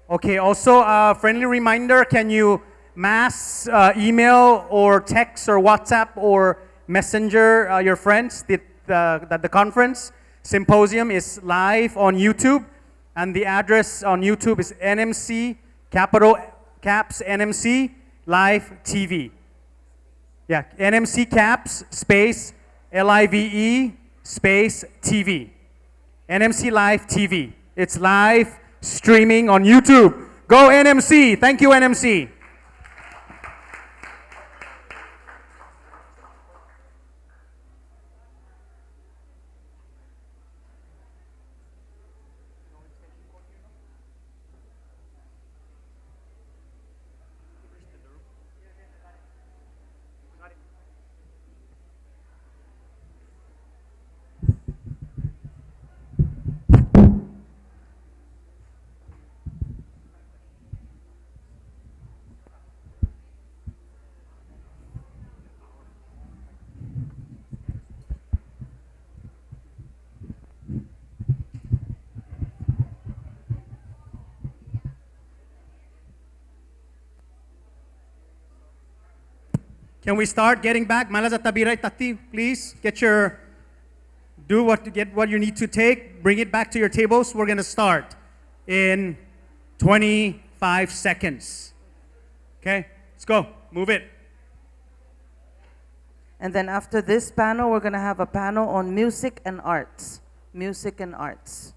Speaker 1: Okay, also a friendly reminder, can you mass email or text or WhatsApp or messenger your friends that the conference symposium is live on YouTube, and the address on YouTube is NMC, capital caps NMC Live TV. Yeah, NMC caps space LIVE space TV. NMC Live TV. It's live streaming on YouTube. Go NMC. Thank you, NMC. Can we start getting back? Malaza tabiray tati, please do what you need to take. Bring it back to your tables. We're going to start in 25 seconds. Okay, let's go. Move it.
Speaker 2: And then after this panel, we're going to have a panel on music and arts. Music and arts.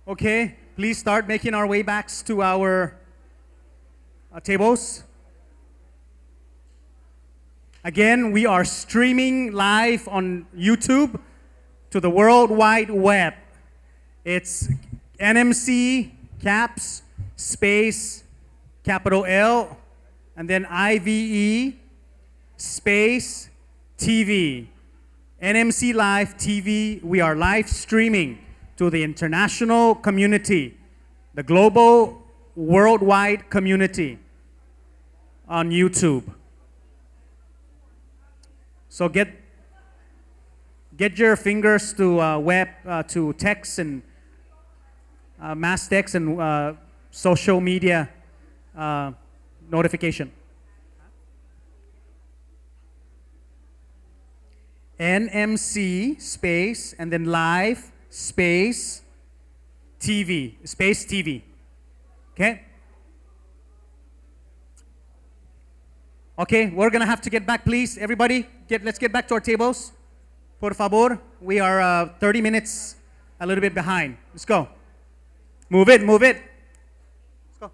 Speaker 1: Okay, please start making our way back to our tables. Again, we are streaming live on YouTube to the World Wide Web. It's NMC caps space capital L and then IVE space TV. NMC Live TV, we are live streaming to the international community, the global, worldwide community on YouTube. So get your fingers to to text and mass text and social media notification. NMC space and then live space TV. Okay? Okay, we're gonna have to get back, please. Everybody, let's get back to our tables. Por favor, we are 30 minutes a little bit behind. Let's go. Move it. Let's go.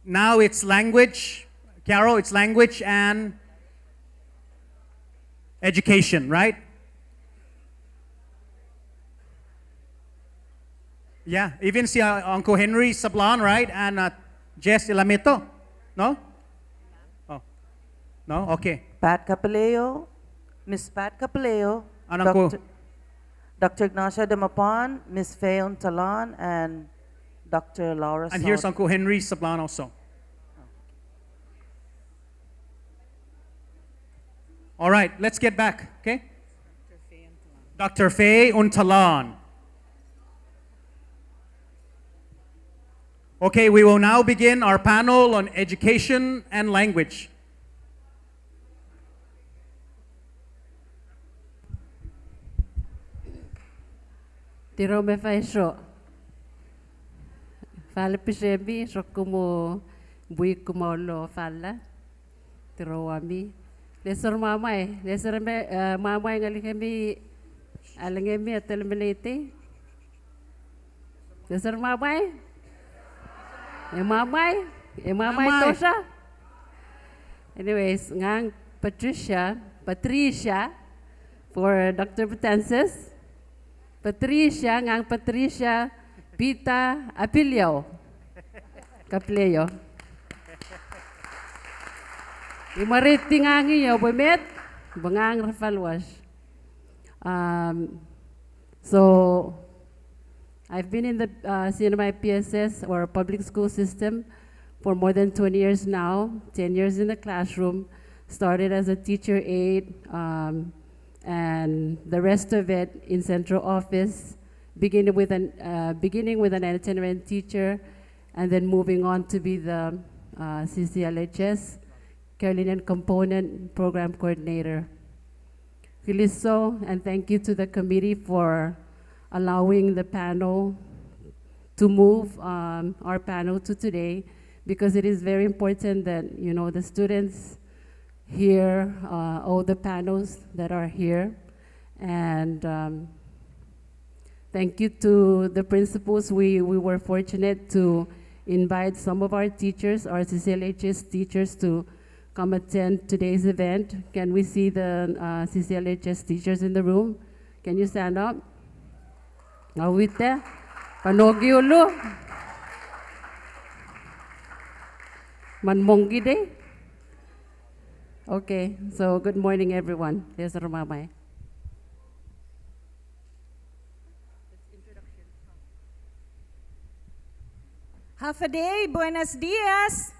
Speaker 1: Now it's language. Carol, it's language and education, right? Yeah, even si Uncle Henry Sablan, right? And Jess Ilameto. No? Oh. No? Okay.
Speaker 2: Pat Capileo, Miss Pat Capileo,
Speaker 1: Anong ko?
Speaker 2: Dr. Ignacia de Mapan, Miss Faye Untalan, and Dr. Laura
Speaker 1: And here's
Speaker 2: Saud.
Speaker 1: Uncle Henry Sablan also. All right, let's get back, okay? Dr. Faye Untalan. Okay, we will now begin our panel on education and language.
Speaker 12: Tiro me fai so. Fala pisebi so como bui como lo fala. Tiro ami. Lesor mamai, lesor me mamai ngali kami alangemi atelmelete. Lesor mamai. Mamai tosha. Anyways, ngang Patricia for Dr. Patensis. Patricia Pita Apilio. Capileo. Mwareeti Ghiisch Iyo bumet bangang rafalwash. So I've been in the CNMI PSS or public school system for more than 20 years now, 10 years in the classroom, started as a teacher aide, and the rest of it in central office, beginning with an itinerant teacher, and then moving on to be the CCLHS, Carolinian Component Program Coordinator. Filiso, and thank you to the committee for allowing the panel to move our panel to today, because it is very important that the students hear all the panels that are here. And thank you to the principals. We were fortunate to invite some of our teachers, our CCLHS teachers, to come attend today's event. Can we see the CCLHS teachers in the room? Can you stand up? Awite, panogi ulo. Manmongi de. Okay, so good morning, everyone. Yes, Ramamay.
Speaker 13: Half a day, buenos dias.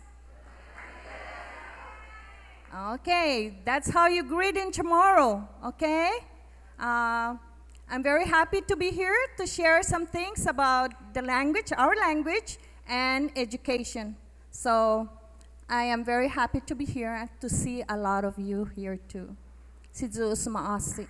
Speaker 13: Okay, that's how you greet in tomorrow, okay? I'm very happy to be here to share some things about the language, our language, and education. So I am very happy to be here and to see a lot of you here too. Si Zeus maasi.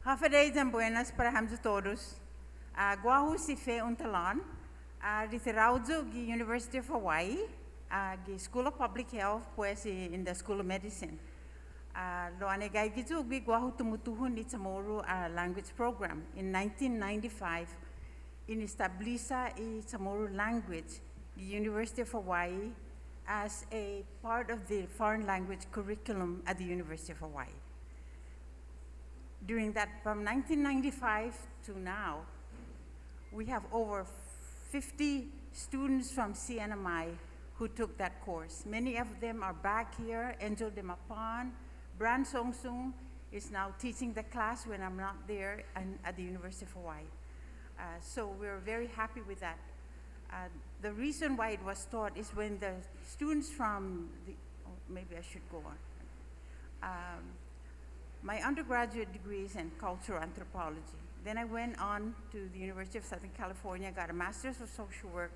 Speaker 14: Hafadei and buenas para hamza todos. Guahu sife untalan. Ritirauzo gi University of Hawaii. Gi School of Public Health pues in the School of Medicine. Lo anegai gizu gi guahu tumutuhun ni Chamorro language program. In 1995, in establisa i Chamorro language, the University of Hawaii as a part of the foreign language curriculum at the University of Hawaii. During that, from 1995 to now, we have over 50 students from CNMI who took that course. Many of them are back here, Angel de Mapan, Bran Song Sung is now teaching the class when I'm not there at the University of Hawaii. So we're very happy with that. The reason why it was taught is when the students from the, oh, maybe I should go on. My undergraduate degree is in cultural anthropology. Then I went on to the University of Southern California, got a master's of social work,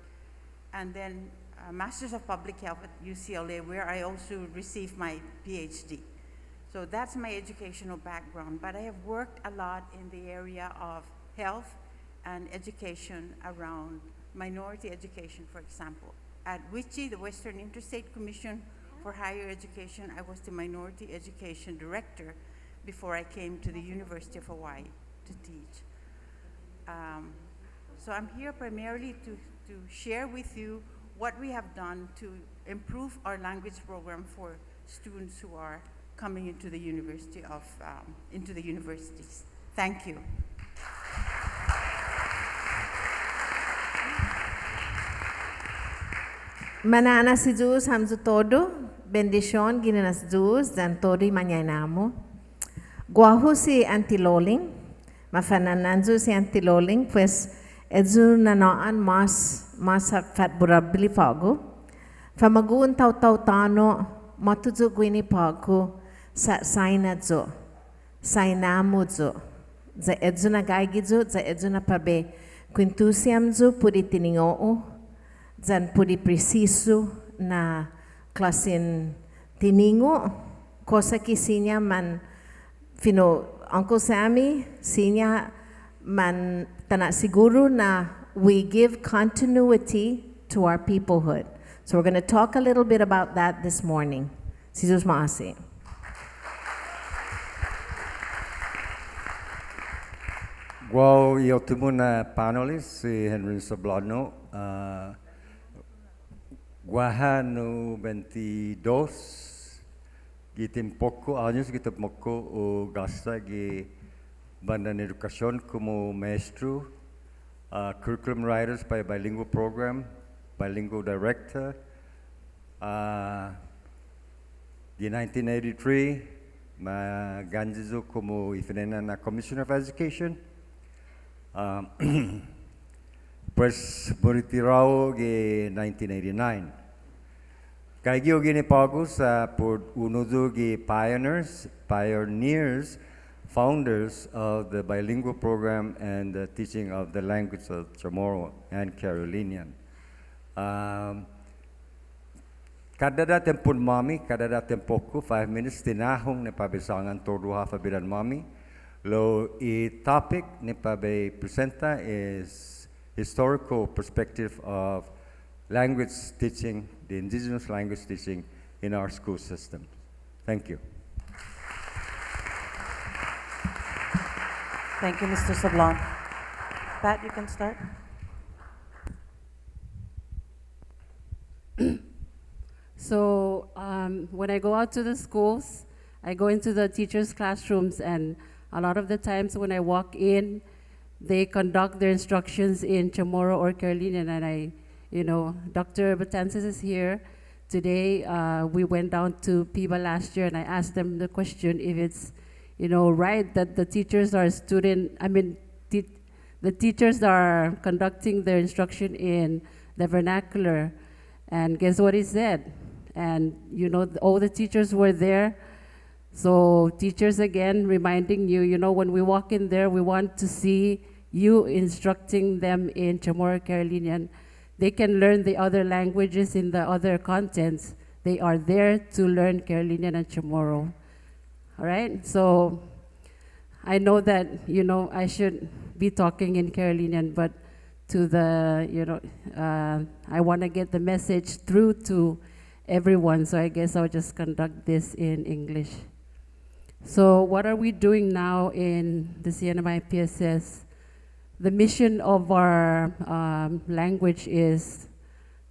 Speaker 14: and then a master's of public health at UCLA, where I also received my PhD. So that's my educational background, but I have worked a lot in the area of health and education around minority education, for example. At WICHE, the Western Interstate Commission for Higher Education, I was the Minority Education Director before I came to the University of Hawaii to teach. So I'm here primarily to share with you what we have done to improve our language program for students who are coming into the university of, into the universities. Thank you.
Speaker 15: Manana si Deus hamzu todo, bendición ginenas Deus dan todo manyanamo. Guahu si antiloling, mafanananzu si antiloling, pues edzu nanoan mas fat burabili pago. Famagun tau tano matuzu guini pago sa sainazo, sainamuzo. Za edzu na gaigizo, za edzu na pabe quintusiamzu pudi tiningoo. Zan pudi preciso na klasin tiningo, cosa que sinya man, fino Uncle Sammy, sinya man tanak siguro na we give continuity to our peoplehood. So we're going to talk a little bit about that this morning. Si Deus maasi.
Speaker 16: Well, eu temo na panelists, si Henry Sablano, Guahano 22, gitim pouco anos que pouco o gasta que banda na educação como maestro, curriculum writers para bilingual program, bilingual director. De 1983, ma ganjizo como ifenena na Commission of Education. Pues retirado en 1989. Kaigyo gini pagos por uno de pioneers, founders of the bilingual program and the teaching of the language of Chamorro and Carolinian. Kada tempun mami, kada tempoku 5 minutes tinahong na pabisangan todo half a bilan mami. Lo topic ni pabe presenta is historical perspective of language teaching, the indigenous language teaching in our school system. Thank you.
Speaker 2: Thank you, Mr. Sablon. Pat, you can start.
Speaker 12: So when I go out to the schools, I go into the teachers' classrooms, and a lot of the times when I walk in, they conduct their instructions in Chamorro or Carolinian, and Dr. Batances is here. Today, we went down to PIBA last year, and I asked them the question if it's, right that the teachers are the teachers are conducting their instruction in the vernacular, and guess what he said? And, all the teachers were there. So teachers, again, reminding you, when we walk in there, we want to see you instructing them in Chamorro Carolinian. They can learn the other languages in the other contents. They are there to learn Carolinian and Chamorro. All right? So I know that, I should be talking in Carolinian, but to the, I want to get the message through to everyone, so I guess I'll just conduct this in English. So what are we doing now in the CNMI PSS? The mission of our language is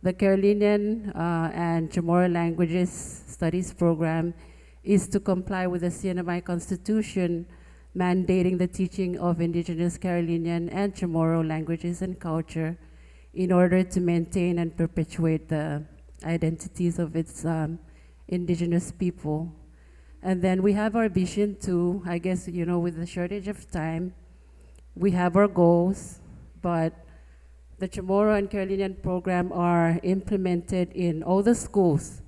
Speaker 12: the Carolinian and Chamorro Languages Studies Program is to comply with the CNMI Constitution mandating the teaching of indigenous Carolinian and Chamorro languages and culture in order to maintain and perpetuate the identities of its indigenous people. And then we have our vision too. I guess, with the shortage of time, we have our goals, but the Chamorro and Carolinian program are implemented in all the schools,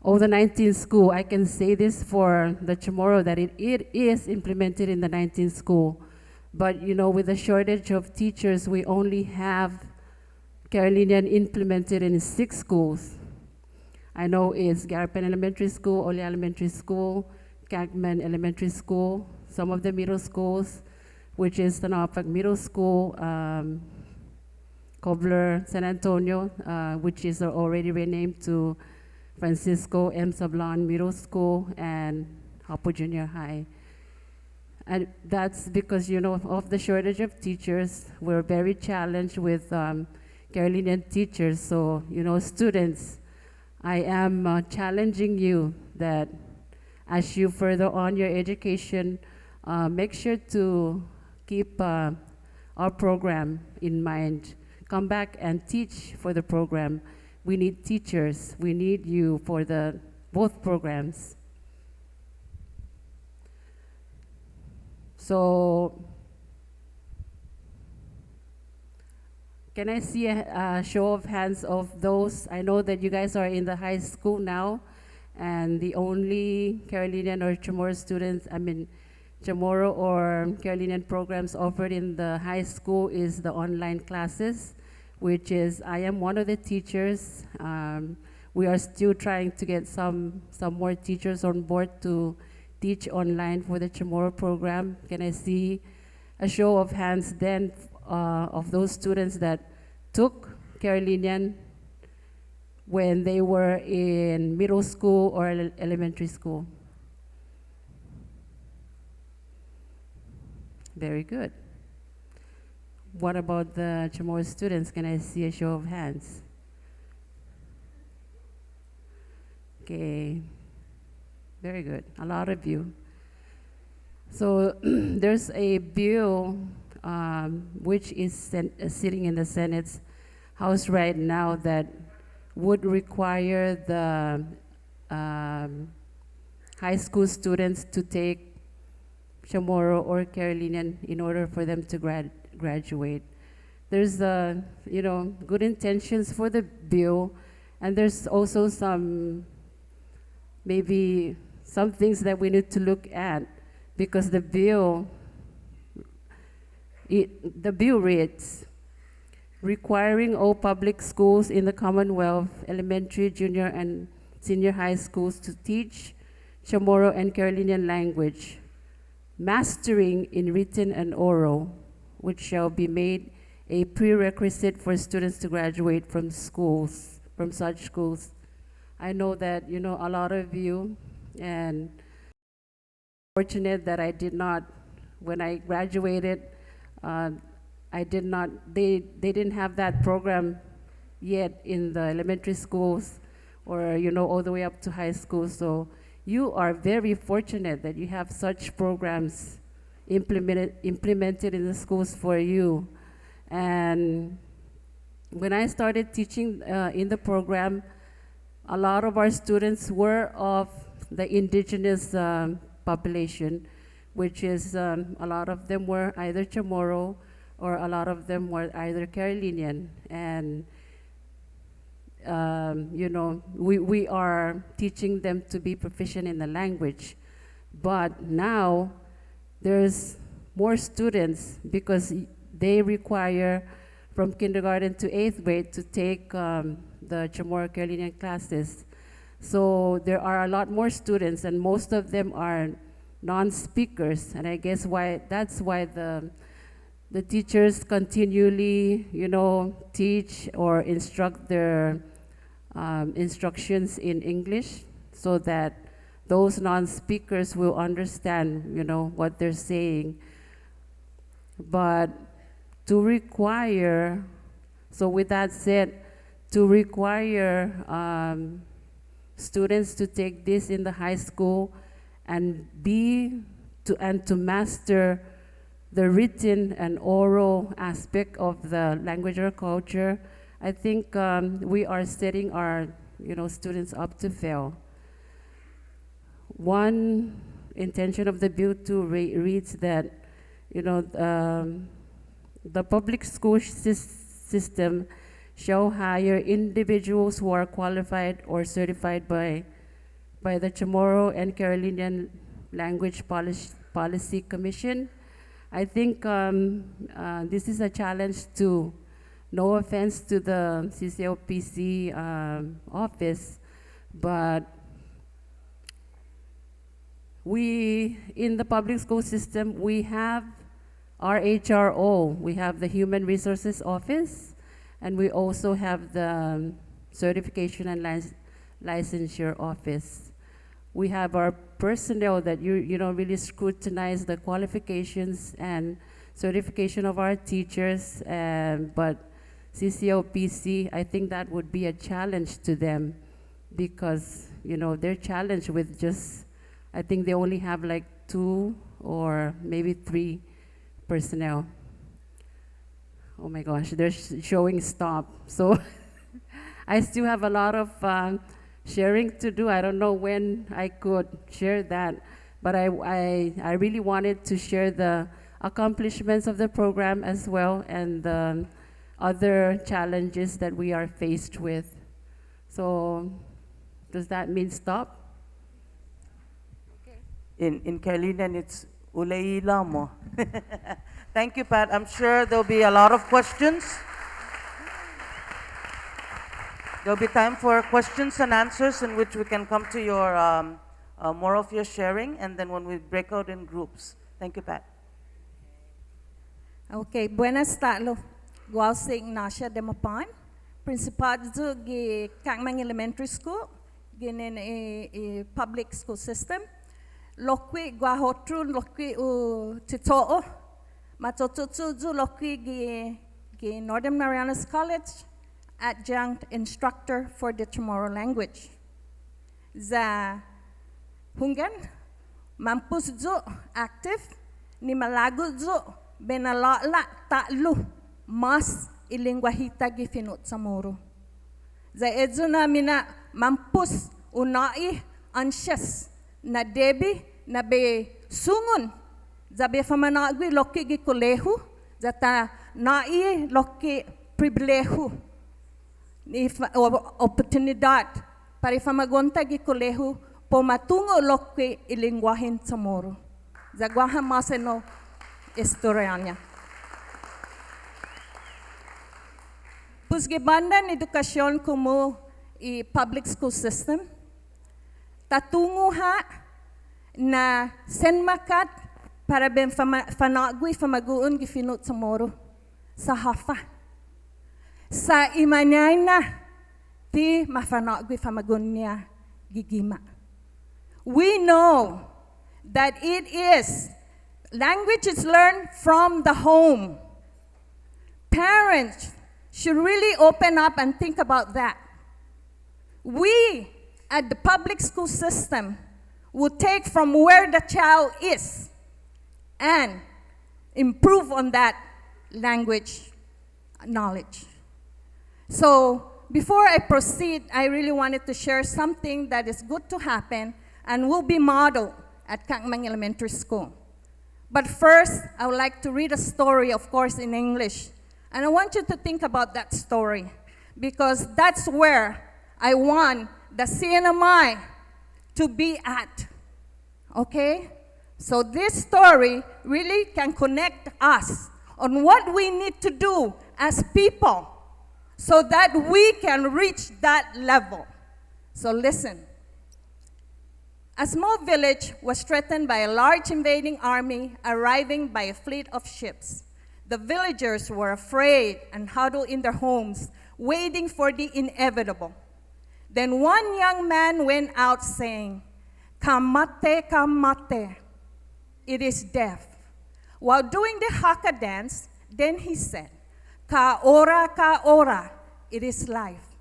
Speaker 12: all the 19 schools. I can say this for the Chamorro that it is implemented in the 19 school. But with the shortage of teachers, we only have Carolinian implemented in 6 schools. I know it's Garapan Elementary School, Ole Elementary School, Cagman Elementary School, some of the middle schools, which is the Norfolk Middle School, Cobbler, San Antonio, which is already renamed to Francisco M. Sablon Middle School, and Hapo Junior High. And that's because, of the shortage of teachers. We're very challenged with Carolinian teachers. So, students, I am challenging you that as you further on your education, make sure to keep our program in mind. Come back and teach for the program. We need teachers. We need you for both programs. So, can I see a show of hands of those? I know that you guys are in the high school now, and the only Carolinian or Chamorro students, Chamorro or Carolinian programs offered in the high school is the online classes, which is, I am one of the teachers. We are still trying to get some more teachers on board to teach online for the Chamorro program. Can I see a show of hands then of those students that took Carolinian when they were in middle school or elementary school? Very good. What about the Chamorro students? Can I see a show of hands? Okay, very good, a lot of you. So there's a bill which is sitting in the Senate's House right now that would require the high school students to take Chamorro or Carolinian in order for them to graduate. There's good intentions for the bill, and there's also maybe some things that we need to look at, because the bill reads, requiring all public schools in the Commonwealth, elementary, junior, and senior high schools to teach Chamorro and Carolinian language, mastering in written and oral, which shall be made a prerequisite for students to graduate from such schools. I know that, a lot of you, and fortunate that I did not, when I graduated, they didn't have that program yet in the elementary schools or, all the way up to high school. So you are very fortunate that you have such programs implemented in the schools for you. And when I started teaching in the program, a lot of our students were of the indigenous population, which is a lot of them were either Chamorro or a lot of them were either Carolinian. And we are teaching them to be proficient in the language. But now there's more students because they require from kindergarten to 8th grade to take the Chamorro Carolinian classes. So there are a lot more students, and most of them are non-speakers. And I guess that's why the teachers continually, teach or instruct their instructions in English so that those non-speakers will understand, what they're saying. But to require, so with that said, to require students to take this in the high school and to master the written and oral aspect of the language or culture, I think we are setting our students up to fail. one intention of the bill to reads that, you know, the public school system shall hire individuals who are qualified or certified by the Chamorro and Carolinian Language Policy Commission. I think this is a challenge to, no offense to the CCOPC office, but we, in the public school system, we have our HRO, we have the Human Resources Office, and we also have the Certification and Licensure Office. We have our personnel that you know really scrutinize the qualifications and certification of our teachers, but CCOPC, I think that would be a challenge to them because, you know, they're challenged with just, I think they only have like 2 or maybe 3 personnel. Oh my gosh, they're showing stop. So I still have a lot of sharing to do. I don't know when I could share that, but I really wanted to share the accomplishments of the program as well and the other challenges that we are faced with. So does that mean stop?
Speaker 2: In Carolinian, it's uleila mo. Thank you, Pat. I'm sure there'll be a lot of questions. There'll be time for questions and answers in which we can come to your more of your sharing, and then when we break out in groups. Thank you, Pat.
Speaker 13: Okay, buenas tardes. Guau se Ignacia de Mapan, principal de Kangmang Elementary School, ginen public school system. Lokwi guahotru lokwi titoo, matotutsu lokwi gi Northern Marianas College, adjunct instructor for the Chamorro language. Za hungan mampus zu active ni malago zu benalala ta'lu mas ilingwahita gi finut Chamorro. Za edzu na mina mampus unai anxious na debi na be sungun za be famanagwi lokki gi kolehu za ta nai lokki privilehu ni oportunidad para famagonta gi kolehu po matungo lokki ilingwahin Chamorro za guaha maseno historianya. Pusgibandan edukasyon como i public school system tatungo ha na senmakat para ben fanagui famaguun gifinut Chamorro sa hafa. Sa imanay na ti mafanagui famagun niya gigima. We know that it is, language is learned from the home. Parents should really open up and think about that. We at the public school system will take from where the child is and improve on that language knowledge. So before I proceed, I really wanted to share something that is good to happen and will be modeled at Kangmang Elementary School. But first, I would like to read a story, of course, in English. And I want you to think about that story because that's where I want the CNMI to be at, okay? So this story really can connect us on what we need to do as people so that we can reach that level. So listen. A small village was threatened by a large invading army arriving by a fleet of ships. The villagers were afraid and huddled in their homes, waiting for the inevitable. Then one young man went out saying, "Kamate, kamate," it is death. While doing the haka dance, then he said, "Ka ora, it is life."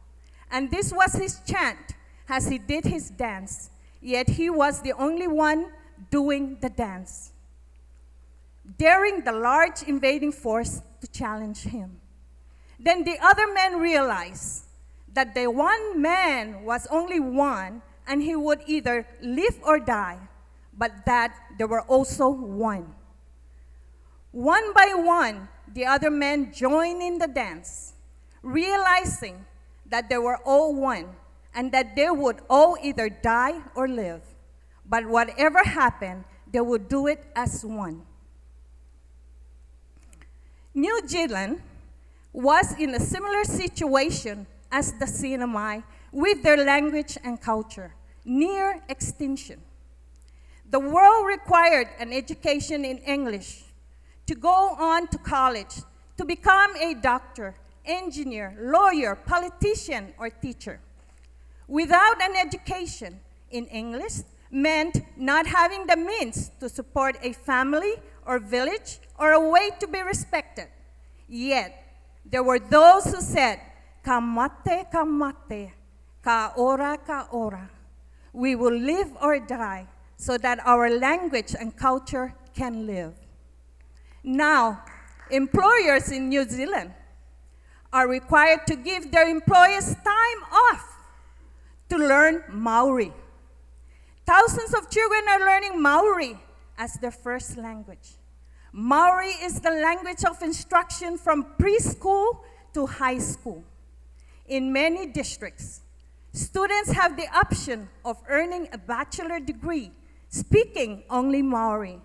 Speaker 13: And this was his chant as he did his dance, yet he was the only one doing the dance, daring the large invading force to challenge him. Then the other men realized that the one man was only one and he would either live or die, but that they were also one. One by one, the other men joined in the dance, realizing that they were all one and that they would all either die or live. But whatever happened, they would do it as one. New Zealand was in a similar situation as the Sinamai with their language and culture, near extinction. The world required an education in English to go on to college, to become a doctor, engineer, lawyer, politician, or teacher. Without an education in English meant not having the means to support a family or village or a way to be respected. Yet, there were those who said, ka mate, ka ora. We will live or die so that our language and culture can live. Now, employers in New Zealand are required to give their employees time off to learn Maori. Thousands of children are learning Maori as their first language. Maori is the language of instruction from preschool to high school. In many districts, students have the option of earning a bachelor degree speaking only Maori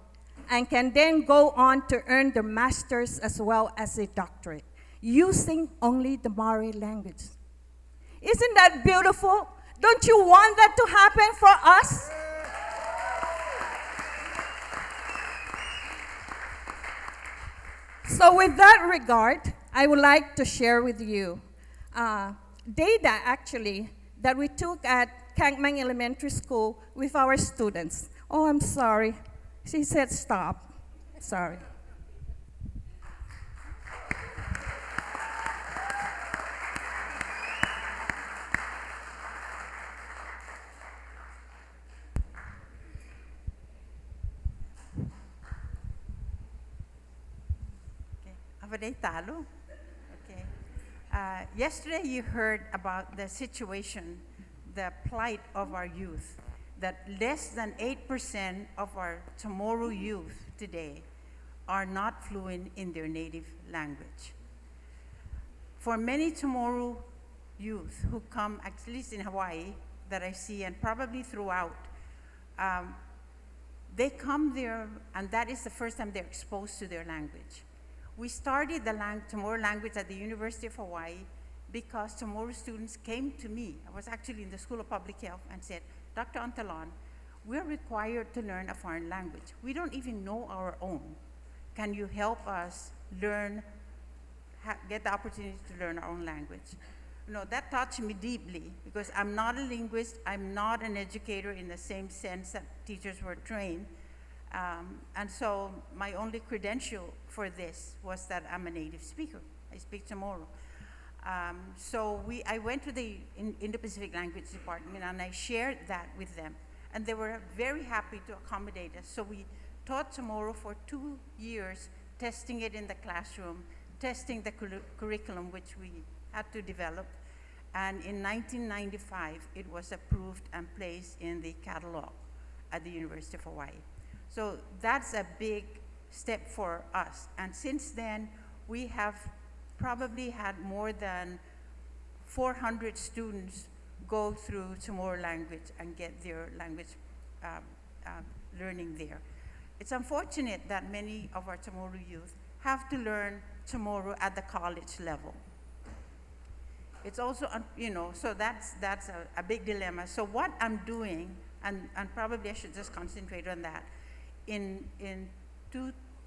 Speaker 13: and can then go on to earn their master's as well as a doctorate using only the Maori language. Isn't that beautiful? Don't you want that to happen for us? So with that regard, I would like to share with you data actually that we took at Kankmang Elementary School with our students. Oh, I'm sorry. She said stop. Sorry.
Speaker 14: Talo. Okay. Yesterday you heard about the situation, the plight of our youth, that less than 8% of our tomorrow youth today are not fluent in their native language. For many tomorrow youth who come, at least in Hawaii, that I see, and probably throughout, they come there, and that is the first time they're exposed to their language. We started the Tomorrow language at the University of Hawaii because Tomorrow students came to me. I was actually in the School of Public Health and said, Dr. Antalon, we're required to learn a foreign language. We don't even know our own. Can you help us learn, get the opportunity to learn our own language? No, that touched me deeply because I'm not a linguist. I'm not an educator in the same sense that teachers were trained. And so my only credential for this was that I'm a native speaker. I speak tomorrow. So I went to the Indo-Pacific Language Department and I shared that with them. And they were very happy to accommodate us. So we taught tomorrow for 2 years, testing it in the classroom, testing the curriculum which we had to develop. And in 1995, it was approved and placed in the catalog at the University of Hawaii. So that's a big step for us. And since then, we have probably had more than 400 students go through Tomorrow language and get their language learning there. It's unfortunate that many of our Tomorrow youth have to learn Tomorrow at the college level. It's also, so that's a big dilemma. So what I'm doing, and probably I should just concentrate on that, in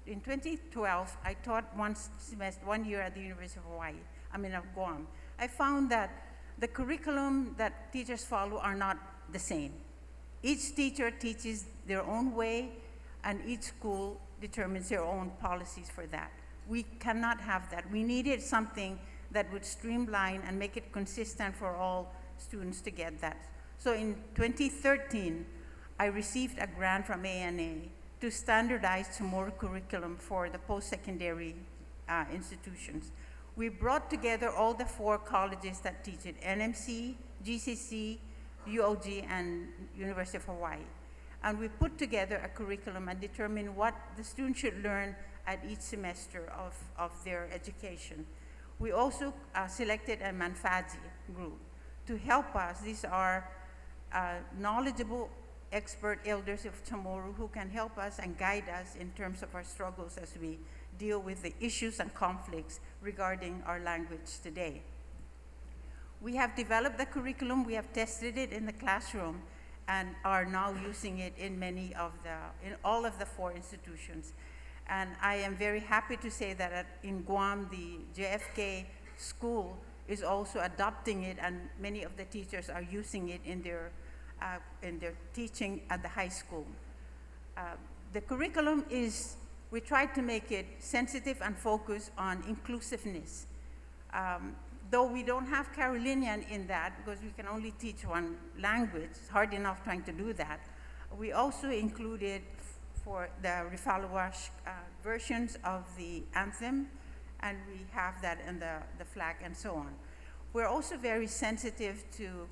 Speaker 14: 2012, I taught one year at the University of Hawaii, of Guam. I found that the curriculum that teachers follow are not the same. Each teacher teaches their own way, and each school determines their own policies for that. We cannot have that. We needed something that would streamline and make it consistent for all students to get that. So in 2013, I received a grant from ANA to standardize Tomorrow curriculum for the post-secondary institutions. We brought together all the 4 colleges that teach it, NMC, GCC, UOG and University of Hawaii. And we put together a curriculum and determine what the students should learn at each semester of their education. We also selected a Manfazi group to help us. These are knowledgeable expert elders of tomorrow who can help us and guide us in terms of our struggles as we deal with the issues and conflicts regarding our language today. We have developed the curriculum, we have tested it in the classroom, and are now using it in in all of the 4 institutions. And I am very happy to say that in Guam, the JFK school is also adopting it, and many of the teachers are using it in their teaching at the high school. The curriculum we tried to make it sensitive and focus on inclusiveness. Though we don't have Carolinian in that because we can only teach one language, it's hard enough trying to do that. We also included for the Rifalawash versions of the anthem, and we have that in the flag and so on. We're also very sensitive to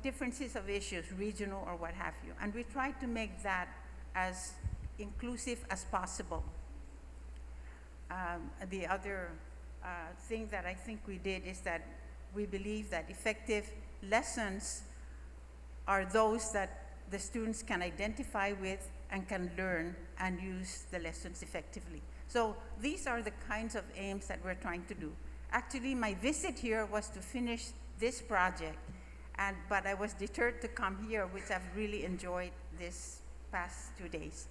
Speaker 14: differences of issues, regional or what have you, and we try to make that as inclusive as possible. The other thing that I think we did is that we believe that effective lessons are those that the students can identify with and can learn and use the lessons effectively. So these are the kinds of aims that we're trying to do. Actually, my visit here was to finish this project, but I was deterred to come here, which I've really enjoyed this past 2 days.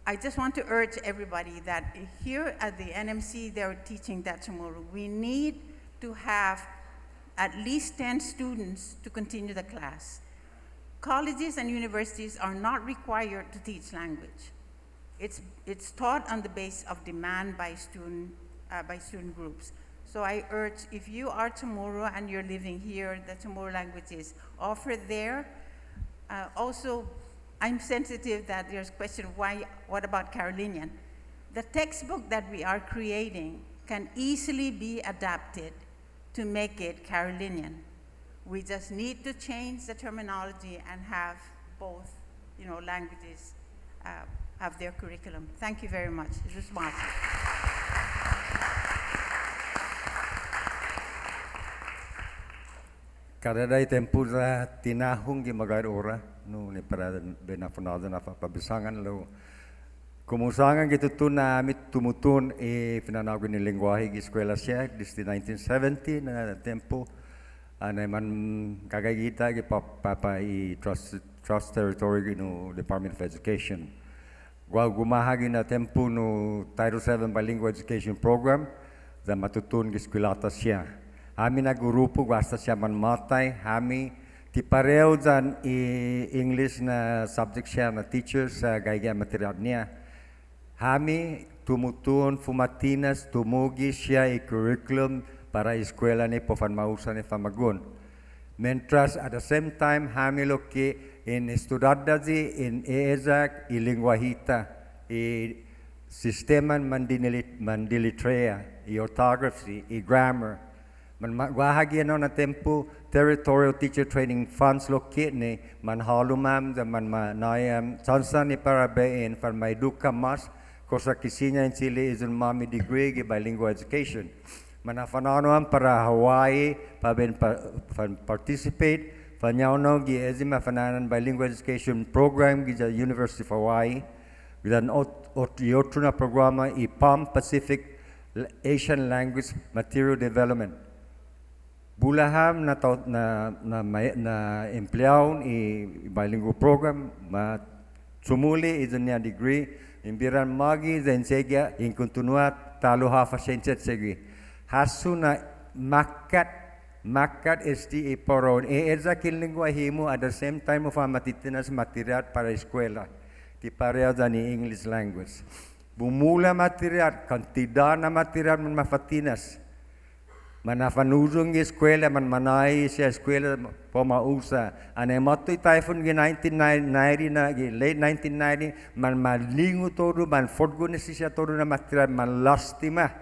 Speaker 14: I just want to urge everybody that here at the NMC, they're teaching that tomorrow. We need to have at least 10 students to continue the class. Colleges and universities are not required to teach language. It's taught on the basis of demand by student groups. So I urge, if you are tomorrow and you're living here, the tomorrow language is offered there. Also, I'm sensitive that there's a question, what about Carolinian? The textbook that we are creating can easily be adapted to make it Carolinian. We just need to change the terminology and have both languages have their curriculum. Thank you very much. This is Martha.
Speaker 16: Karaday tempo sa tinahong gimagay ora no ni para benafonado na pabisangan lo kumusangan gituto na amit tumutun pinanago ni lengguwahe gi eskwela siya this 1970 na tempo anay man kagagita gi papa trust territory no Department of Education gumahagi na tempo no Title 7 Bilingual Education Program da matutun gi eskwelata siya. Kami na grupo basta siya man matay, kami ti pareho dyan English na subject siya na teacher sa gaya material niya. Kami tumutun, fumatinas, tumugi siya curriculum para eskwela ni pofan mausa ni famagun. Mentras at the same time kami loki in estudada di in EESAC ilingwahita sistema mandilitrea, orthography, grammar. Wahagi na tempo territorial teacher training funds lokit ni manhalumam da manayam chansa ni para bein for may duka mas kosa kisinya in Chile is mami degree gi bilingual education manafananuam para Hawaii paben participate fanyauno gi ezima fananan bilingual education program gi University of Hawaii dan otuna programa IPAM Pacific Asian Language Material Development. Bulaham na empleado bilingual program sumuli niya degree imbiran magi zensega in continua talo hafa senset segi hasu na makat STA poron eza lingua himu at the same time of matitinas material para eskwela ti pareho ni English language bumula material kantidad na material man mafatinas manafanuzong eskwela manay siya eskwela pamausa ane matoy typhoon gi 1990 na late 1990 man malingo todo man forgo na siya todo na material man lastima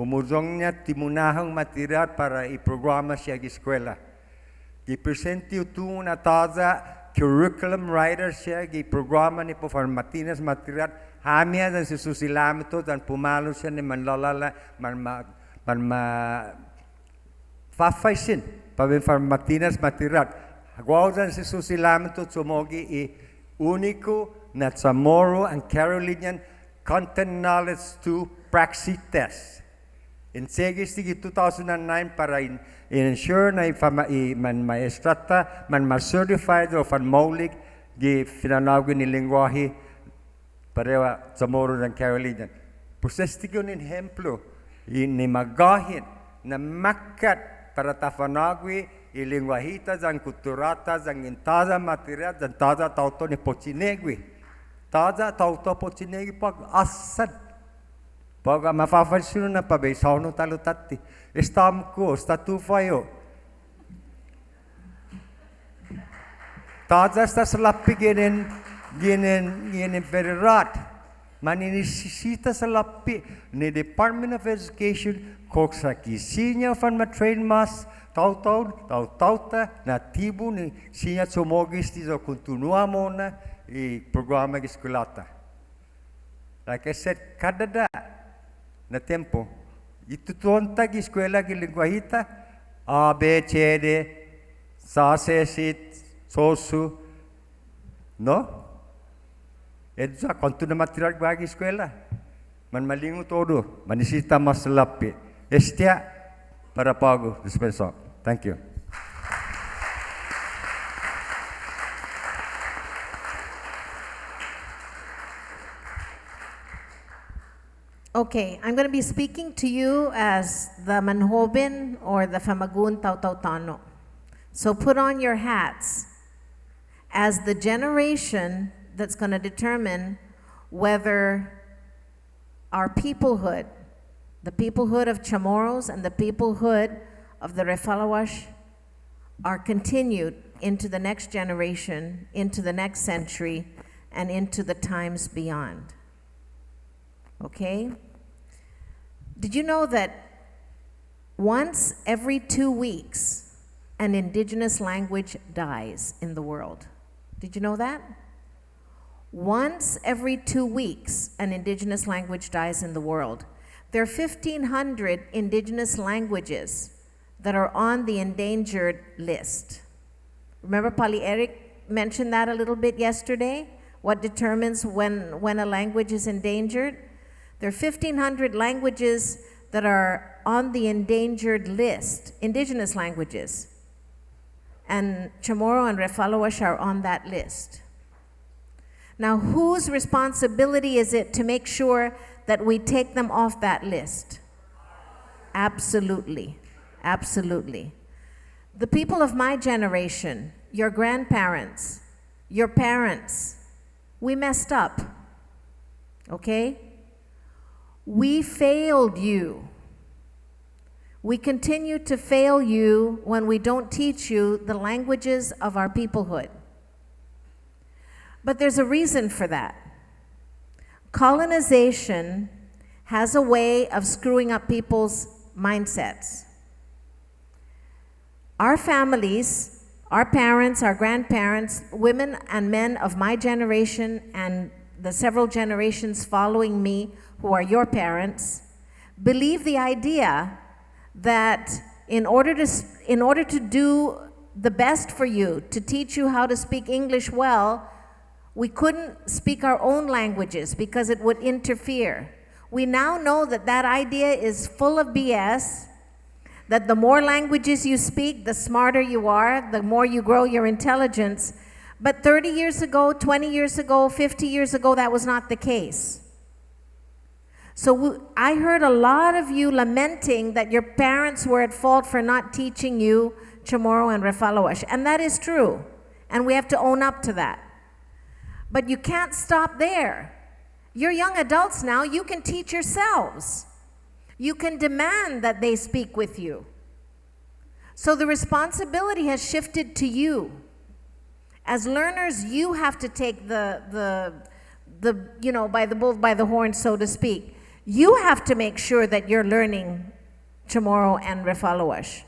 Speaker 16: Umuzong niya timunahang material para iprograma siya sa eskwela. Gipresente ito na taza curriculum writer siya, giprograma ni po farmatinas material. Hamia dan si susilam ito, dan pumalo siya ni manlalala, fafaisin, pabin farmatinas material. Hagwaw dan si susilam ito, sumogi unico na Chamorro and Carolinian content knowledge to praxis test. In segis 2009 para ensure na man maestrata, man ma-certified o fan maulig di finanawin ni lingwahe parewa Chamorro and Carolinian. Pusestigon in hemplo ni magahin na makat para tafanagwi ilingwahita zang kuturata zang intaza material zang taza tauto ni pochinegwi. Taza tauto pochinegwi pag asad. Pag mafafansino na pabesaw no talutati. Estam ko, statufayo. Taza sta salapi ginin federat. Maninisisita salapi ni Department of Education kok sa kisinya fan ma-train mas tau-tau na tibu ni sinya sumogis ti so continua mo na programa ng eskwelata. Like I said, kadada na tempo, itutuonta ng eskwela ng lingwahita, A, B, C, D, sa, se, sit, sosu, no? Edsa, konto na material ng eskwela. Man malingo todo, manisita mas lapi. Estia, para pago, dispenso. Thank you.
Speaker 15: Okay, I'm going to be speaking to you as the Manhobin or the Famagun Tautautano. So put on your hats as the generation that's going to determine whether our peoplehood, the peoplehood of Chamorros and the peoplehood of the Refalawash are continued into the next generation, into the next century, and into the times beyond. Okay? Did you know that once every 2 weeks, an indigenous language dies in the world? Did you know that? Once every 2 weeks, an indigenous language dies in the world. There are 1,500 indigenous languages that are on the endangered list. Remember, Pali Eric mentioned that a little bit yesterday? What determines when a language is endangered? There are 1,500 languages that are on the endangered list, indigenous languages. And Chamorro and Refalawash are on that list. Now, whose responsibility is it to make sure that we take them off that list? Absolutely, absolutely. The people of my generation, your grandparents, your parents, we messed up, okay? We failed you. We continue to fail you when we don't teach you the languages of our peoplehood. But there's a reason for that. Colonization has a way of screwing up people's mindsets. Our families, our parents, our grandparents, women and men of my generation and the several generations following me who are your parents, believe the idea that in order to do the best for you, to teach you how to speak English well, we couldn't speak our own languages because it would interfere. We now know that that idea is full of BS, that the more languages you speak, the smarter you are, the more you grow your intelligence. But 30 years ago, 20 years ago, 50 years ago, that was not the case. So I heard a lot of you lamenting that your parents were at fault for not teaching you Chamorro and Refalawash, and that is true, and we have to own up to that. But you can't stop there. You're young adults now, you can teach yourselves. You can demand that they speak with you. So the responsibility has shifted to you. As learners, you have to take the by the bull by the horn, so to speak. You have to make sure that you're learning Chamorro and Refalawash.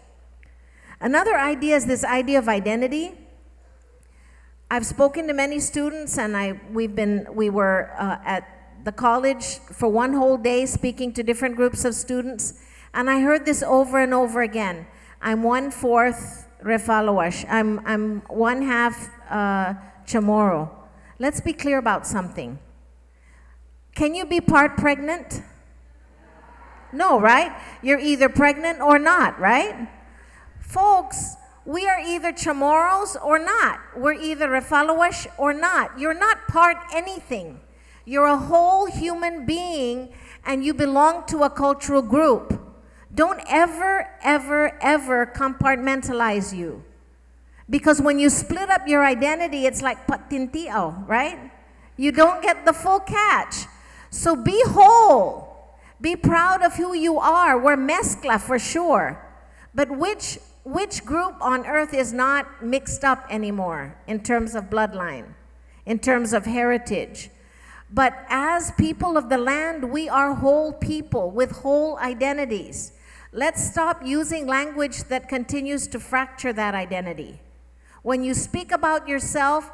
Speaker 15: Another idea is this idea of identity. I've spoken to many students, and we were at the college for one whole day speaking to different groups of students, and I heard this over and over again. I'm 1/4 Refalawash. I'm 1/2 Chamorro. Let's be clear about something. Can you be part pregnant? No, right? You're either pregnant or not, right? Folks, we are either Chamorros or not. We're either Refalawash or not. You're not part anything. You're a whole human being, and you belong to a cultural group. Don't ever, ever, ever compartmentalize you. Because when you split up your identity, it's like patintio, right? You don't get the full catch. So be whole. Be proud of who you are. We're mezcla for sure. But which group on earth is not mixed up anymore in terms of bloodline, in terms of heritage? But as people of the land, we are whole people with whole identities. Let's stop using language that continues to fracture that identity. When you speak about yourself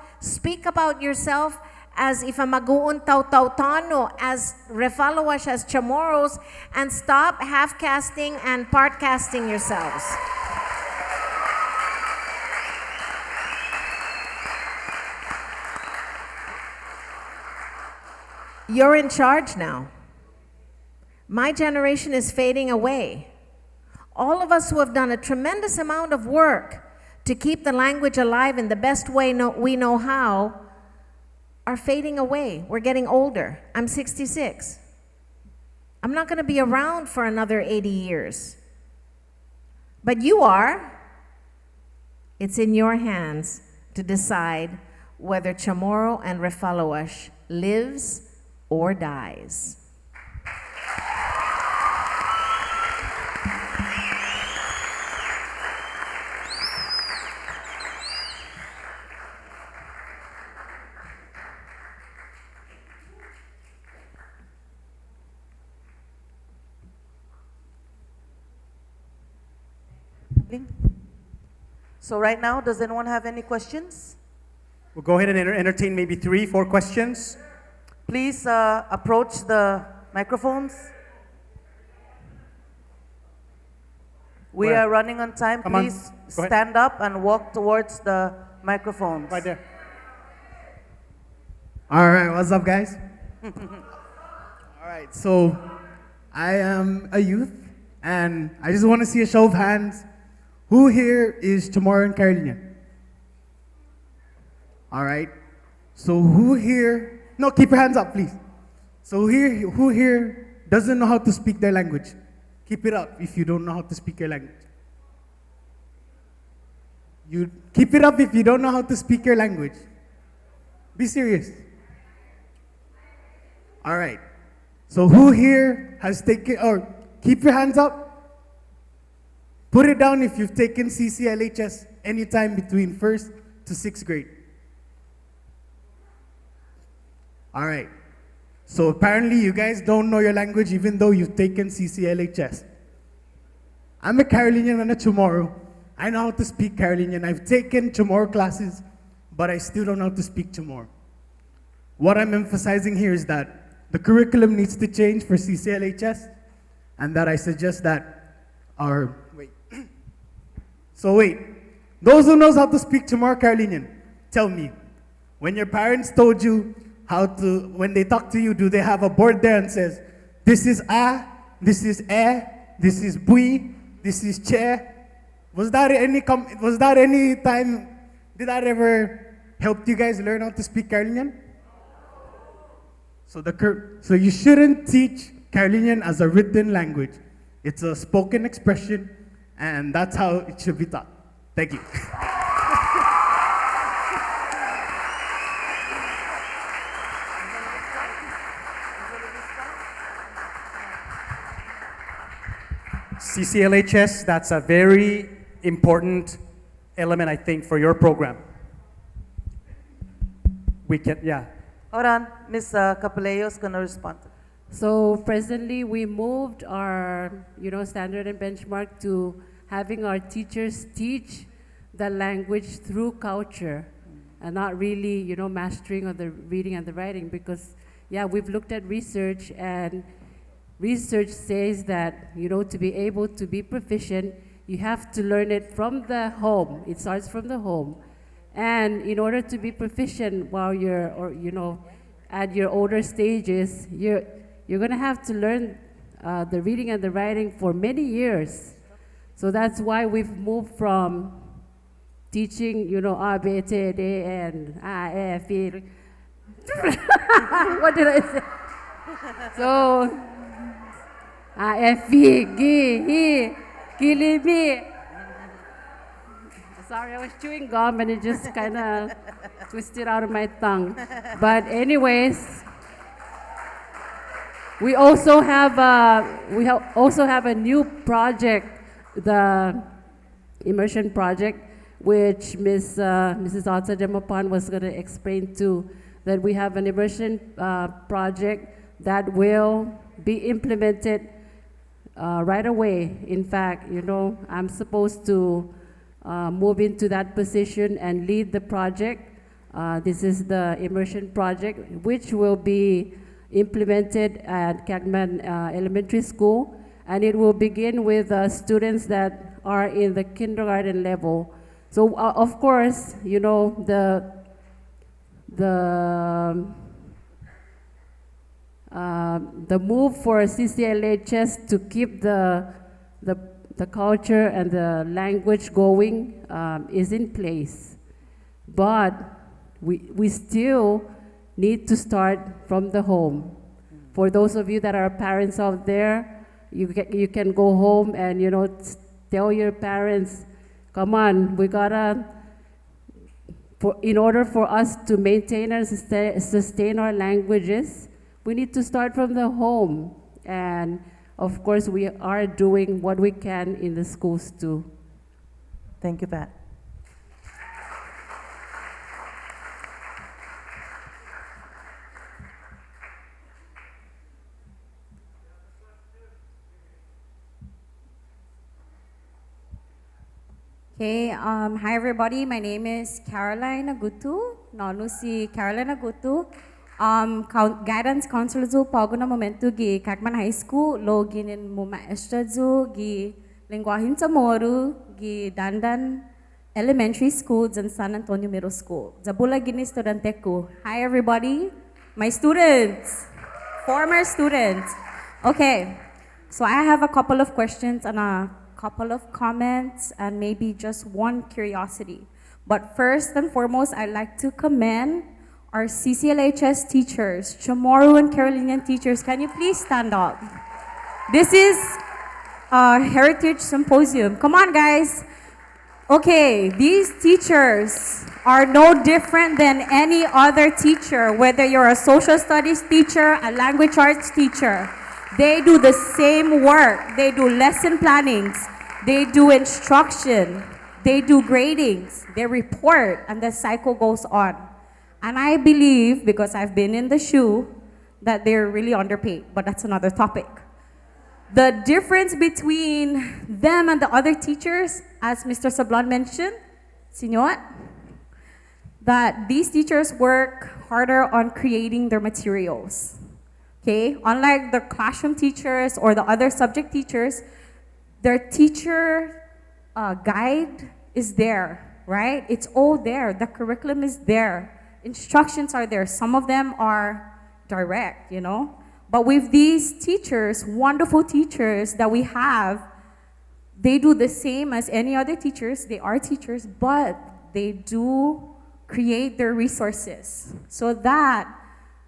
Speaker 15: as if a maguun taw-taw-tano, as Refalawash, as Chamorros, and stop half-casting and part-casting yourselves. You're in charge now. My generation is fading away. All of us who have done a tremendous amount of work to keep the language alive in the best way we know how are fading away. We're getting older. I'm 66. I'm not going to be around for another 80 years. But you are. It's in your hands to decide whether Chamorro and Refalawash lives or dies.
Speaker 2: So right now, does anyone have any questions?
Speaker 17: We'll go ahead and entertain maybe 3, 4 questions.
Speaker 2: Please approach the microphones. We are running on time. Please stand up and walk towards the microphones.
Speaker 17: Right there.
Speaker 18: All right, what's up, guys? All right, so I am a youth, and I just want to see a show of hands. Who here is Chamorro and Carolinian? All right, so who here, no, keep your hands up, please. So who here doesn't know how to speak their language? Keep it up if you don't know how to speak your language. You keep it up if you don't know how to speak your language. Be serious. All right. So who here has taken, or keep your hands up. Put it down if you've taken CCLHS anytime between 1st to 6th grade. All right. So apparently you guys don't know your language even though you've taken CCLHS. I'm a Carolinian and a Chamorro. I know how to speak Carolinian. I've taken Chamorro classes, but I still don't know how to speak Chamorro. What I'm emphasizing here is that the curriculum needs to change for CCLHS, and that I suggest that our, those who knows how to speak Chamorro Carolinian, tell me, when your parents told you how to, when they talk to you, do they have a board there and says, this is a, this is this is bui, this is che? Was that any time, did that ever help you guys learn how to speak Carolinian? So you shouldn't teach Carolinian as a written language. It's a spoken expression, and that's how it should be taught. Thank you.
Speaker 17: CCLHS, that's a very important element, I think, for your program. We can, yeah.
Speaker 2: Hold on, Ms. Capeleo is going to respond.
Speaker 12: So presently, we moved our, standard and benchmark to having our teachers teach the language through culture, and not really, mastering of the reading and the writing. Because, yeah, we've looked at research, and research says that, to be able to be proficient, you have to learn it from the home. It starts from the home. And in order to be proficient while you're, at your older stages, you're going to have to learn the reading and the writing for many years. So that's why we've moved from teaching, A, B, C, D, and A, F, E. What did I say? So, A, F, E, G, Gilibi. Sorry, I was chewing gum and it just kind of twisted out of my tongue. But anyways, we also have a new project, the immersion project, which Mrs. Otsa Demapan was going to explain too. That we have an immersion project that will be implemented right away. In fact, I'm supposed to move into that position and lead the project. This is the immersion project, which will be implemented at Cagman Elementary School, and it will begin with students that are in the kindergarten level. So of course, the move for CCLHS to keep the culture and the language going is in place. But we still need to start from the home. For those of you that are parents out there, you can go home and tell your parents, come on, we gotta, in order for us to maintain and sustain our languages, we need to start from the home. And of course, we are doing what we can in the schools too.
Speaker 2: Thank you, Pat.
Speaker 19: Okay, hi everybody. My name is Caroline Agutu. Nonu si Caroline Agutu. Guidance counselor zu paguna momentu gi Cagman High School lo ginin mo maestra zu gi Linguahin Tamoru gi Dandan Elementary School and San Antonio Middle School. Zabula gini studenteku. Hi everybody. My students, former students. Okay, so I have a couple of questions and a couple of comments and maybe just one curiosity. But first and foremost, I'd like to commend our CCLHS teachers, Chamorro and Carolinian teachers. Can you please stand up? This is a heritage symposium. Come on, guys. Okay, these teachers are no different than any other teacher, whether you're a social studies teacher, a language arts teacher. They do the same work. They do lesson plannings. They do instruction. They do gradings. They report, and the cycle goes on. And I believe, because I've been in the shoe, that they're really underpaid, but that's another topic. The difference between them and the other teachers, as Mr. Sablan mentioned, Senor, that these teachers work harder on creating their materials. Okay, unlike the classroom teachers or the other subject teachers, their teacher guide is there, right? It's all there. The curriculum is there. Instructions are there. Some of them are direct, But with these teachers, wonderful teachers that we have, they do the same as any other teachers. They are teachers, but they do create their resources so that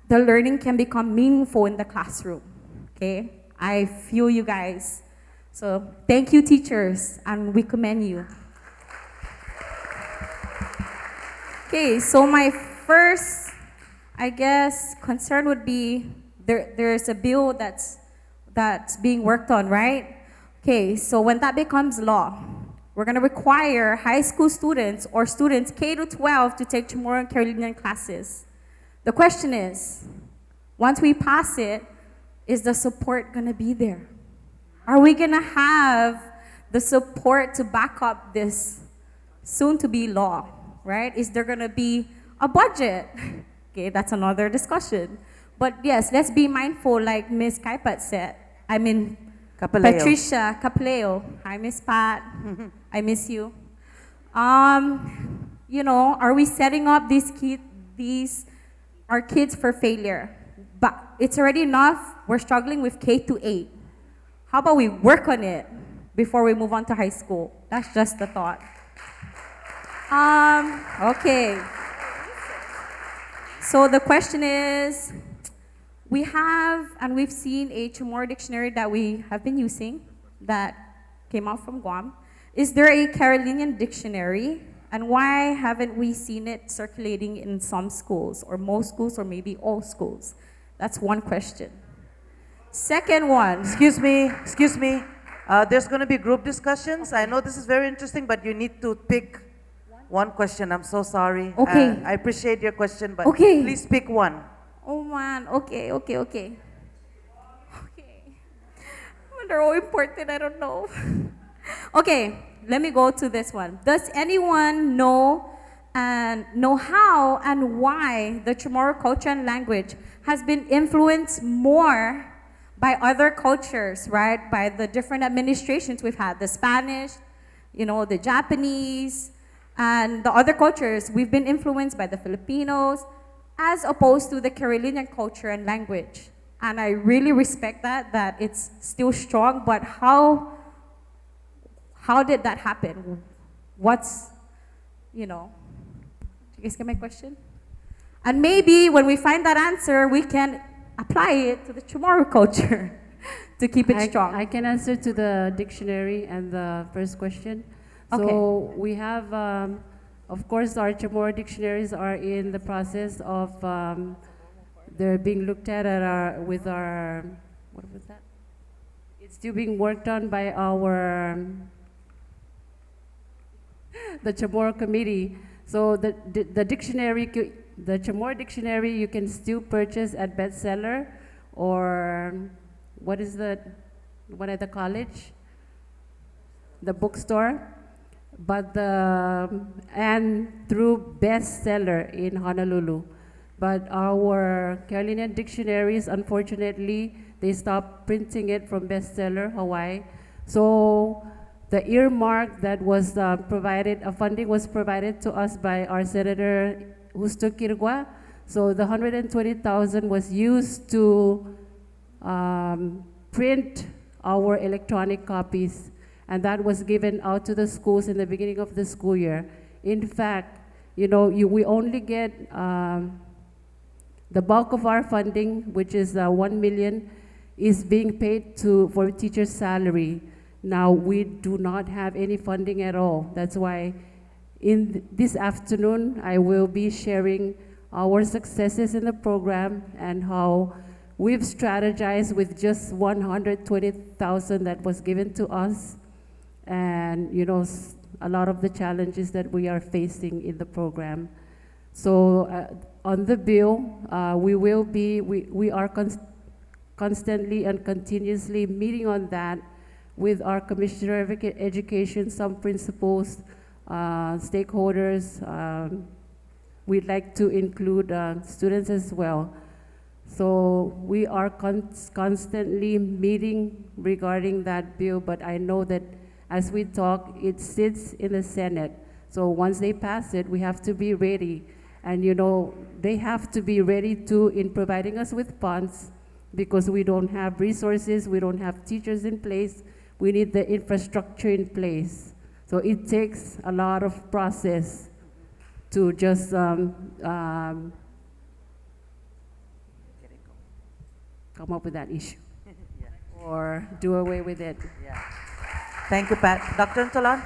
Speaker 19: the learning can become meaningful in the classroom, okay? I feel you guys. So thank you, teachers, and we commend you. Okay, so my first, I guess, concern would be there's a bill that's being worked on, right? Okay, so when that becomes law, we're going to require high school students or students K-12 to take Chamorro and Carolinian classes. The question is, once we pass it, is the support going to be there? Are we going to have the support to back up this soon-to-be law, right? Is there going to be a budget? Okay, that's another discussion. But yes, let's be mindful, like Ms. Kaipat said. I mean,
Speaker 2: Capeleo.
Speaker 19: Patricia Capeleo. Hi, Miss Pat. I miss you. You know, are we setting up our kids for failure? But it's already enough. We're struggling with K to 8. How about we work on it before we move on to high school? That's just the thought. Okay. So the question is, we have, and we've seen a Chamorro dictionary that we have been using that came out from Guam. Is there a Carolinian dictionary? And why haven't we seen it circulating in some schools, or most schools, or maybe all schools? That's one question. Second one.
Speaker 2: Excuse me. There's going to be group discussions. I know this is very interesting, but you need to pick one question. I'm so sorry.
Speaker 19: Okay.
Speaker 2: I appreciate your question, but
Speaker 19: Okay.
Speaker 2: please pick one.
Speaker 19: Oh man, okay. They're all important, I don't know. Okay, let me go to this one. Does anyone know how and why the Chamorro culture and language has been influenced more by other cultures, right? By the different administrations we've had, the Spanish, the Japanese, and the other cultures. We've been influenced by the Filipinos, as opposed to the Carolinian culture and language. And I really respect that it's still strong, but how did that happen? Do you guys get my question? And maybe when we find that answer, we can apply it to the Chamorro culture to keep it strong.
Speaker 12: I can answer to the dictionary and the first question.
Speaker 19: Okay.
Speaker 12: So we have, of course, our Chamorro dictionaries are in the process of, they're being looked at with our, what was that? It's still being worked on by the Chamorro committee. So the dictionary, the Chamorro dictionary, you can still purchase at bestseller, or what is the one at the college? The bookstore. But and through bestseller in Honolulu. But our Carolinian dictionaries, unfortunately, they stopped printing it from bestseller, Hawaii. So the earmark that was provided, funding was provided to us by our Senator Justo Kirgua. So the 120,000 was used to print our electronic copies, and that was given out to the schools in the beginning of the school year. In fact, we only get the bulk of our funding, which is 1 million, is being paid for teachers' salary. Now, we do not have any funding at all. That's why this afternoon, I will be sharing our successes in the program and how we've strategized with just 120,000 that was given to us, and a lot of the challenges that we are facing in the program. So on the bill, we are constantly and continuously meeting on that with our Commissioner of Education, some principals, stakeholders. We'd like to include students as well. So we are constantly meeting regarding that bill, but I know that as we talk, it sits in the Senate. So once they pass it, we have to be ready. And they have to be ready too in providing us with funds, because we don't have resources, we don't have teachers in place, we need the infrastructure in place. So it takes a lot of process to just come up with that issue or do away with it.
Speaker 2: Thank you, Pat. Dr. Antolan?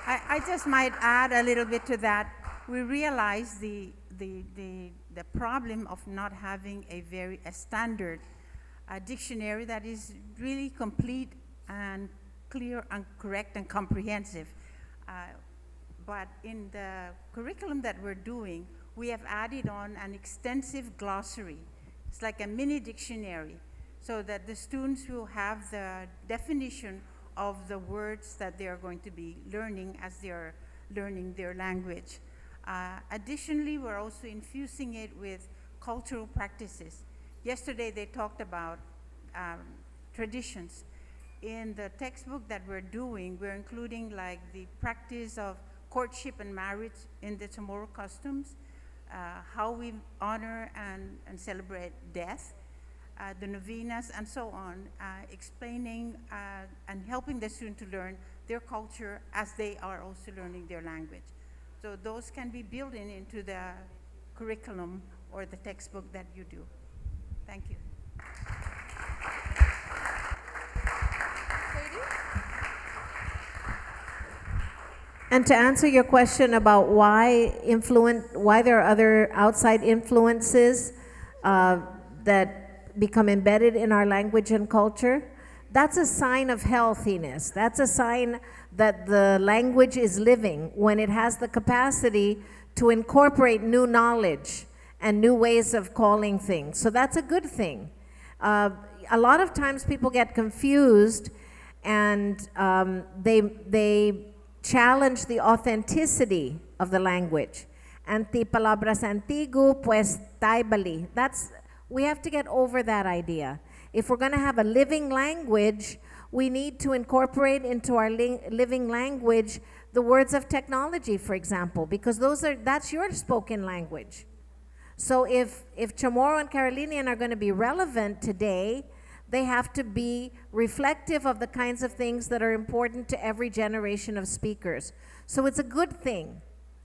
Speaker 14: I just might add a little bit to that. We realize the problem of not having a standard dictionary that is really complete and clear and correct and comprehensive. But in the curriculum that we're doing, we have added on an extensive glossary. It's like a mini dictionary so that the students will have the definition of the words that they are going to be learning as they are learning their language. Additionally, we're also infusing it with cultural practices. Yesterday, they talked about traditions. In the textbook that we're doing, we're including like the practice of courtship and marriage in the Chamorro customs, how we honor and celebrate death, the novenas, and so on, explaining and helping the student to learn their culture as they are also learning their language. So those can be built into the curriculum or the textbook that you do. Thank you.
Speaker 15: And to answer your question about why there are other outside influences that become embedded in our language and culture, that's a sign of healthiness. That's a sign that the language is living when it has the capacity to incorporate new knowledge and new ways of calling things. So that's a good thing. A lot of times people get confused and they challenge the authenticity of the language. Anti palabras antiguo, pues taibali. We have to get over that idea. If we're going to have a living language, we need to incorporate into our living language the words of technology, for example, because that's your spoken language. So if Chamorro and Carolinian are going to be relevant today, they have to be reflective of the kinds of things that are important to every generation of speakers. So it's a good thing,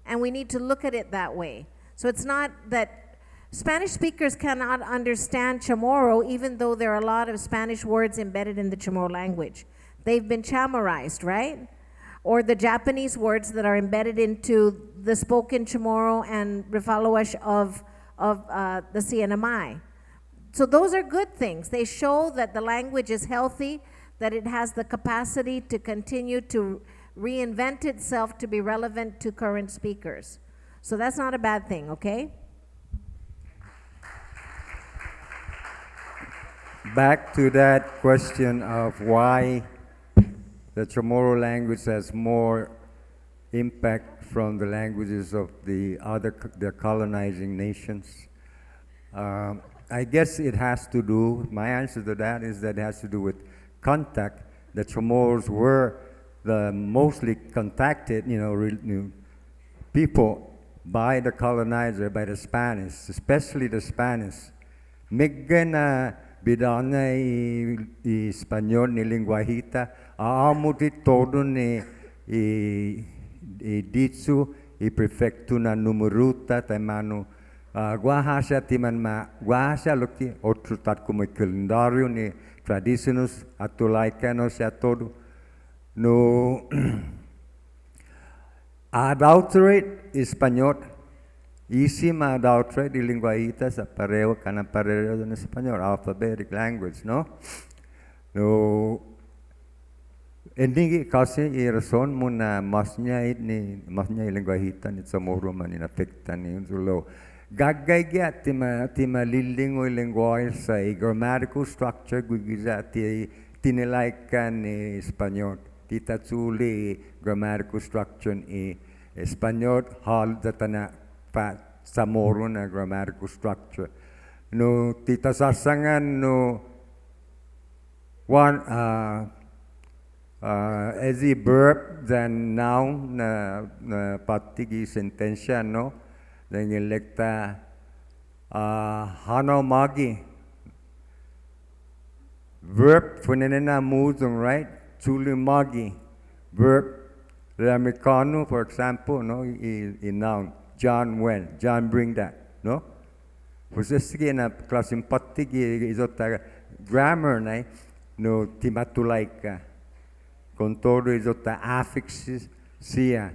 Speaker 15: and we need to look at it that way. So it's not that Spanish speakers cannot understand Chamorro, even though there are a lot of Spanish words embedded in the Chamorro language. They've been Chamorized, right? Or the Japanese words that are embedded into the spoken Chamorro and Refaloash of the CNMI. So those are good things. They show that the language is healthy, that it has the capacity to continue to reinvent itself to be relevant to current speakers. So that's not a bad thing, okay?
Speaker 16: Back to that question of why the Chamorro language has more impact from the languages of the colonizing nations. I guess it has to do, my answer to that is that it has to do with contact. The Chamorros were the mostly contacted, people by the colonizer, by the Spanish, especially the Spanish. Migana bidana I Español ni lenguajita, aamuti todo ni ditsu I prefectuna numeruta taimanu. Guahasha timan guahasha loki otro tat como calendario ni tradiciones atolaicanos a todo no adulterate español isima adulterate linguaitas apareo can apareo en español alphabetic language no ending kasi I razón muna masnya linguahita ni Chamorro man inafecta ni unzulo Gaggaiga tima lilingo lenguaje sa grammatical structure gugiza tinilaikan ni Espanyol. Titatsuli grammatical structure ni Espanyol hal datana pa Chamorro na grammatical structure. No titasasangan no one as a verb than noun na patigi sentensya no. Then electa hano magi verb funenena mudung right chuli magi verb Americano for example no in noun John went John bring that no pues sige na class empathic isota grammar na no timatulaika con todo isota affixes sia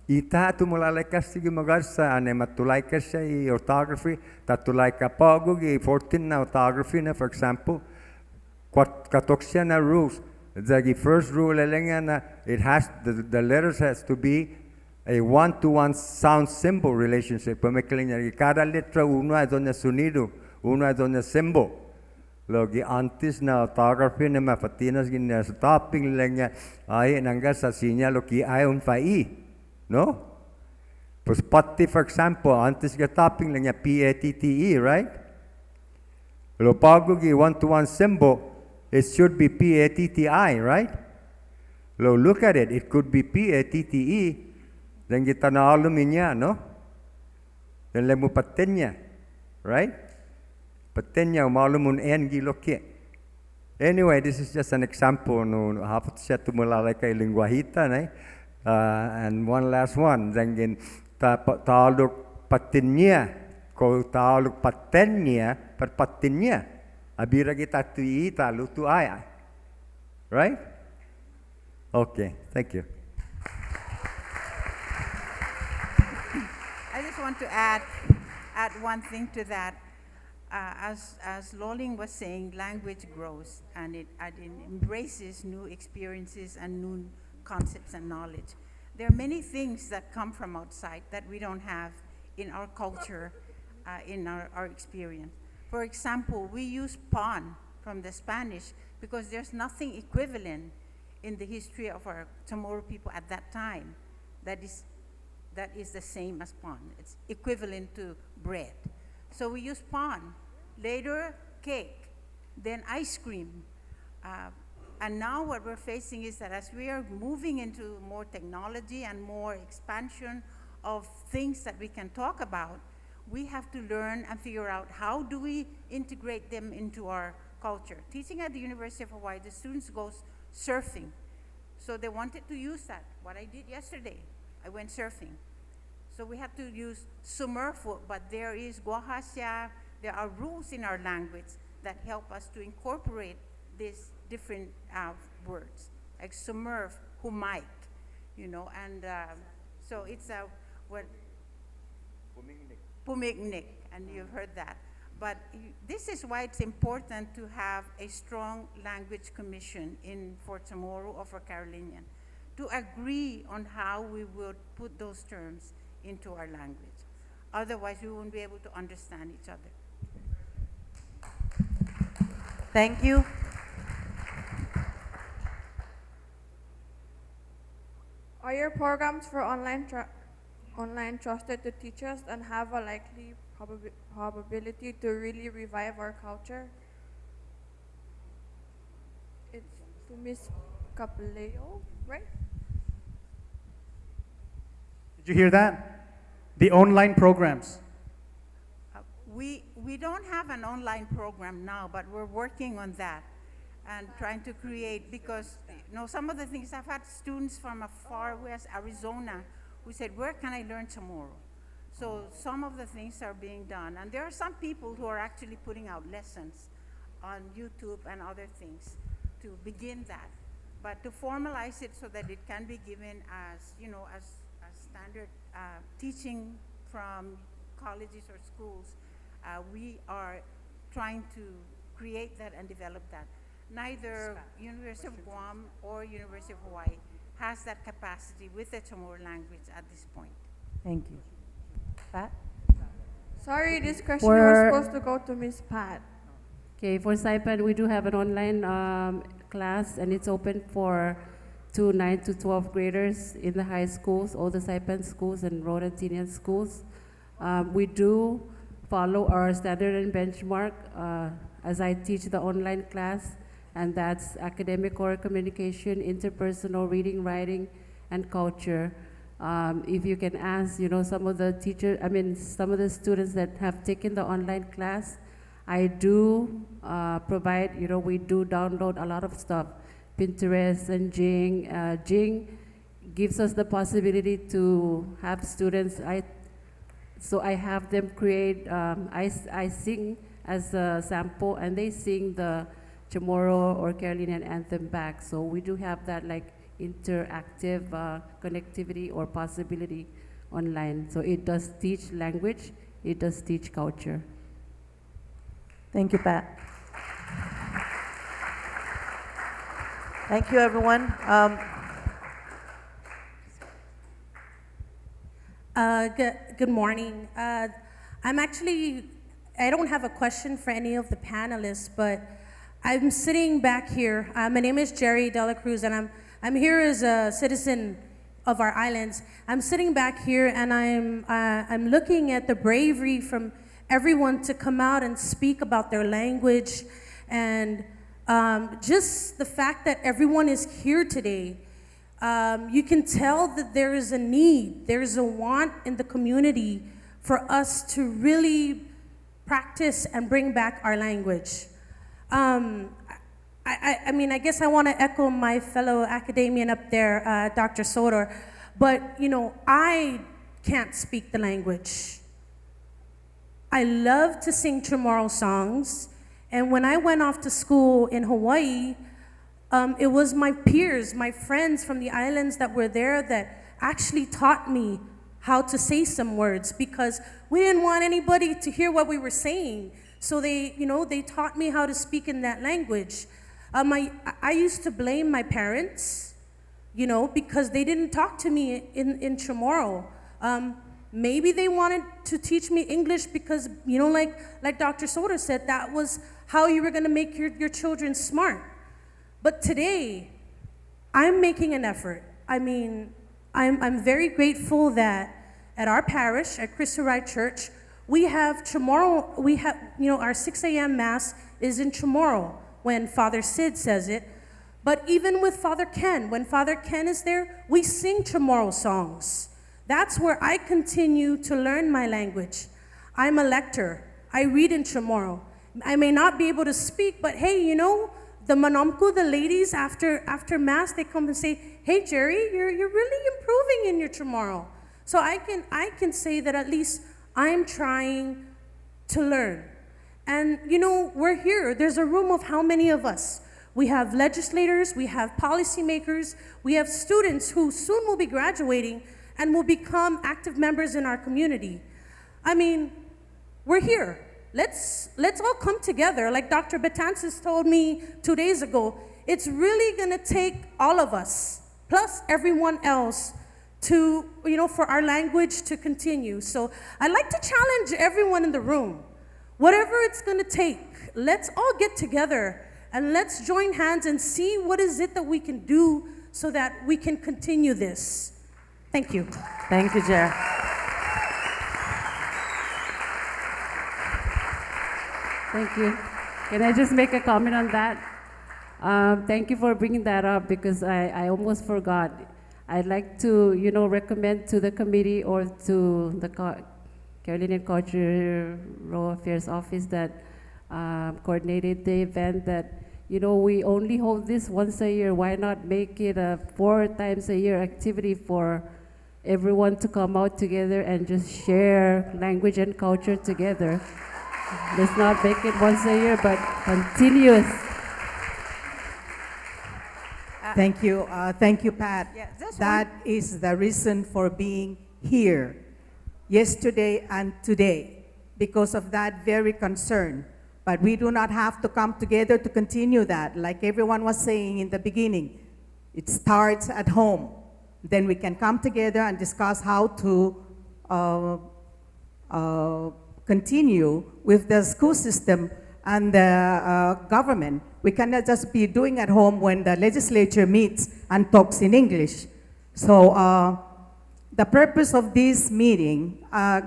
Speaker 16: Ita tumulalaika sige magarsa ane matulaika siya I orthography tatulaika pago I 14 na orthography na for example katoksya na rules the first rule na it has the letters has to be a one-to-one sound symbol relationship pamekling kada letra uno ay doon na sonido uno ay doon na symbol Logi antis na autography na mafatinas gina stopping lang niya ay nangga sa sinya loki ay un fai. No? Pues patti, for example, antes ga topping lang niya PATTE, right? Lo pago gi one-to-one symbol, it should be PATTI, right? Lo look at it could be PATTE, then kita na aluminya, no? Then lemu patenya, right? Patenya malumun en gi loki. Anyway, this is just an example no hapot siya tumulalay kay lingwahita, right? And one last one, then taluk patinya, ko taluk patenya, per patinya, abira kita tui talu tu ay, right? Okay, thank you.
Speaker 14: I just want to add one thing to that. As Loling was saying, language grows and it embraces new experiences and new concepts and knowledge. There are many things that come from outside that we don't have in our culture, in our experience. For example, we use pan from the Spanish because there's nothing equivalent in the history of our Chamorro people at that time that is the same as pan. It's equivalent to bread. So we use pan. Later, cake, then ice cream. And now what we're facing is that as we are moving into more technology and more expansion of things that we can talk about, we have to learn and figure out how do we integrate them into our culture. Teaching at the University of Hawaii, the students go surfing. So they wanted to use that. What I did yesterday, I went surfing. So we have to use sumurfu, but there is guahasya. There are rules in our language that help us to incorporate these different words, like sumurf, who might, and so it's what pumiknik, and you've heard that. But this is why it's important to have a strong language commission for Chamorro or for Carolinian, to agree on how we will put those terms into our language. Otherwise, we won't be able to understand each other.
Speaker 2: Thank you.
Speaker 20: Are your programs for online trusted to teachers and have a likely probability to really revive our culture? It's to Miss Capeleo, right?
Speaker 17: Did you hear that? The online programs.
Speaker 14: We don't have an online program now, but we're working on that and trying to create, because some of the things, I've had students from far west Arizona who said, where can I learn Chamorro? So some of the things are being done. And there are some people who are actually putting out lessons on YouTube and other things to begin that. But to formalize it so that it can be given as, as standard teaching from colleges or schools, we are trying to create that and develop that. Neither University of Guam or University of Hawaii has that capacity with the Chamorro language at this point.
Speaker 2: Thank you. Pat?
Speaker 20: Sorry, this question was supposed to go to Miss Pat.
Speaker 12: Okay, for SYPAN, we do have an online class, and it's open for 9 to 12 graders in the high schools, all the SYPAN schools and Rhodantinian schools. We do follow our standard and benchmark as I teach the online class, and that's academic oral communication, interpersonal reading, writing, and culture. If you can ask, some of the some of the students that have taken the online class, I do provide, we do download a lot of stuff, Pinterest and Jing. Jing gives us the possibility to have students, so I have them create, I sing as a sample, and they sing the Chamorro or Carolinian anthem back. So we do have that interactive connectivity or possibility online. So it does teach language, it does teach culture.
Speaker 2: Thank you, Pat. Thank you, everyone.
Speaker 21: Good morning. I'm actually I don't have a question for any of the panelists, but I'm sitting back here. My name is Jerry Dela Cruz, and I'm here as a citizen of our islands. I'm sitting back here, and I'm looking at the bravery from everyone to come out and speak about their language, and just the fact that everyone is here today. You can tell that there is a need, there's a want in the community for us to really practice and bring back our language. I mean, I guess I want to echo my fellow academician up there, Dr. Soder, but you know, I can't speak the language. I love to sing Chamorro songs, and when I went off to school in Hawaii, it was my peers, my friends from the islands that were there that actually taught me how to say some words, because we didn't want anybody to hear what we were saying. So they, you know, they taught me how to speak in that language. I used to blame my parents, you know, because they didn't talk to me in Chamorro. Maybe they wanted to teach me English because, you know, like Dr. Soder said, that was how you were gonna make your children smart. But today, I'm making an effort. I mean, I'm very grateful that at our parish, at Cristo Rey Church, we have Chamorro, we have, you know, our 6 a.m. Mass is in Chamorro when Father Sid says it. But even with Father Ken, when Father Ken is there, we sing Chamorro songs. That's where I continue to learn my language. I'm a lector. I read in Chamorro. I may not be able to speak, but hey, you know, the manomku, the ladies after Mass, they come and say, hey Jerry, you're really improving in your Chamorro. So I can say that at least I'm trying to learn. And you know, we're here. There's a room of how many of us? We have legislators, we have policymakers, we have students who soon will be graduating and will become active members in our community. I mean, we're here. Let's all come together. Like Dr. Betances told me 2 days ago, it's really gonna take all of us, plus everyone else, to, you know, for our language to continue. So I'd like to challenge everyone in the room. Whatever it's gonna take, let's all get together and let's join hands and see what is it that we can do so that we can continue this. Thank you.
Speaker 8: Thank you, Jer.
Speaker 12: Thank you. Can I just make a comment on that? Thank you for bringing that up because I almost forgot. I'd like to, you know, recommend to the committee or to the Carolinian Cultural Affairs Office that coordinated the event that, you know, we only hold this once a year. Why not make it a 4 times a year activity for everyone to come out together and just share language and culture together? Let's not make it once a year, but continuous.
Speaker 22: Thank you, Pat.
Speaker 13: Yeah,
Speaker 22: that is the reason for being here, yesterday and today, because of that very concern. But we do not have to come together to continue that. Like everyone was saying in the beginning, it starts at home. Then we can come together and discuss how to continue with the school system and the government. We cannot just be doing at home when the legislature meets and talks in English. So the purpose of this meeting,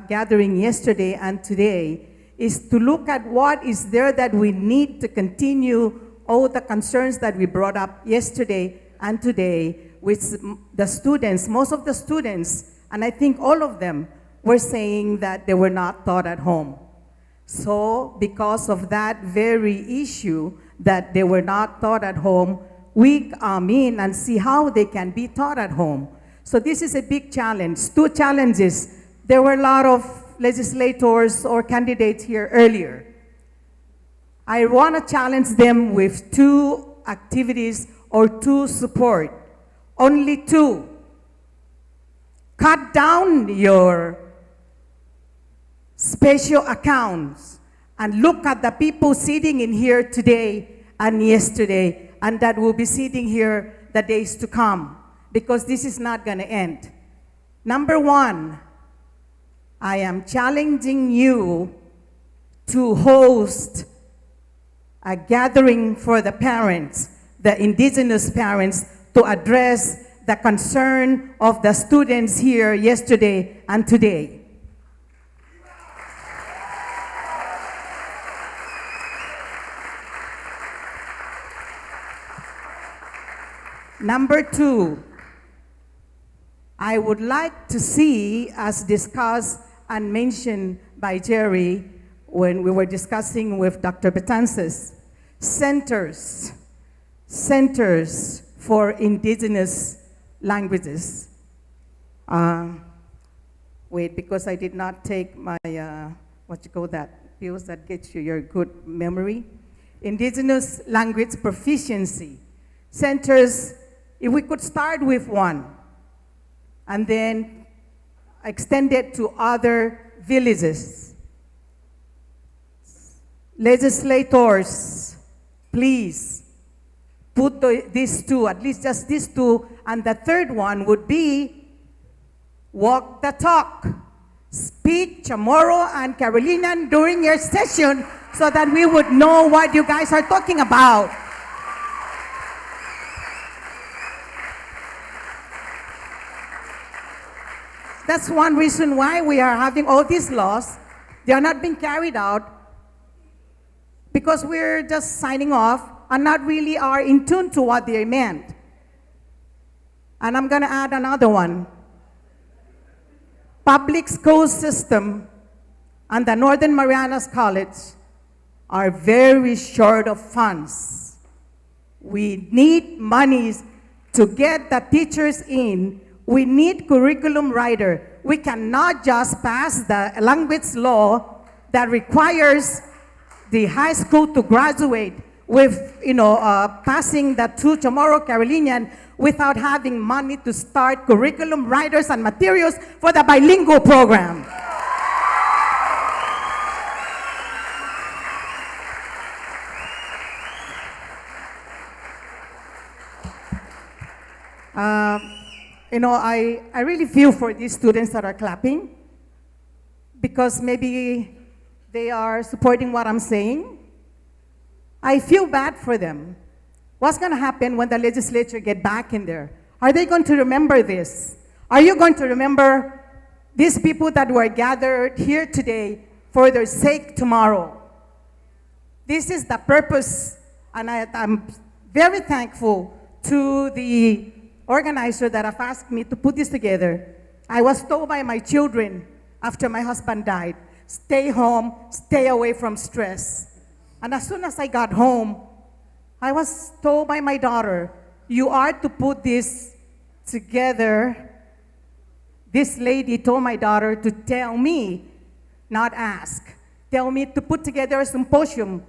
Speaker 22: gathering yesterday and today, is to look at what is there that we need to continue all the concerns that we brought up yesterday and today with the students. Most of the students, and I think all of them, were saying that they were not taught at home. So because of that very issue that they were not taught at home, we come in and see how they can be taught at home. So this is a big challenge. 2 challenges. There were a lot of legislators or candidates here earlier. I want to challenge them with 2 activities or 2 support. Only 2. Cut down your special accounts and look at the people sitting in here today and yesterday, and that will be sitting here the days to come, because this is not going to end. Number 1, I am challenging you to host a gathering for the parents, the indigenous parents, to address the concern of the students here yesterday and today. Number two, I would like to see, as discussed and mentioned by Jerry when we were discussing with Dr. Betances, centers for indigenous languages. Wait, because I did not take my, pills that get you your good memory. Indigenous language proficiency. Centers, if we could start with one, and then extend it to other villages. Legislators, please put these two, at least just these two, and the third one would be walk the talk. Speak Chamorro and Carolinian during your session so that we would know what you guys are talking about. That's one reason why we are having all these laws. They are not being carried out because we're just signing off and not really are in tune to what they meant. And I'm going to add another one. Public school system and the Northern Marianas College are very short of funds. We need monies to get the teachers in. We need curriculum writer. We cannot just pass the language law that requires the high school to graduate with, passing the two Chamorro Carolinian without having money to start curriculum writers and materials for the bilingual program. I really feel for these students that are clapping because maybe they are supporting what I'm saying. I feel bad for them. What's going to happen when the legislature get back in there? Are they going to remember this? Are you going to remember these people that were gathered here today for their sake tomorrow? This is the purpose, and I'm very thankful to the organizer that have asked me to put this together. I was told by my children after my husband died, stay home, stay away from stress. And as soon as I got home, I was told by my daughter, you are to put this together. This lady told my daughter to tell me, not ask, tell me to put together a symposium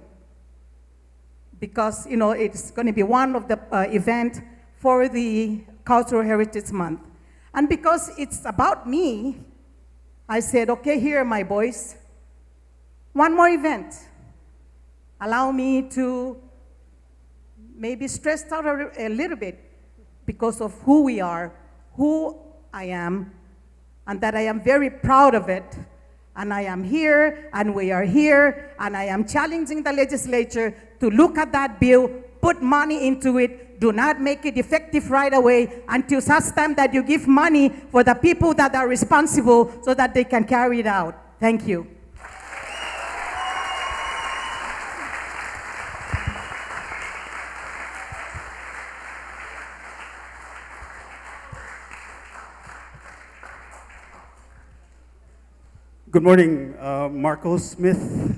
Speaker 22: because, it's going to be one of the event for the Cultural Heritage Month. And because it's about me, I said, okay, here, my boys, one more event. Allow me to maybe stress out a little bit because of who we are, who I am, and that I am very proud of it. And I am here, and we are here, and I am challenging the legislature to look at that bill, put money into it, do not make it effective right away until such time that you give money for the people that are responsible so that they can carry it out. Thank you.
Speaker 10: Good morning, Marco Smith.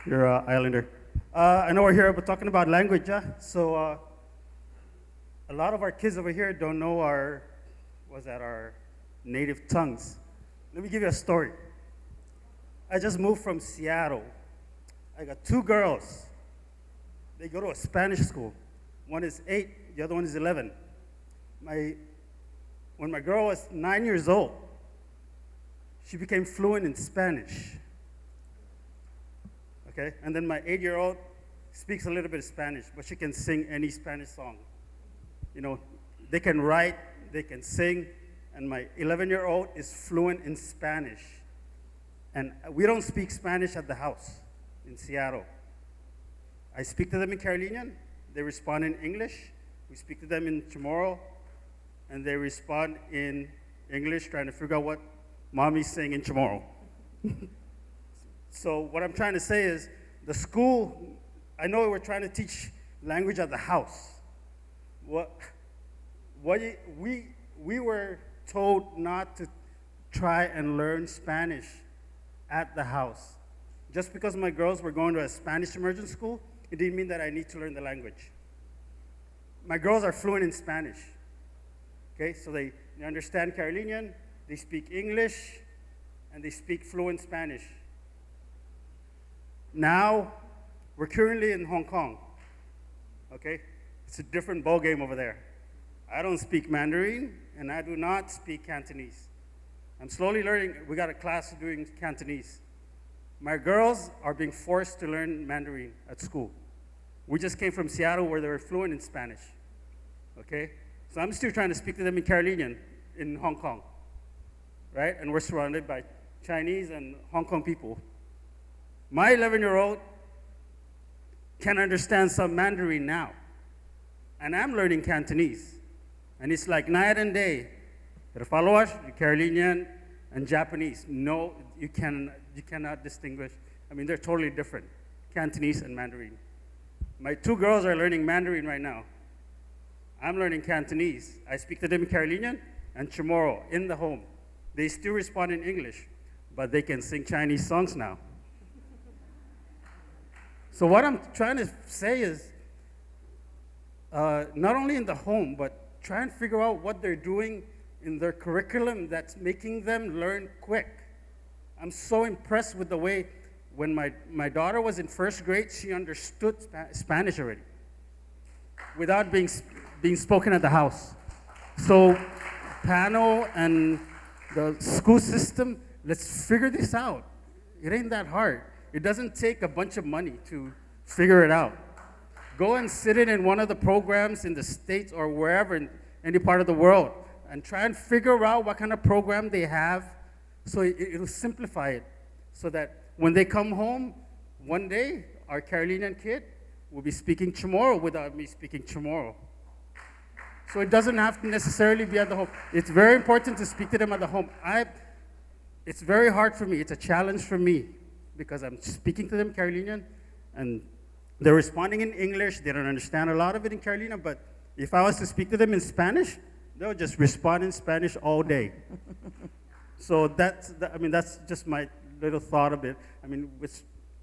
Speaker 10: You're an islander. I know we're here, but talking about language, so a lot of our kids over here don't know our native tongues. Let me give you a story. I just moved from Seattle. I got two girls. They go to a Spanish school. One is 8, the other one is 11. When my girl was 9 years old, she became fluent in Spanish. Okay, and then my 8-year-old speaks a little bit of Spanish, but she can sing any Spanish song. They can write, they can sing, and my 11-year-old is fluent in Spanish. And we don't speak Spanish at the house in Seattle. I speak to them in Carolinian, they respond in English. We speak to them in Chamorro, and they respond in English, trying to figure out what mommy's saying in Chamorro. So what I'm trying to say is, the school, I know we're trying to teach language at the house. We were told not to try and learn Spanish at the house. Just because my girls were going to a Spanish immersion school, it didn't mean that I need to learn the language. My girls are fluent in Spanish. Okay, so they understand Carolinian, they speak English, and they speak fluent Spanish. Now, we're currently in Hong Kong. Okay, it's a different ballgame over there. I don't speak Mandarin, and I do not speak Cantonese. I'm slowly learning. We got a class doing Cantonese. My girls are being forced to learn Mandarin at school. We just came from Seattle where they were fluent in Spanish. Okay? So I'm still trying to speak to them in Carolinian in Hong Kong. Right? And we're surrounded by Chinese and Hong Kong people. My 11-year-old can understand some Mandarin now. And I'm learning Cantonese. And it's like night and day. Carolinian and Japanese. No, you cannot distinguish. I mean, they're totally different, Cantonese and Mandarin. My two girls are learning Mandarin right now. I'm learning Cantonese. I speak to them in Carolinian and Chamorro in the home. They still respond in English, but they can sing Chinese songs now. So what I'm trying to say is, not only in the home, but try and figure out what they're doing in their curriculum that's making them learn quick. I'm so impressed with the way, when my daughter was in first grade, she understood Spanish already, without being spoken at the house. So Pano and the school system, let's figure this out. It ain't that hard. It doesn't take a bunch of money to figure it out. Go and sit in one of the programs in the States or wherever, in any part of the world, and try and figure out what kind of program they have, so it'll simplify it, so that when they come home, one day, our Carolinian kid will be speaking Chamorro without me speaking Chamorro. So it doesn't have to necessarily be at the home. It's very important to speak to them at the home. It's very hard for me. It's a challenge for me, because I'm speaking to them Carolinian, and they're responding in English. They don't understand a lot of it in Carolina, but if I was to speak to them in Spanish, they'll just respond in Spanish all day. So that's just my little thought of it. I mean,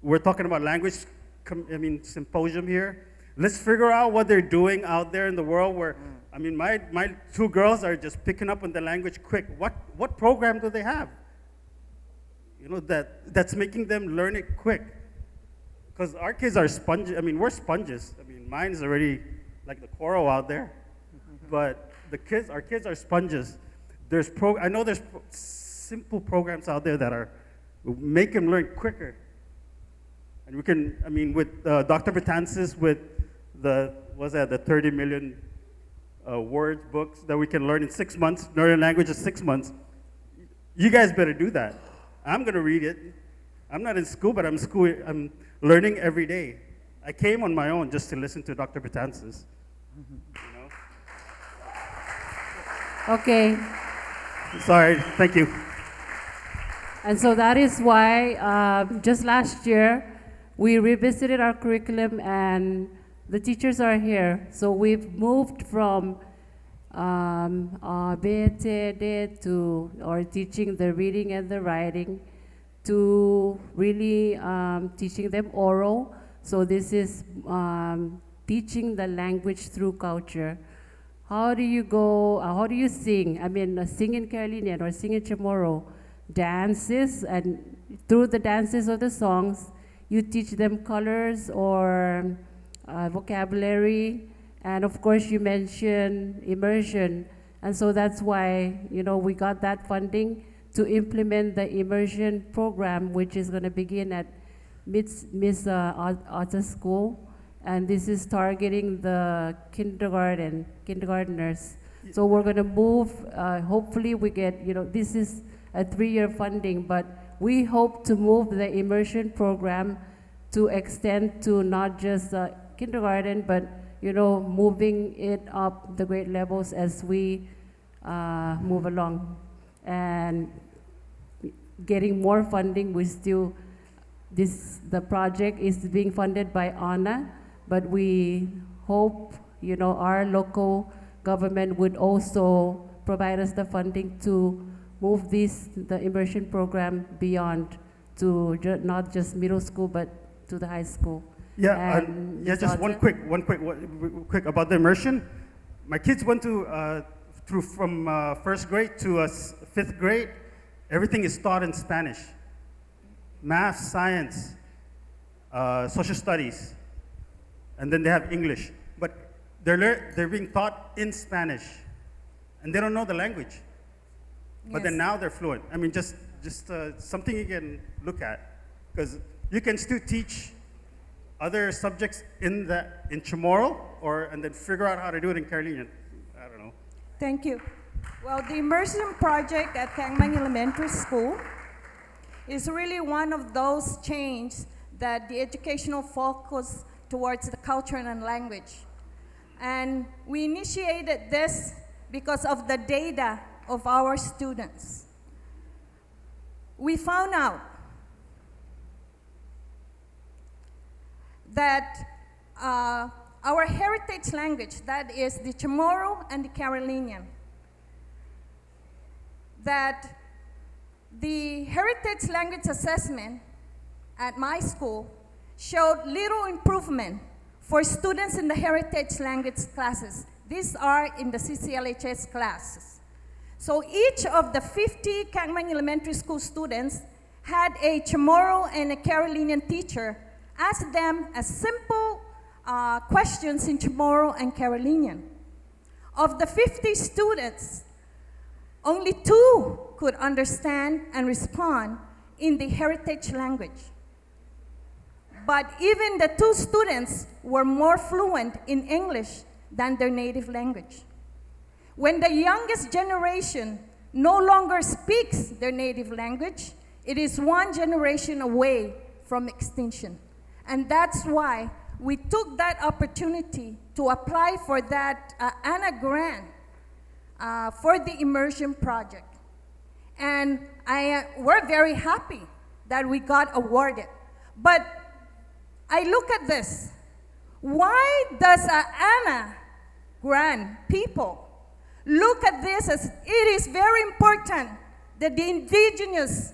Speaker 10: we're talking about language, symposium here. Let's figure out what they're doing out there in the world where, I mean, my two girls are just picking up on the language quick. What program do they have? You know, that's making them learn it quick. Because our kids are sponges. I mean, we're sponges. I mean, mine is already like the coral out there. But our kids are sponges. I know there's simple programs out there that make them learn quicker. And we can, I mean, with Dr. Betances, with the 30 million words books that we can learn in 6 months, learn a language in 6 months. You guys better do that. I'm gonna read it. I'm not in school, but I'm learning every day. I came on my own just to listen to Dr. Betances. You know?
Speaker 12: Okay.
Speaker 10: Sorry, thank you.
Speaker 12: And so that is why just last year, we revisited our curriculum and the teachers are here. So we've moved from BTD to, or teaching the reading and the writing, to really teaching them oral. So this is teaching the language through culture. How do you sing? I mean, sing in Carolinian or sing in Chamorro, dances, and through the dances of the songs, you teach them colors or vocabulary, and of course you mentioned immersion. And so that's why, you know, we got that funding to implement the immersion program, which is going to begin at Miss Otta's School. And this is targeting the kindergartners. So we're going to move, hopefully we get, you know, this is a 3-year funding, but we hope to move the immersion program to extend to not just kindergarten, but moving it up the grade levels as we move along. And getting more funding, the project is being funded by ANA, but we hope, our local government would also provide us the funding to move the immersion program beyond to not just middle school, but to the high school.
Speaker 17: Yeah, just one quick about the immersion. My kids went to from first grade to fifth grade. Everything is taught in Spanish. Math, science, social studies, and then they have English. But they're being taught in Spanish, and they don't know the language. But then now they're fluent. I mean, just something you can look at, because you can still teach other subjects in Chamorro, and then figure out how to do it in Carolinian. I don't know.
Speaker 13: Thank you. Well, the immersion project at Kangman Elementary School is really one of those changes that the educational focus towards the culture and language. And we initiated this because of the data of our students. We found out that our heritage language, that is the Chamorro and the Carolinian, that the heritage language assessment at my school showed little improvement for students in the heritage language classes. These are in the CCLHS classes. So each of the 50 Kangman Elementary School students had a Chamorro and a Carolinian teacher ask them a simple questions in Chamorro and Carolinian. Of the 50 students, only 2 could understand and respond in the heritage language. But even the 2 students were more fluent in English than their native language. When the youngest generation no longer speaks their native language, it is one generation away from extinction. And that's why we took that opportunity to apply for that ANA grant for the immersion project. And we're very happy that we got awarded. But I look at this. Why does ANA grant people look at this as it is very important that the indigenous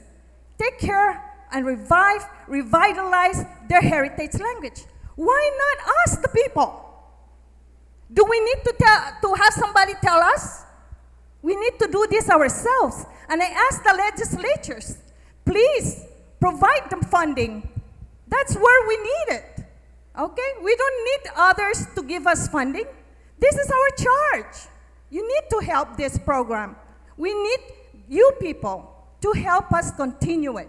Speaker 13: take care and revitalize their heritage language? Why not us, the people? Do we need to have somebody tell us? We need to do this ourselves. And I ask the legislatures, please provide them funding. That's where we need it. Okay? We don't need others to give us funding. This is our charge. You need to help this program. We need you people to help us continue it.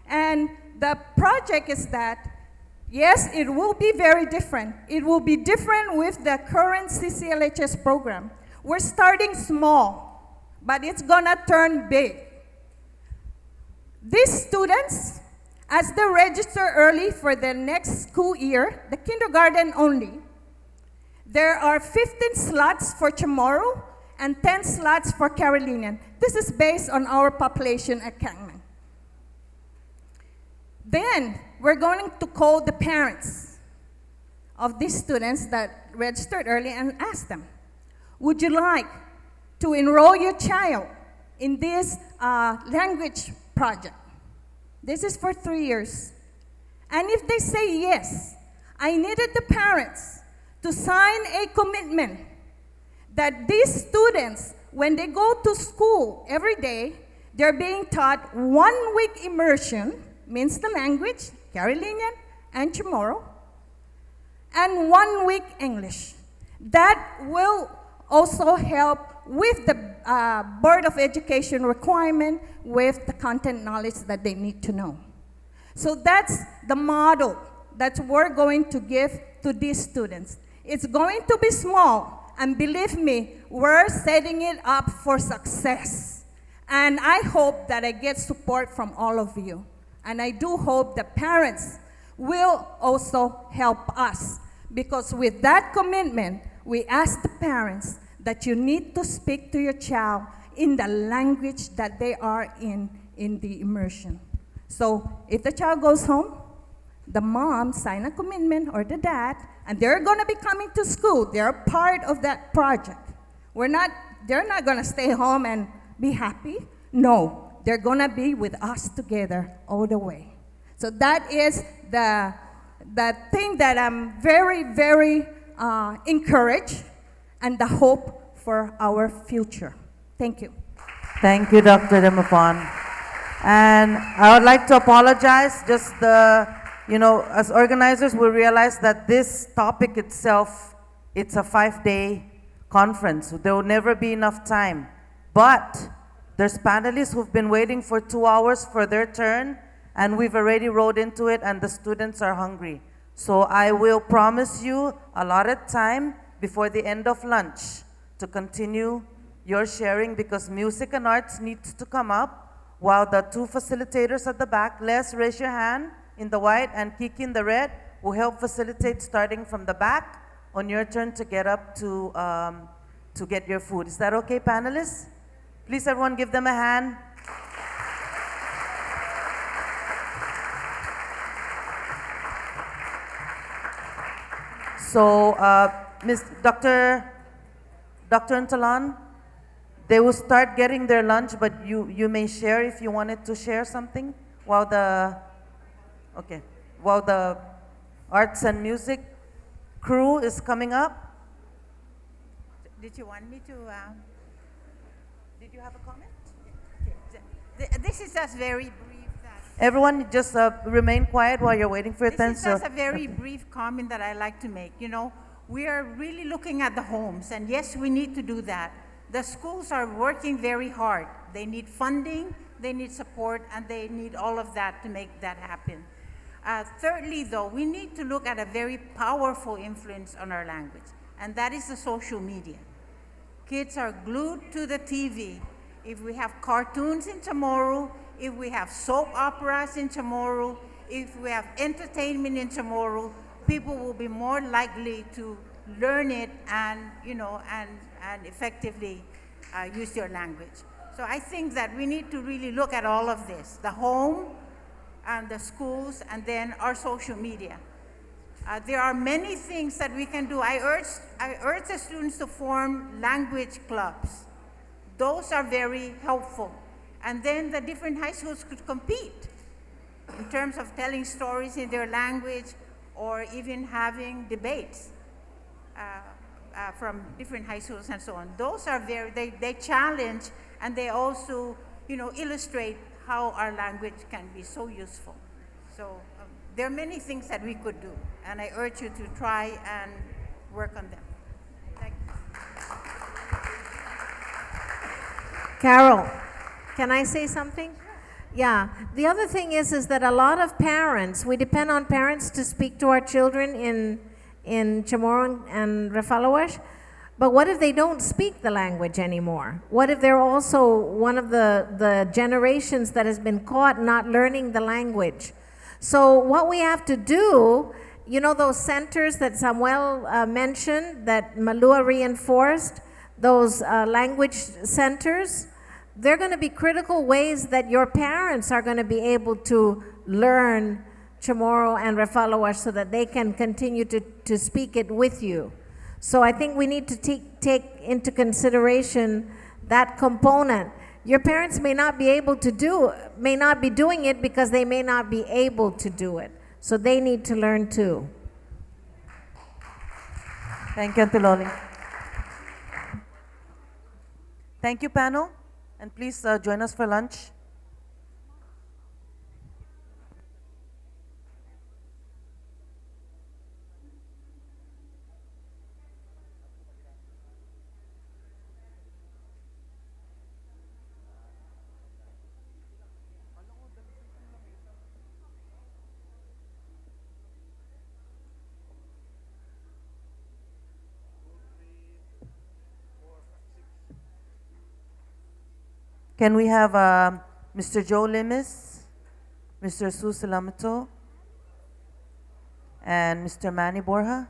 Speaker 13: And the project is that, yes, it will be very different. It will be different with the current CCLHS program. We're starting small, but it's gonna turn big. These students, as they register early for the next school year, the kindergarten only, there are 15 slots for Chamorro and 10 slots for Carolinian. This is based on our population at Kangman. Then we're going to call the parents of these students that registered early and ask them, would you like to enroll your child in this language project? This is for 3 years. And if they say yes, I needed the parents to sign a commitment that these students, when they go to school every day, they're being taught 1 week immersion, means the language, Carolinian and Chamorro, and 1 week English. That will also help with the Board of Education requirement with the content knowledge that they need to know. So that's the model that we're going to give to these students. It's going to be small, and believe me, we're setting it up for success. And I hope that I get support from all of you. And I do hope the parents will also help us. Because with that commitment, we ask the parents that you need to speak to your child in the language that they are in the immersion. So if the child goes home, the mom sign a commitment, or the dad, and they're going to be coming to school. They're part of that project. They're not going to stay home and be happy. No, they're going to be with us together all the way. So that is the thing that I'm very, very encouraged, and the hope for our future. Thank you.
Speaker 2: Thank you, Dr. Demapan. And I would like to apologize. Just as organizers, we realize that this topic itself, it's a 5-day conference. There will never be enough time. But there's panelists who've been waiting for 2 hours for their turn, and we've already rode into it, and the students are hungry. So I will promise you allotted time before the end of lunch to continue your sharing, because music and arts needs to come up, while the 2 facilitators at the back, Les, raise your hand in the white, and Kiki in the red, will help facilitate starting from the back on your turn to get up to get your food. Is that okay, panelists? Please, everyone, give them a hand. So, Dr. Ntalan, they will start getting their lunch, but you may share if you wanted to share something while the arts and music crew is coming up.
Speaker 14: Did you want me to?
Speaker 2: Did you have a comment?
Speaker 14: This is just very brief.
Speaker 2: Everyone, just remain quiet while you're waiting for your turn.
Speaker 14: This is just a very brief comment that I like to make. We are really looking at the homes, and yes, we need to do that. The schools are working very hard. They need funding, they need support, and they need all of that to make that happen. Thirdly, though, we need to look at a very powerful influence on our language, and that is the social media. Kids are glued to the TV. If we have cartoons in tomorrow, if we have soap operas in tomorrow, if we have entertainment in tomorrow, people will be more likely to learn it and effectively use your language. So I think that we need to really look at all of this, the home and the schools, and then our social media. There are many things that we can do. I urge the students to form language clubs. Those are very helpful. And then the different high schools could compete in terms of telling stories in their language, or even having debates from different high schools and so on. Those are they challenge, and they also, illustrate how our language can be so useful. So there are many things that we could do, and I urge you to try and work on them. Thank you.
Speaker 15: Carol, can I say something? Yeah, the other thing is that a lot of parents, we depend on parents to speak to our children in Chamorro and Refalawash, but what if they don't speak the language anymore? What if they're also one of the generations that has been caught not learning the language? So what we have to do, those centers that Samuel mentioned, that Malua reinforced, those language centers, they're going to be critical ways that your parents are going to be able to learn Chamorro and Refalawash so that they can continue to speak it with you. So I think we need to take into consideration that component. Your parents may not be doing it because they may not be able to do it. So they need to learn too.
Speaker 2: Thank you, Auntie Loli. Thank you, panel. And please join us for lunch. Can we have Mr. Joe Limis, Mr. Su Salamato, and Mr. Manny Borja?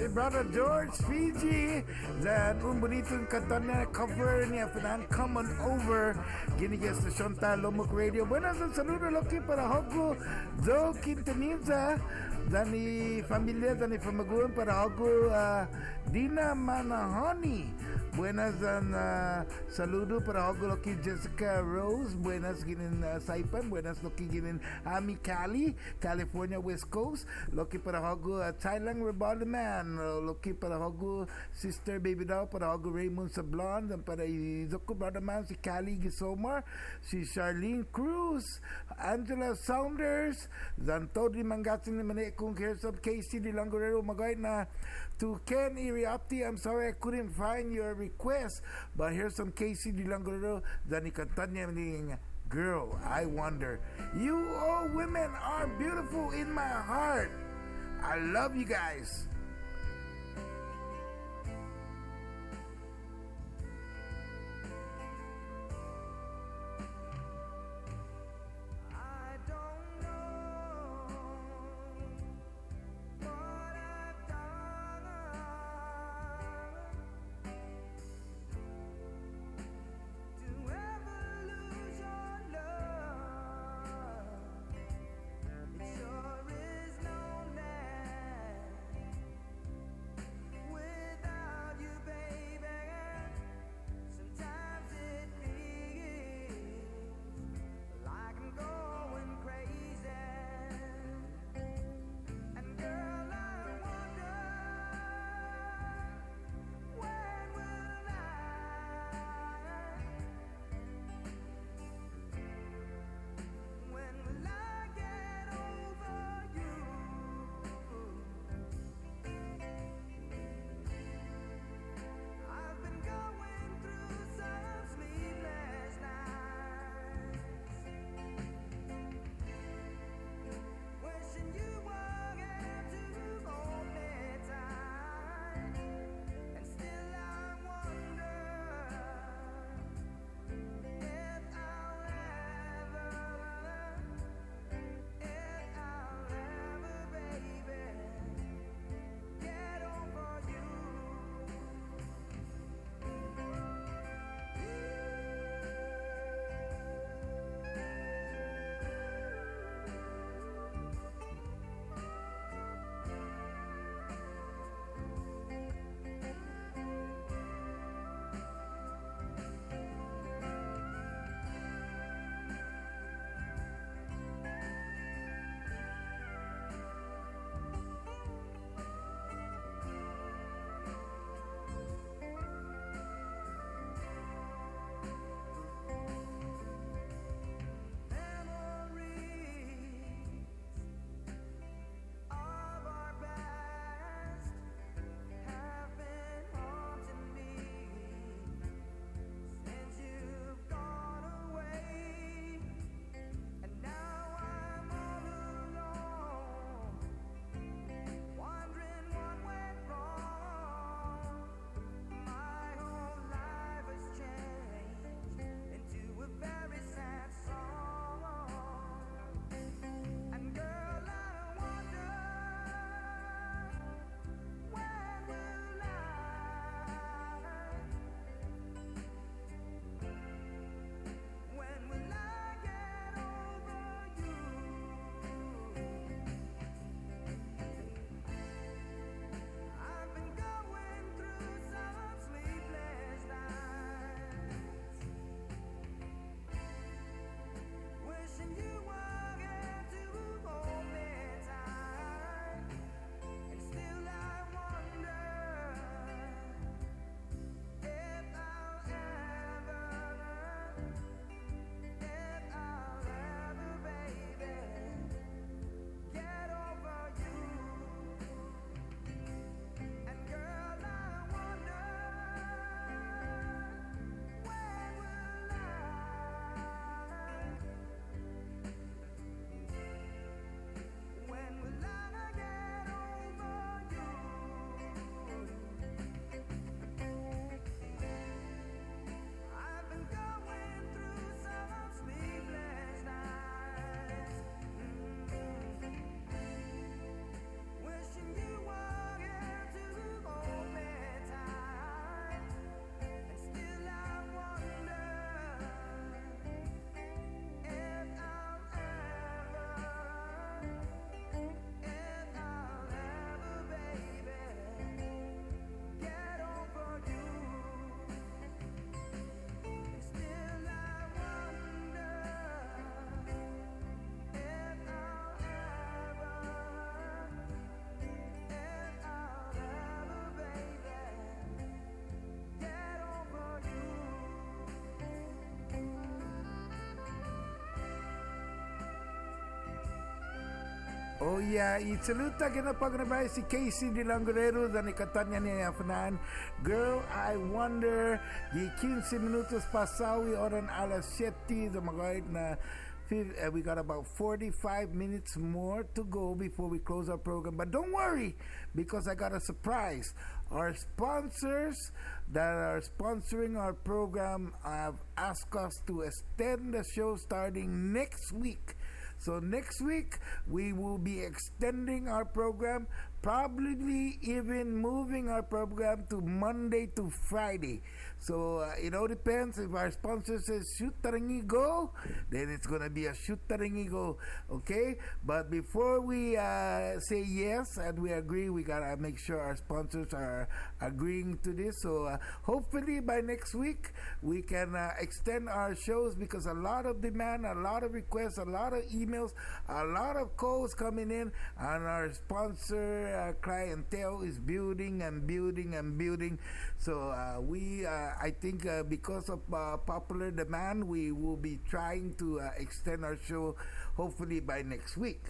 Speaker 3: Si Brother George Fiji dan bonitong kanta na cover niya Finan Come On Over gini ya stasyon ta Lomok Radio. Buenas un saludo loki para Hogo Joe Quintanilla dani familia dani famaguan para Hogo Dina Manahoni. Buenas dan saludo para Hogo loki Jessica Rose. Buenas ginin Saipan. Buenas loki ginin Ami Cali, California West Coast. Loki para Hogo Thailand Rebel Man. Loki para Hogo Sister Baby Doll para Hogo Raymond Sablon dan para Izoko Brother Man si Cali Gisomar, si Charlene Cruz, Angela Saunders, dan Todri Mangasin ni Mane kung here's up Casey Di Langorero magay na to Ken Iriapti. I'm sorry I couldn't find your request, but here's some Casey Di Langorero dan ikantan niya ni Girl, I Wonder. You all women are beautiful in my heart. I love you guys. Oh yeah, saluta ginapagnabahay si Casey de Langorero dan ikatanya niya Afnan. Girl, I wonder, di 15 minutos pasawi oran alas 7 the mga na we got about 45 minutes more to go before we close our program. But don't worry, because I got a surprise. Our sponsors that are sponsoring our program have asked us to extend the show starting next week. So next week, we will be extending our program, probably even moving our program to Monday to Friday. So it all depends. If our sponsor says shoot tarangi go, then it's going to be a shoot tarangi go, okay? But before we say yes and we agree, we got to make sure our sponsors are agreeing to this. So hopefully by next week, we can extend our shows because a lot of demand, a lot of requests, a lot of emails, a lot of calls coming in, and our sponsor clientele is building and building and building. So I think because of popular demand, we will be trying to extend our show hopefully by next week.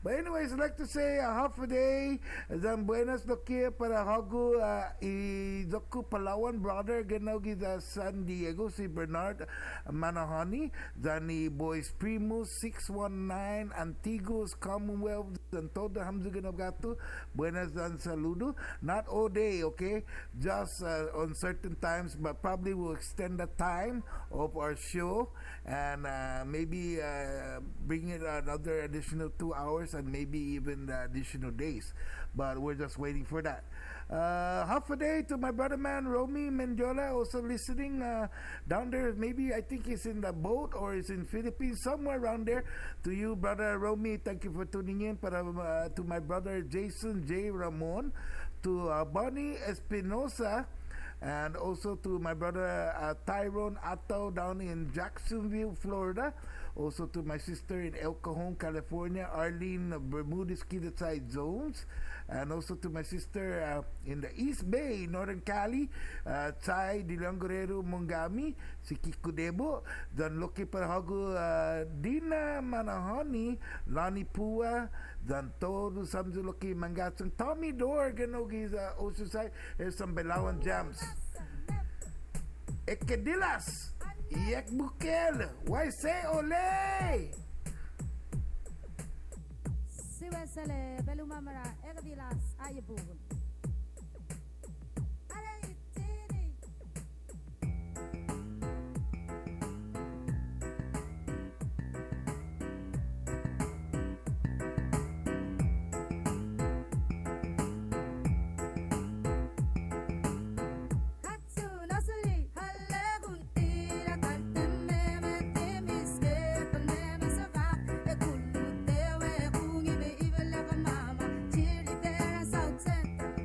Speaker 3: But anyways, I'd like to say half a day. Zan buenas lokia para hago I doku Palawan brother genogi da San Diego si Bernard Manahani. Zani boys Primus 619 Antiguos Commonwealth and todo hamzu genogatu. Buenas dan saludo. Not all day, okay? Just on certain times, but probably we'll extend the time of our show and maybe bring it another additional 2 hours and maybe even additional days, but we're just waiting for that. Half a day to my brother man Romy Mendiola, also listening down there. Maybe I think he's in the boat or he's in Philippines, somewhere around there. To you, brother Romy, thank you for tuning in. Para to my brother Jason J. Ramon, to Bonnie Espinosa, and also to my brother Tyrone Atto down in Jacksonville, Florida. Also to my sister in El Cajon, California, Arlene Bermudez Kideside Zones. And also to my sister in the East Bay, Northern Cali, Tsai Dilangorero Mongami, si Kiko Debo, dan Loki Parahago Dina Manahani, Lani Pua, dan todo Samzu Loki Mangatsang, Tommy Dor, Ganogi's also side, there's some Belawan jams. Ekedilas, Yek Bukel, why say ole?
Speaker 4: Siwesele Belumamara Erdilas Ayabun. Center.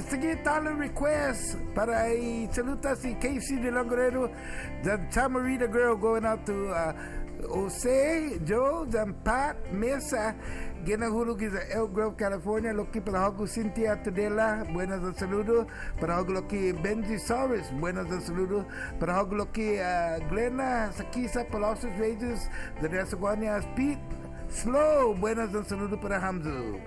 Speaker 3: Sige talo request para i-saluta si Casey de Longoredo, the Tamarita girl going out to Jose, Joe, and Pat, Mesa, ginahulog sa Elk Grove, California. Loki para hago Cynthia Tudela, buenas ang saludo. Para hago loki Benji Soros, buenas ang saludo. Para hago loki Glenna Sakisa, Palacios Rages, the Resaguanias, Pete Slow, buenas ang saludo para Hamzo.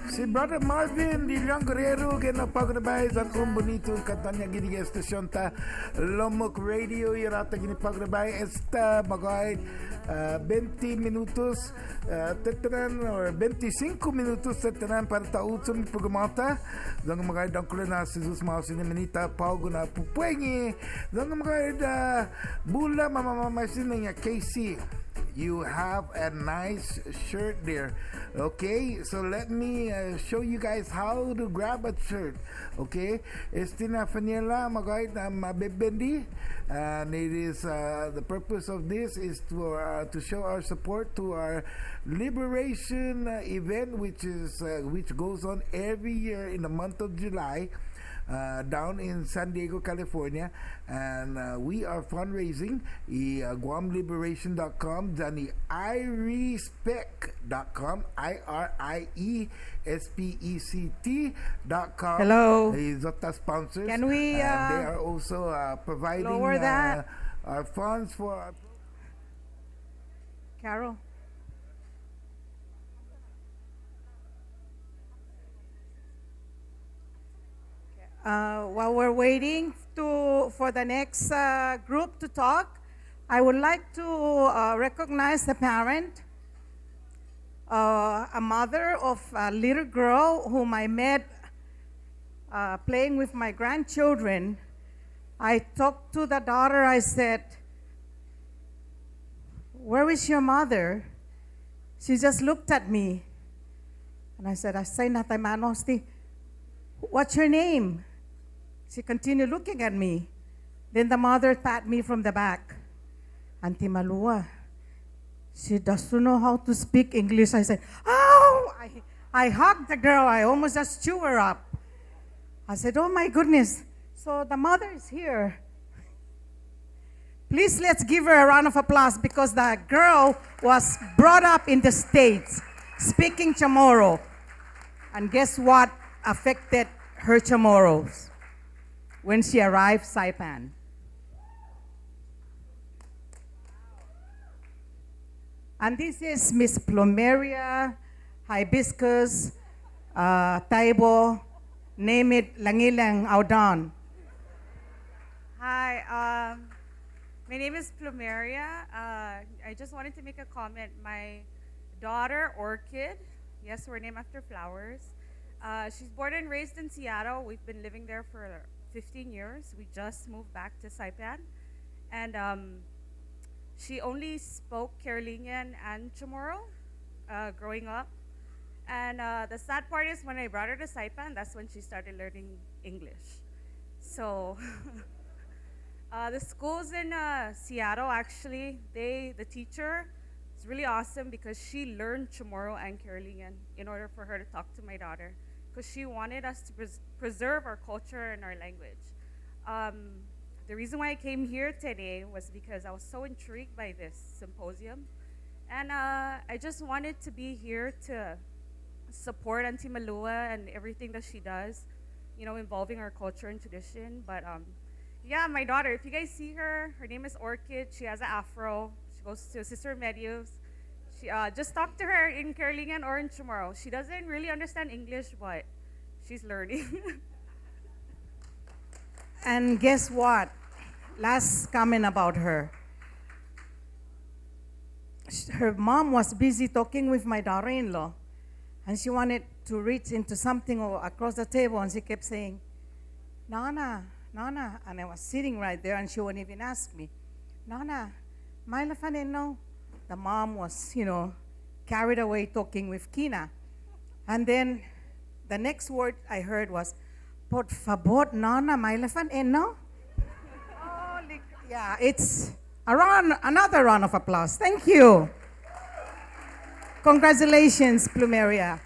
Speaker 3: Si Brother Marvin di Liang Guerrero kena pagrabay sa bonito katanya gini stasyon ta Lomok Radio irata gini pagrabay esta magay 20 minutos tetenan or 25 minutos tetenan para tautsun pagmata dang magay dang kulena Jesus Mouse ni menita paugo na pupuengi dang magay da bula mama niya Casey. You have a nice shirt there. Okay, so let me show you guys how to grab a shirt. Okay, este na fanela magay na mabebendi, and it is the purpose of this is to show our support to our liberation event, which goes on every year in the month of July. Down in San Diego, California, and we are fundraising guamliberation.com dan irespect.com IRIESPECT.com.
Speaker 22: Hello.
Speaker 3: Is Zota sponsors.
Speaker 22: Can we
Speaker 3: they are also providing
Speaker 22: lower that?
Speaker 3: our funds for
Speaker 22: Carol? While we're waiting for the next group to talk, I would like to recognize the parent, a mother of a little girl whom I met playing with my grandchildren. I talked to the daughter, I said, "Where is your mother?" She just looked at me. And I said, "What's your name?" She continued looking at me. Then the mother pat me from the back. "Auntie Malua, she doesn't know how to speak English." I said, "Oh!" I hugged the girl. I almost just chew her up. I said, "Oh my goodness." So the mother is here. Please let's give her a round of applause because the girl was brought up in the States speaking Chamorro. And guess what affected her Chamorros? When she arrived Saipan. And this is Miss Plumeria, Hibiscus, Taibo, name it, Langilang Audan.
Speaker 5: Hi, my name is Plumeria. I just wanted to make a comment. My daughter, Orchid, yes, we're named after flowers. She's born and raised in Seattle. We've been living there for 15 years. We just moved back to Saipan. And she only spoke Carolinian and Chamorro growing up. And the sad part is when I brought her to Saipan, that's when she started learning English. So the schools in Seattle, actually, the teacher is really awesome because she learned Chamorro and Carolinian in order for her to talk to my daughter, because she wanted us to preserve our culture and our language. The reason why I came here today was because I was so intrigued by this symposium. And I just wanted to be here to support Auntie Malua and everything that she does, you know, involving our culture and tradition. But yeah, my daughter, if you guys see her, her name is Orchid. She has an afro. She goes to Sister Medios. She just talk to her in Carolinian or in Chamorro. She doesn't really understand English, but she's learning.
Speaker 22: And guess what? Last comment about her. Her mom was busy talking with my daughter-in-law, and she wanted to reach into something across the table, and she kept saying, "Nana, Nana," and I was sitting right there, and she wouldn't even ask me, "Nana, Myla Faneno." The mom was, you know, carried away talking with Kina. And then the next word I heard was, "Por favor, Nana, Myla Faneno." Yeah, it's another round of applause. Thank you. Congratulations, Plumeria.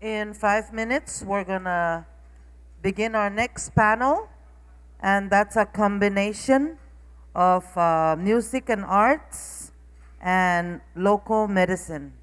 Speaker 2: In 5 minutes, we're gonna begin our next panel, and that's a combination of music and arts and local medicine.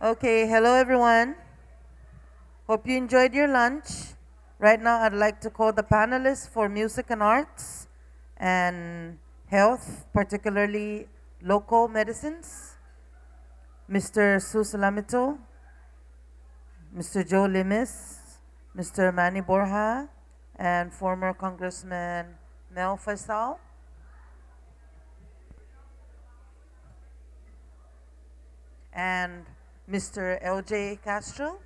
Speaker 2: Okay, hello everyone. Hope you enjoyed your lunch. Right now, I'd like to call the panelists for music and arts and health, particularly local medicines. Mr. Susalamito, Mr. Joe Limis, Mr. Manny Borja, and former Congressman Mel Faisal. And Mr. LJ Castro.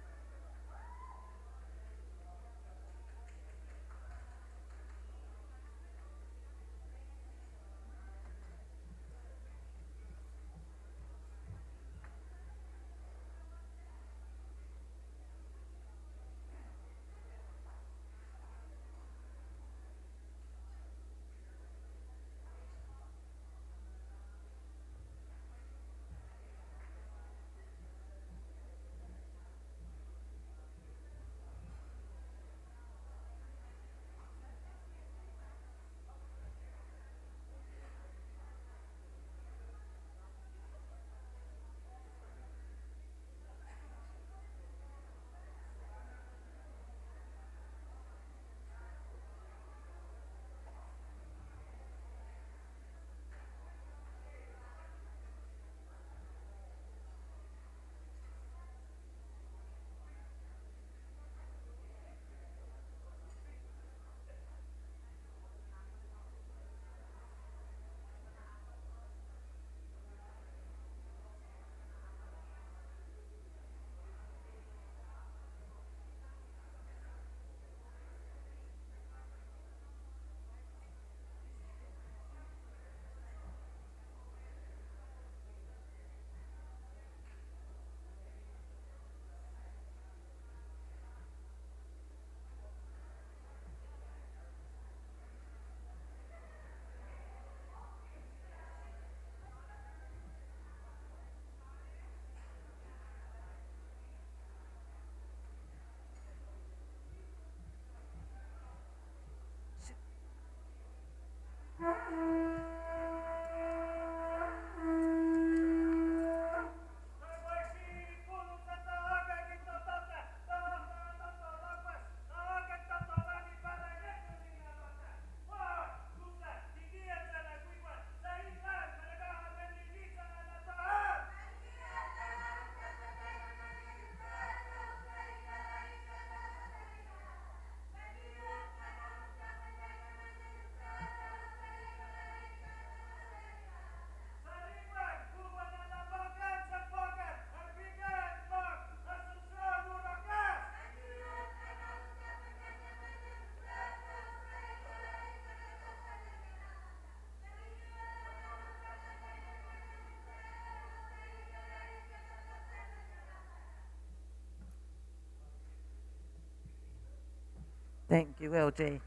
Speaker 2: Thank you, LJ.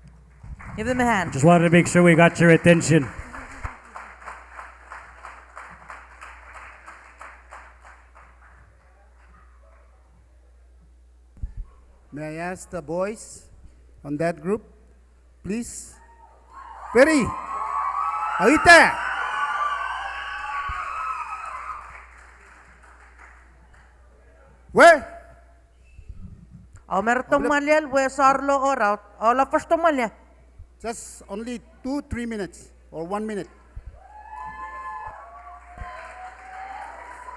Speaker 2: Give them a hand.
Speaker 6: Just wanted to make sure we got your attention.
Speaker 3: May I ask the boys on that group, please? Ferry, ahorita. Where?
Speaker 2: Omerto Malial, where Sarlo or out? All of us to Malia.
Speaker 3: Just only 2-3 minutes or 1 minute.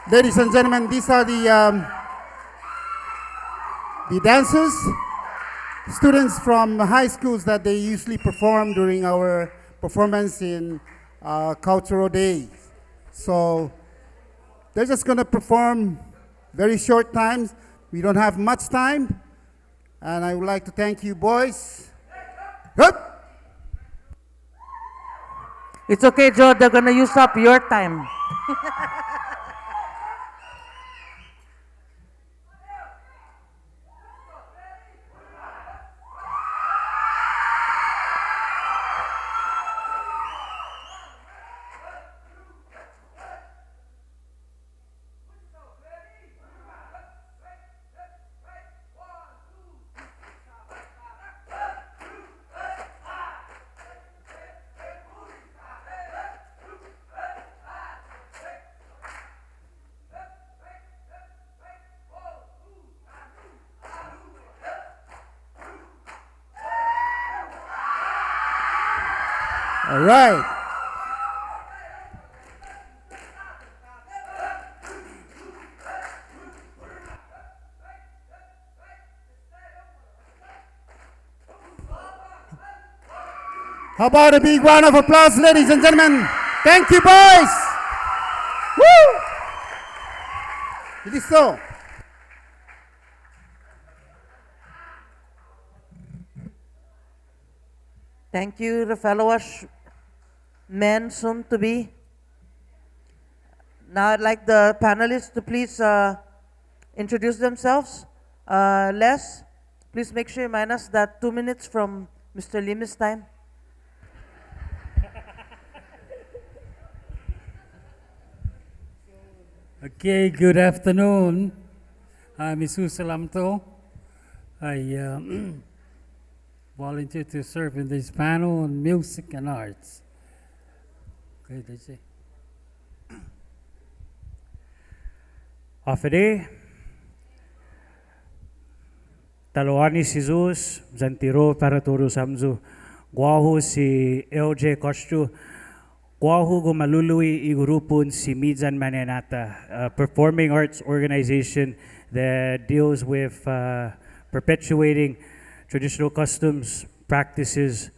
Speaker 3: Ladies and gentlemen, these are the dancers, students from high schools that they usually perform during our performance in cultural days. So they're just going to perform very short times. We don't have much time. And I would like to thank you, boys. Good.
Speaker 2: It's okay, Joe. They're going to use up your time.
Speaker 3: All right. How about a big round of applause, ladies and gentlemen? Thank you, boys. Woo! It is so.
Speaker 2: Thank you, the fellow men soon to be. Now I'd like the panelists to please introduce themselves. Les, please make sure you minus that 2 minutes from Mr. Lima's time.
Speaker 6: Okay, good afternoon. I'm Isu Salamto. I volunteer to serve in this panel on music and arts. Okay, that's it. Afede, Talawani Jesus, Zantiro para Toro Samzu, Guahu si LJ Kostu, Guahu go malului igurupun si Mizan Manenata, a performing arts organization that deals with perpetuating traditional customs, practices,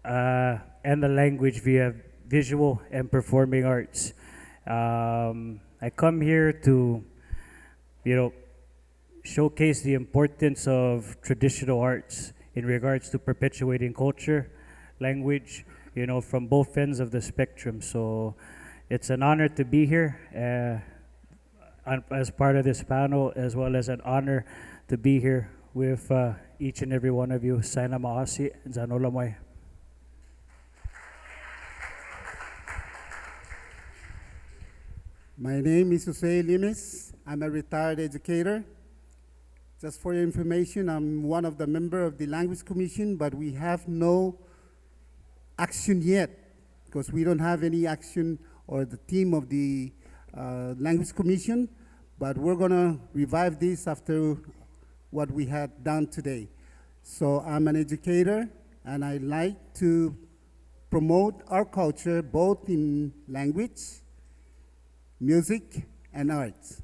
Speaker 6: and the language via visual and performing arts. I come here to, showcase the importance of traditional arts in regards to perpetuating culture, language, from both ends of the spectrum. So it's an honor to be here as part of this panel, as well as an honor to be here with each and every one of you. Sana maasi, zanola moy.
Speaker 3: My name is Jose Limes. I'm a retired educator. Just for your information, I'm one of the members of the Language Commission, but we have no action yet because we don't have any action or the team of the Language Commission, but we're going to revive this after what we had done today. So I'm an educator, and I like to promote our culture both in language, music, and arts.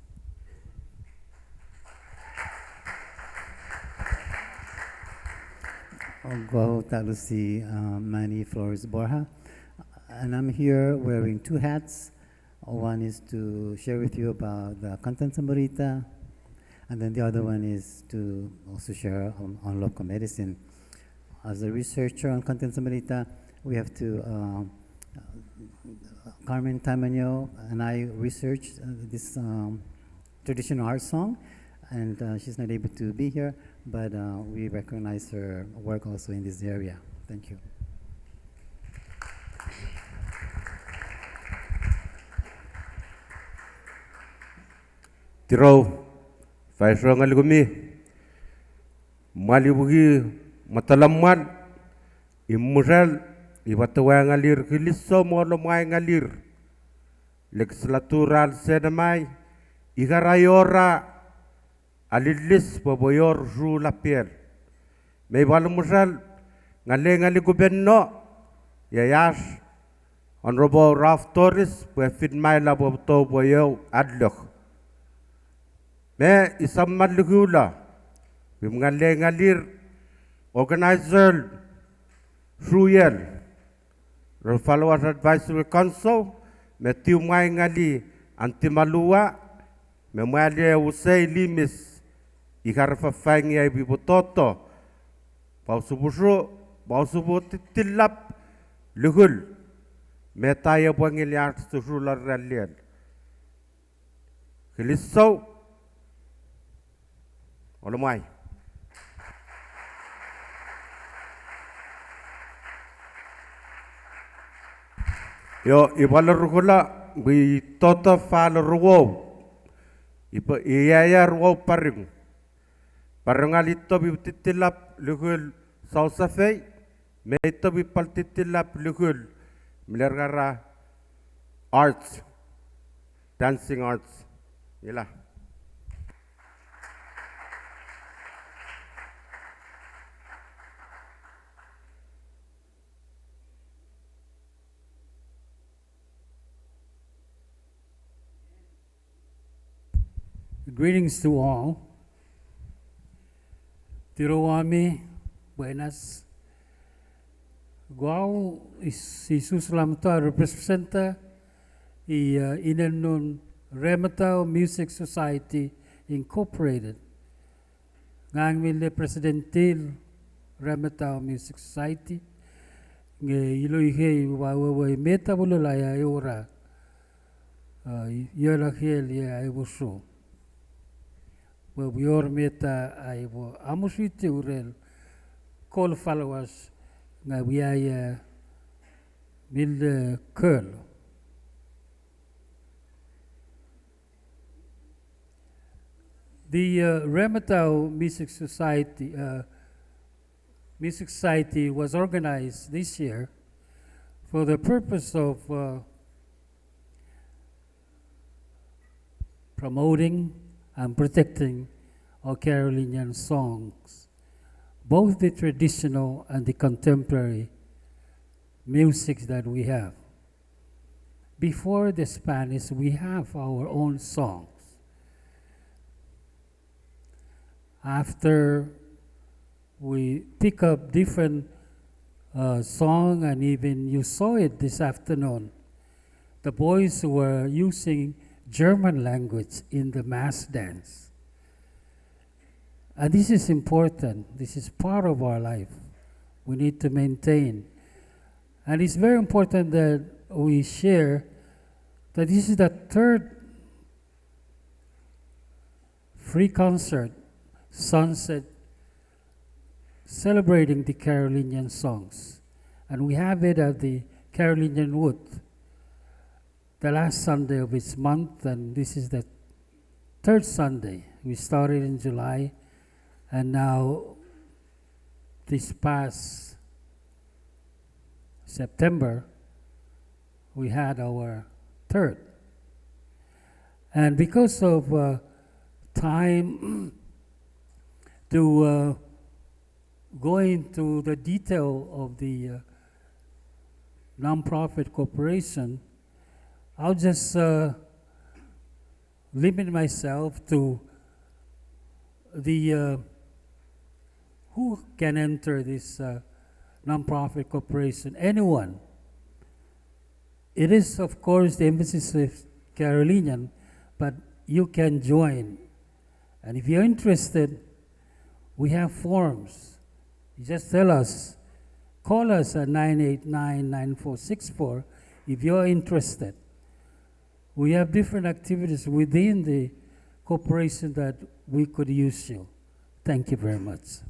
Speaker 9: Guaho Talusi Manny Flores Borja, and I'm here wearing two hats. One is to share with you about the content Samborita, and then the other one is to also share on local medicine. As a researcher on content Samborita, we have to, Carmen Tamanyo and I researched this traditional art song, and she's not able to be here, but we recognize her work also in this area. Thank you.
Speaker 11: Tiro, Faisal Ngaligumi, Malibugi, Matalaman, Imural, Iwatawa Ngalir, Kiliso Molomai Ngalir, Legislatural Sedamai, Igarayora, Alilis Poboyor Ru Lapiel, Maybalmusal, Ngalengali Gubeno, Yayash, Honorable Ralph Torres, Wefit Maila Bobto Boyo Adloch. Me isam madlugula, ngalir organizer, Ruyel, the Followers Advisory Council, me tiumai ngali antimalua, me malia usai limis, ikarfa fangi ay bibototo, pausubusu, pausubutilap, lugul, me tayo buangiliar surular ralian. Kiliso, Olamai. Yo, ibalarukula, we tota falaruwo. Ipa iaya ruwo paring. Parangalito bititilap lugul sausafei. Meito bipaltitilap lugul. Milergara arts. Dancing arts. Ila.
Speaker 1: Greetings to all. Tirowami, buenas. Guau Isus Lamta representa Inanun Rematao Music Society Incorporated. Ngang mille presidentil Rematao Music Society. Nge iloihe wawe meta bululaya yora. Yola hiel ya ibusu. Yor meta aibo amusite urel call followers nga wiaya mil curl. The Rematau Music Society was organized this year for the purpose of promoting and protecting our Carolinian songs, both the traditional and the contemporary music that we have. Before the Spanish, we have our own songs. After we pick up different song, and even you saw it this afternoon, the boys were using German language in the mass dance. And this is important. This is part of our life. We need to maintain. And it's very important that we share that this is the third free concert, Sunset, celebrating the Carolinian songs. And we have it at the Carolinian Wood, the last Sunday of each month, and this is the third Sunday. We started in July, and now this past September, we had our third. And because of time to go into the detail of the nonprofit corporation, I'll just limit myself to the who can enter this nonprofit corporation. Anyone. It is, of course, the emphasis of Carolinian, but you can join. And if you're interested, we have forms. You just tell us, call us at 989-9464 if you're interested. We have different activities within the corporation that we could use you. Thank you very much.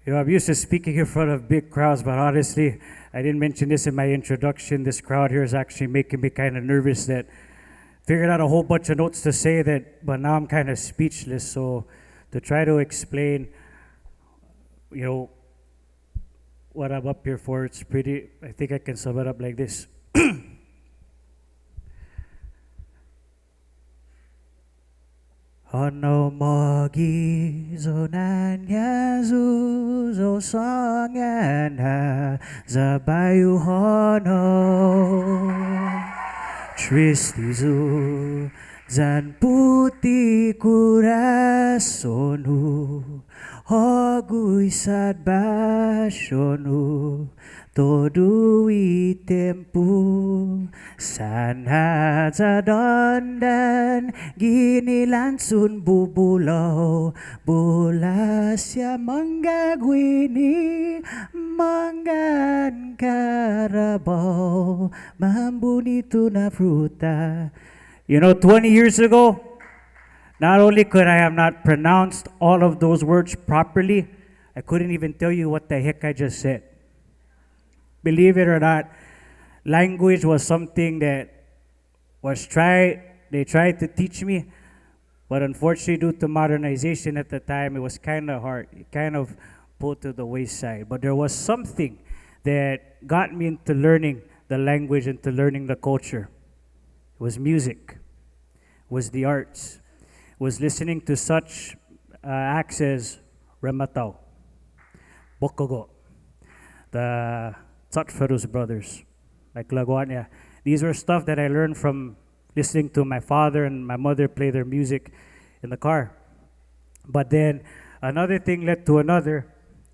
Speaker 6: You know, I'm used to speaking in front of big crowds, but honestly, I didn't mention this in my introduction. This crowd here is actually making me kind of nervous that figured out a whole bunch of notes to say that, but now I'm kind of speechless. So to try to explain, you know, what I'm up here for, it's pretty, I think I can sum it up like this. Ono mogi zonanya zuzo songana zabayu hono tristizu zan puti kurasonu hogu isad bashonu todo tempo sana zadondan gini lansun bubulaw bulasya manggagwini manggan karabaw mambunito na fruta. You know, 20 years ago, not only could I have not pronounced all of those words properly, I couldn't even tell you what the heck I just said. Believe it or not, language was something that they tried to teach me, but unfortunately due to modernization at the time, it was kind of hard. It kind of pulled to the wayside. But there was something that got me into learning the language and to learning the culture. It was music. It was the arts. It was listening to such acts as Rematau, Bokogo, the Tsatfarus brothers, like Lagwania. These were stuff that I learned from listening to my father and my mother play their music in the car. But then another thing led to another,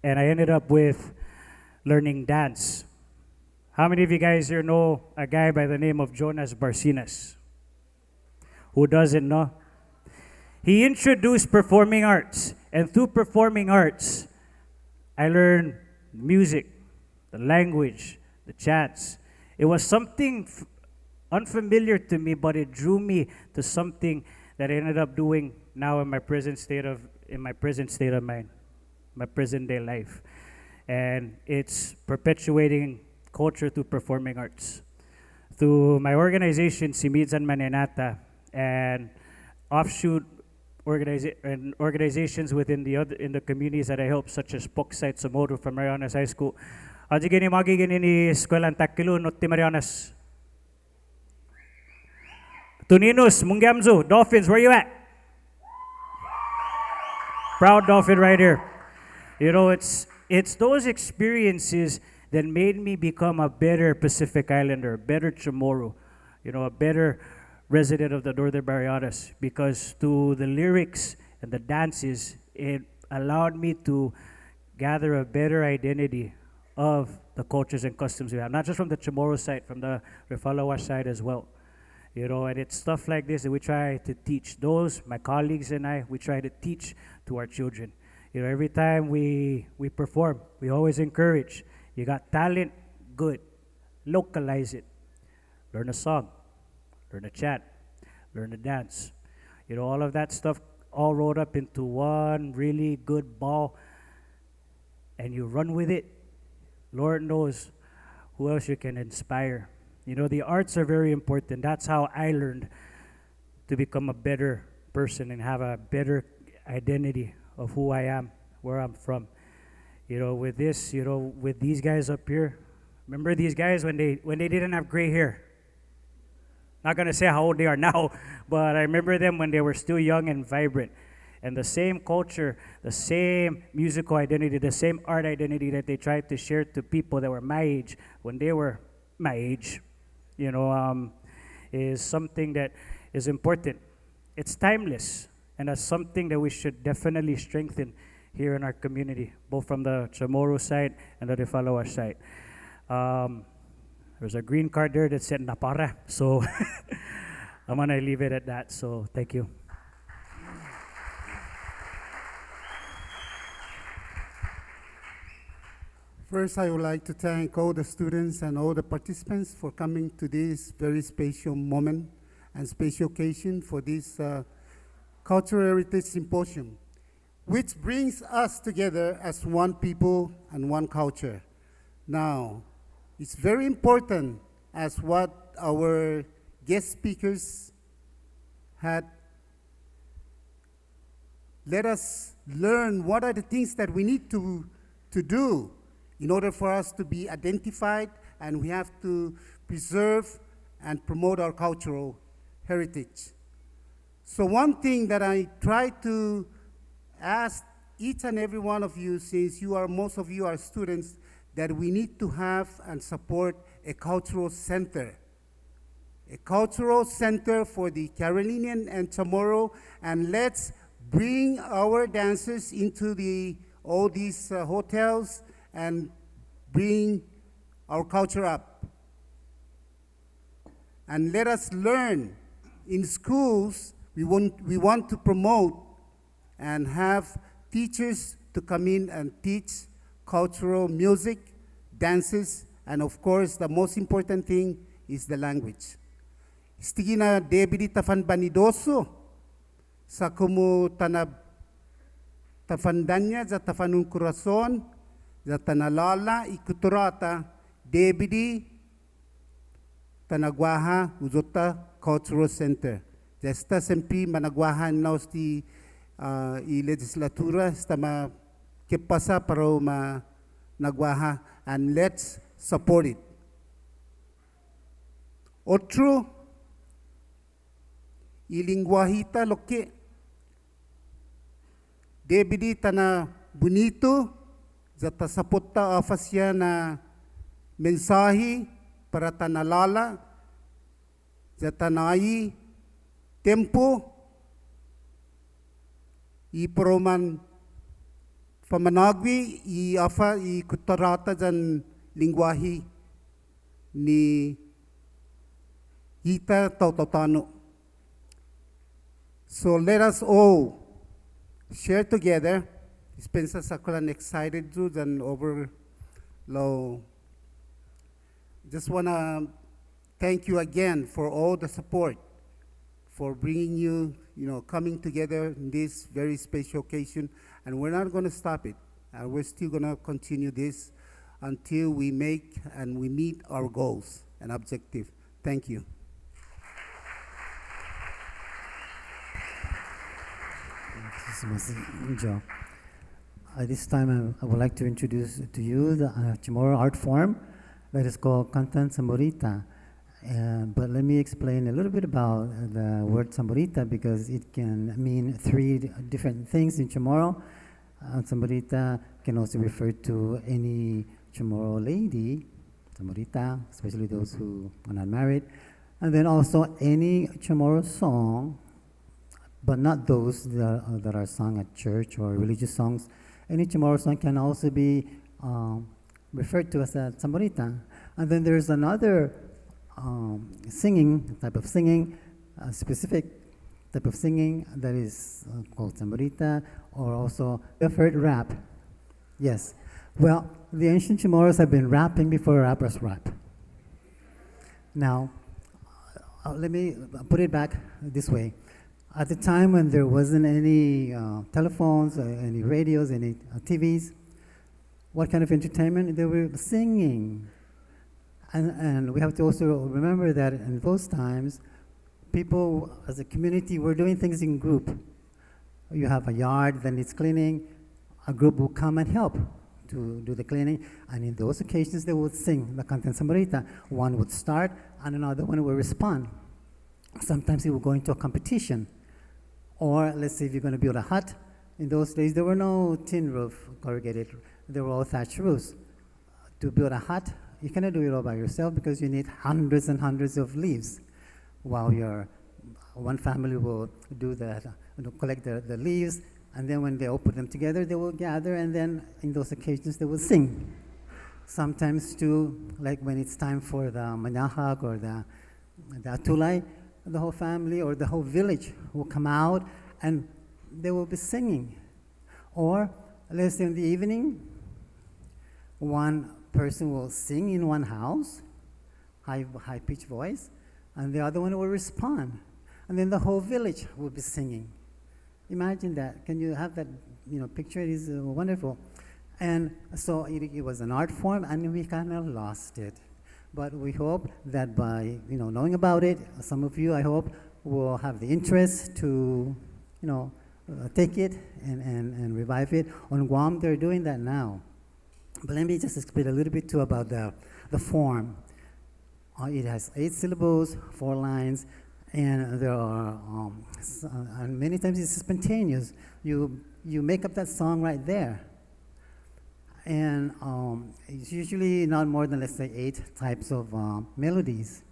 Speaker 6: and I ended up with learning dance. How many of you guys here know a guy by the name of Jonas Barcinas? Who doesn't know? He introduced performing arts, and through performing arts, I learned music, the language, the chants. It was something unfamiliar to me, but it drew me to something that I ended up doing now in my present state of mind, my present day life. And it's perpetuating culture through performing arts. Through my organization, Simidsan Manenata, and offshoot organizations within the communities that I help, such as Poksite Somoto from Marianas High School. Aji gini magi gini ni Eskwelahan Takilo Notti Marianas. Tuninos, Mungamzo, Dolphins, where you at? Proud Dolphin right here. You know, it's those experiences that made me become a better Pacific Islander, a better Chamorro, you know, a better resident of the Northern Marianas, because through the lyrics and the dances, it allowed me to gather a better identity of the cultures and customs we have, not just from the Chamorro side, from the Refalawa side as well. You know, and it's stuff like this that we try to teach. Those, my colleagues and I, we try to teach to our children. You know, every time we perform, we always encourage. You got talent, good. Localize it. Learn a song. Learn a chant. Learn a dance. You know, all of that stuff all rolled up into one really good ball. And you run with it. Lord knows who else you can inspire. You know, the arts are very important. That's how I learned to become a better person and have a better identity of who I am, where I'm from. You know, with this, you know, with these guys up here, remember these guys when they didn't have gray hair? Not gonna say how old they are now, but I remember them when they were still young and vibrant. And the same culture, the same musical identity, the same art identity that they tried to share to people that were my age when they were my age, you know, is something that is important. It's timeless, and that's something that we should definitely strengthen here in our community, both from the Chamorro side and the Refalawa side. There's a green card there that said Napara, so I'm gonna leave it at that, so thank you.
Speaker 7: First, I would like to thank all the students and all the participants for coming to this very special moment and special occasion for this Cultural Heritage Symposium, which brings us together as one people and one culture. Now, it's very important, as what our guest speakers had. Let us learn what are the things that we need to do in order for us to be identified, and we have to preserve and promote our cultural heritage. So one thing that I try to ask each and every one of you, since most of you are students, that we need to have and support a cultural center. A cultural center for the Carolinian and Chamorro, and let's bring our dancers into all these hotels and bring our culture up. And let us learn. In schools, we want to promote and have teachers to come in and teach cultural music, dances, and of course, the most important thing is the language. Istigina debidi tafan banidoso sa kumu tanab tafandanya za tafanun kurason za tanalala ikuturata debidi tanagwaha uzota cultural center. Desta sempre managwahan naus ti i legislatura sta ma kepasa para ma nagwaha, and let's support it. Otro ilingwahita loke debidi tana bonito Zata saputta afasya na mensahe para tanalala, zata nai tempo, I proman famanagwi I afa I kutarata jan lingwahi ni hita tautotano. So let us all share together. Dispensa sakulan excited to and over low. Just wanna thank you again for all the support, for bringing you, coming together in this very special occasion. And we're not going to stop it. We're still going to continue this until we make and we meet our goals and objective. Thank you.
Speaker 9: At this time, I would like to introduce to you the Chamorro art form that is called Cantan Samborita. But let me explain a little bit about the word Samborita because it can mean three different things in Chamorro. Samborita can also refer to any Chamorro lady, Samborita, especially those who are not married. And then also any Chamorro song, but not those that are sung at church or religious songs. Any Chamorro song can also be referred to as a Samborita. And then there's another type of singing, a specific type of singing that is called Samborita, or also you've heard rap. Yes. Well, the ancient Chamorros have been rapping before rappers rap. Now, let me put it back this way. At the time when there wasn't any telephones, any radios, any TVs, what kind of entertainment? They were singing. And we have to also remember that in those times, people as a community were doing things in group. You have a yard that needs cleaning, a group will come and help to do the cleaning, and in those occasions they would sing the Cantan Samborita. One would start and another one would respond. Sometimes it would go into a competition. Or let's say if you're going to build a hut, in those days there were no tin roof corrugated, they were all thatched roofs. To build a hut, you cannot do it all by yourself because you need hundreds and hundreds of leaves. While one family will do that, collect the leaves, and then when they all put them together, they will gather, and then in those occasions they will sing. Sometimes too, like when it's time for the manahag or the atulay, the whole family or the whole village will come out and they will be singing. Or let's say in the evening, one person will sing in one house, high-pitched voice, and the other one will respond. And then the whole village will be singing. Imagine that. Can you have that picture? It is wonderful. And so it was an art form, and we kind of lost it. But we hope that by knowing about it, some of you, I hope, will have the interest to take it and revive it. On Guam, they're doing that now. But let me just explain a little bit too about the form. It has 8 syllables, 4 lines, and there are and many times it's spontaneous. You make up that song right there. And it's usually not more than, let's say, 8 types of melodies.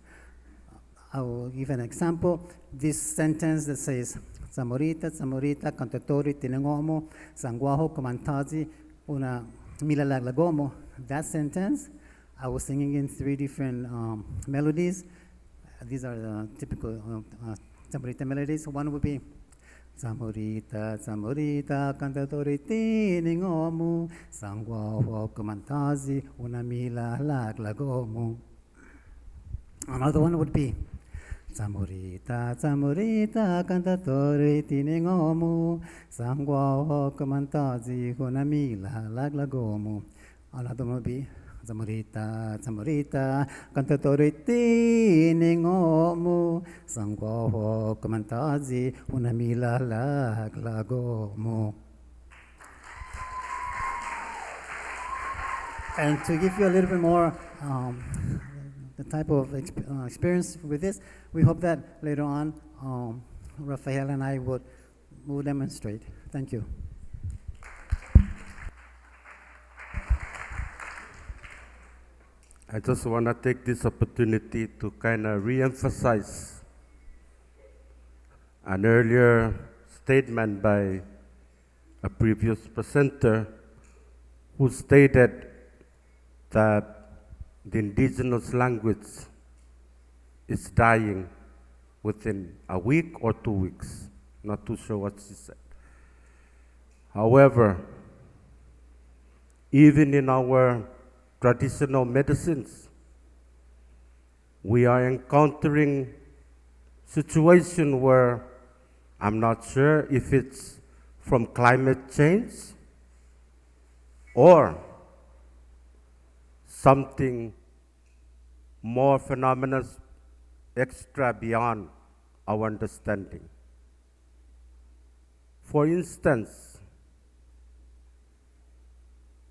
Speaker 9: I will give an example. This sentence that says, Samborita, Samborita, cantatori, tinengomo, sanguaho, comantazi, una milalaglagomo. That sentence, I was singing in 3 different melodies. These are the typical Samborita melodies. One would be, Samborita, Samborita, cantatori, tinengomo, sanguaho, comantazi, una milalaglagomo. Another one would be, Samborita, Samborita, cantatori, tinengomo, sanguaho, comantazi, una milalaglagomo. Another one would be, Samborita, Samborita, cantatori, tinengomo, sanguaho, comantazi, una milalaglagomo. And to give you a little bit more the type of experience with this, we hope that later on Rafael and I will demonstrate. Thank you.
Speaker 11: I just want to take this opportunity to kind of re-emphasize an earlier statement by a previous presenter who stated that the indigenous language is dying within a week or 2 weeks. Not too sure what she said. However, even in our traditional medicines, we are encountering situation where I'm not sure if it's from climate change or something more phenomenal extra beyond our understanding. For instance,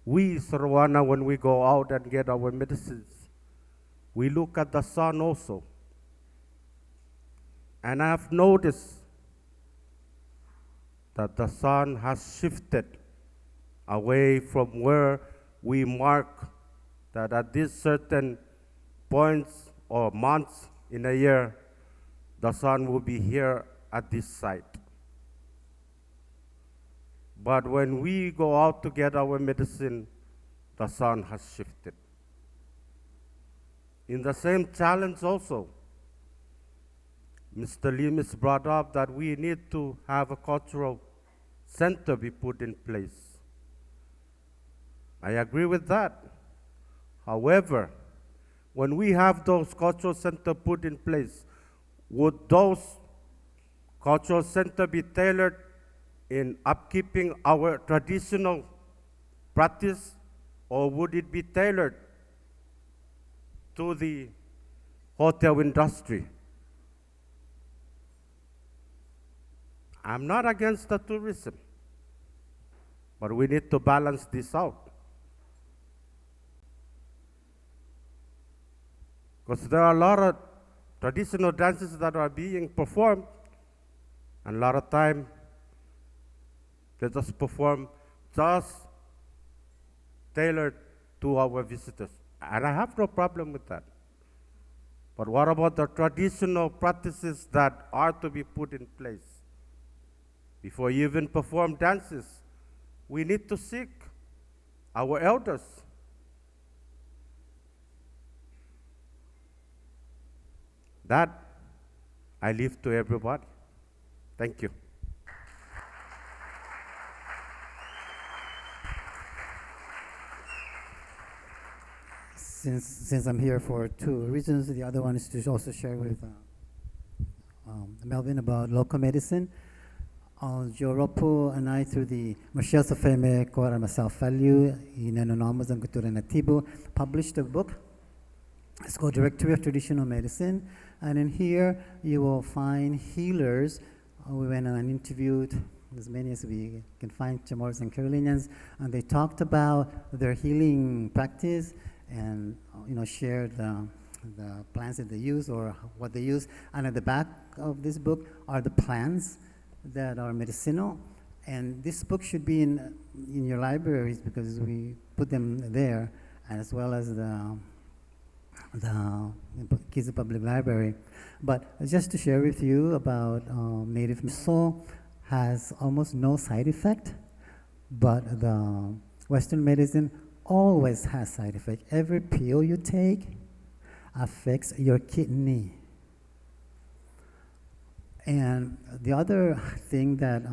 Speaker 11: we Sarawana, when we go out and get our medicines, we look at the sun also. And I have noticed that the sun has shifted away from where we mark that at these certain points or months in a year, the sun will be here at this site. But when we go out to get our medicine, the sun has shifted. In the same challenge also, Mr. Lim has brought up that we need to have a cultural center be put in place. I agree with that. However, when we have those cultural centers put in place, would those cultural centers be tailored in upkeeping our traditional practice, or would it be tailored to the hotel industry? I'm not against the tourism, but we need to balance this out. Because there are a lot of traditional dances that are being performed, and a lot of time they just perform just tailored to our visitors. And I have no problem with that. But what about the traditional practices that are to be put in place? Before you even perform dances, we need to seek our elders. That I leave to everybody. Thank you.
Speaker 9: Since I'm here for two reasons, the other one is to also share with Melvin about local medicine. Joropo and I, through the Michelle Sofeme Kora Myself Value in Anonymous and Cultura Nativo, published a book. It's called Directory of Traditional Medicine. And in here, you will find healers. We went and interviewed as many as we can find, Chamorros and Carolinians, and they talked about their healing practice and shared the plants that they use or what they use. And at the back of this book are the plants that are medicinal. And this book should be in your libraries because we put them there, as well as the Kids Public Library. But just to share with you about native medicine, has almost no side effect, but the Western medicine always has side effect. Every pill you take affects your kidney. And the other thing that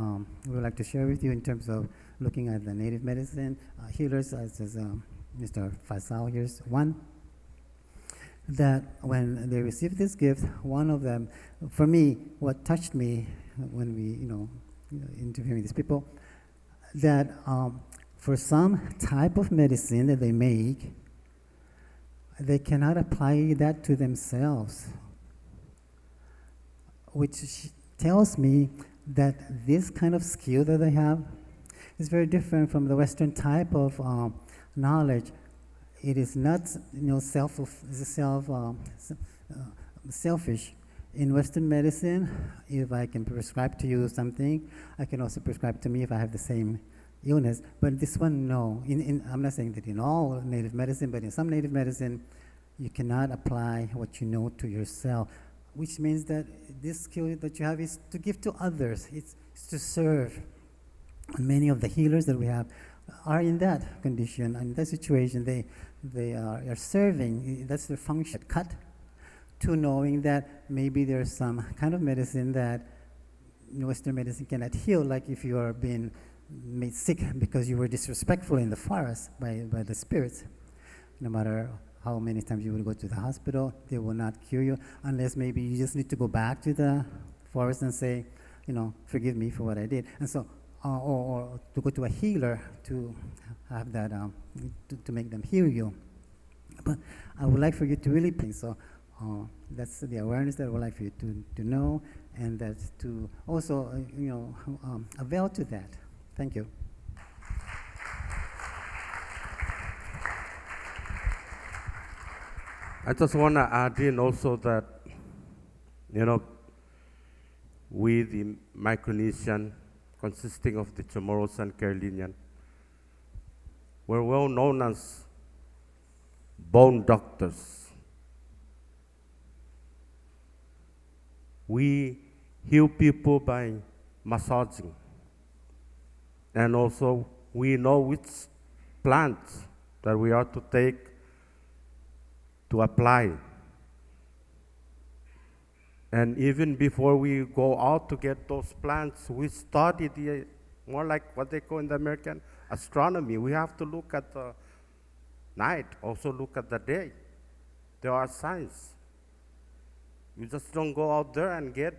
Speaker 9: we would like to share with you in terms of looking at the native medicine healers, as Mr. Faisal, here's one, that when they received this gift, one of them, for me, what touched me when we, interviewing these people, that for some type of medicine that they make, they cannot apply that to themselves, which tells me that this kind of skill that they have is very different from the Western type of knowledge. It is not, selfish. In Western medicine, if I can prescribe to you something, I can also prescribe to me if I have the same illness. But this one, no. I'm not saying that in all native medicine, but in some native medicine, You cannot apply what you know to yourself, which means that this skill that you have is to give to others. It's to serve. And many of the healers that we have are in that condition, and in that situation. They are serving. That's their function. Cut to knowing that maybe there's some kind of medicine that Western medicine cannot heal, like if you are being made sick because you were disrespectful in the forest by the spirits. No matter how many times you will go to the hospital, they will not cure you, unless maybe you just need to go back to the forest and say, forgive me for what I did. And so, or to go to a healer to have that, to make them heal you. But I would like for you to really think, so that's the awareness that I would like for you to know, and that's to also, avail to that. Thank you.
Speaker 11: I just want to add in also that, we, the Micronesian, consisting of the Chamorros and Carolinian, were well known as bone doctors. We heal people by massaging. And also, we know which plants that we are to take to apply. And even before we go out to get those plants, we study more like what they call in the American astronomy. We have to look at the night, also look at the day. There are signs. You just don't go out there and get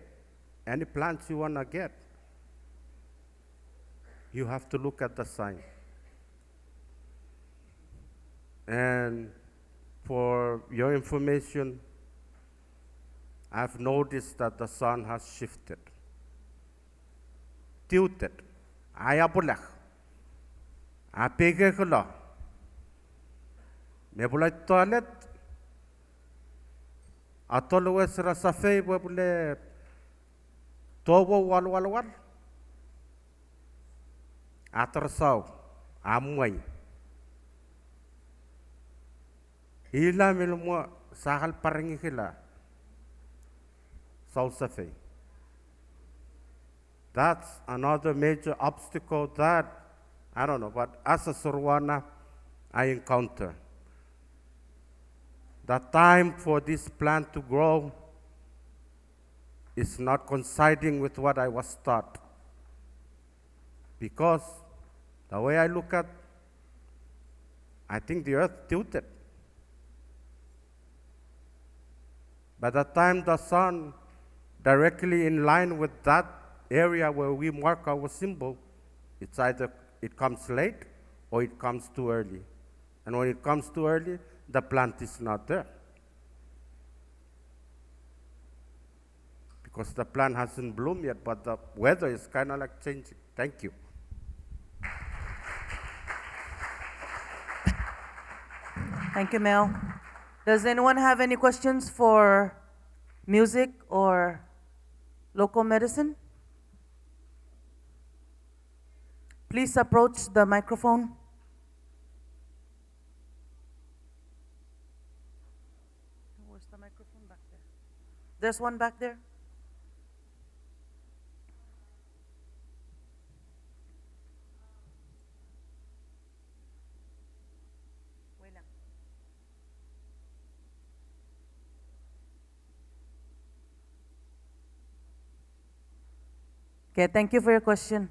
Speaker 11: any plants you want to get. You have to look at the sign. And for your information, I've noticed that the sun has shifted, tilted. Ayabulak. Apegekula. Mebulai toilet. Atolowes rasafe webule towo wal. Atrasau. Amway. Ila milmo sahal parangikila. Safe. That's another major obstacle that, I don't know, but as a Surwana, I encounter. The time for this plant to grow is not coinciding with what I was taught. Because the way I look at, I think the earth tilted. By the time the sun directly in line with that area where we mark our symbol, it's either it comes late or it comes too early. And when it comes too early, the plant is not there. Because the plant hasn't bloomed yet, but the weather is kind of like changing. Thank you.
Speaker 2: Thank you, Mel. Does anyone have any questions for music or local medicine? Please approach the microphone. Where's the microphone back there? There's one back there. Okay, thank you for your question.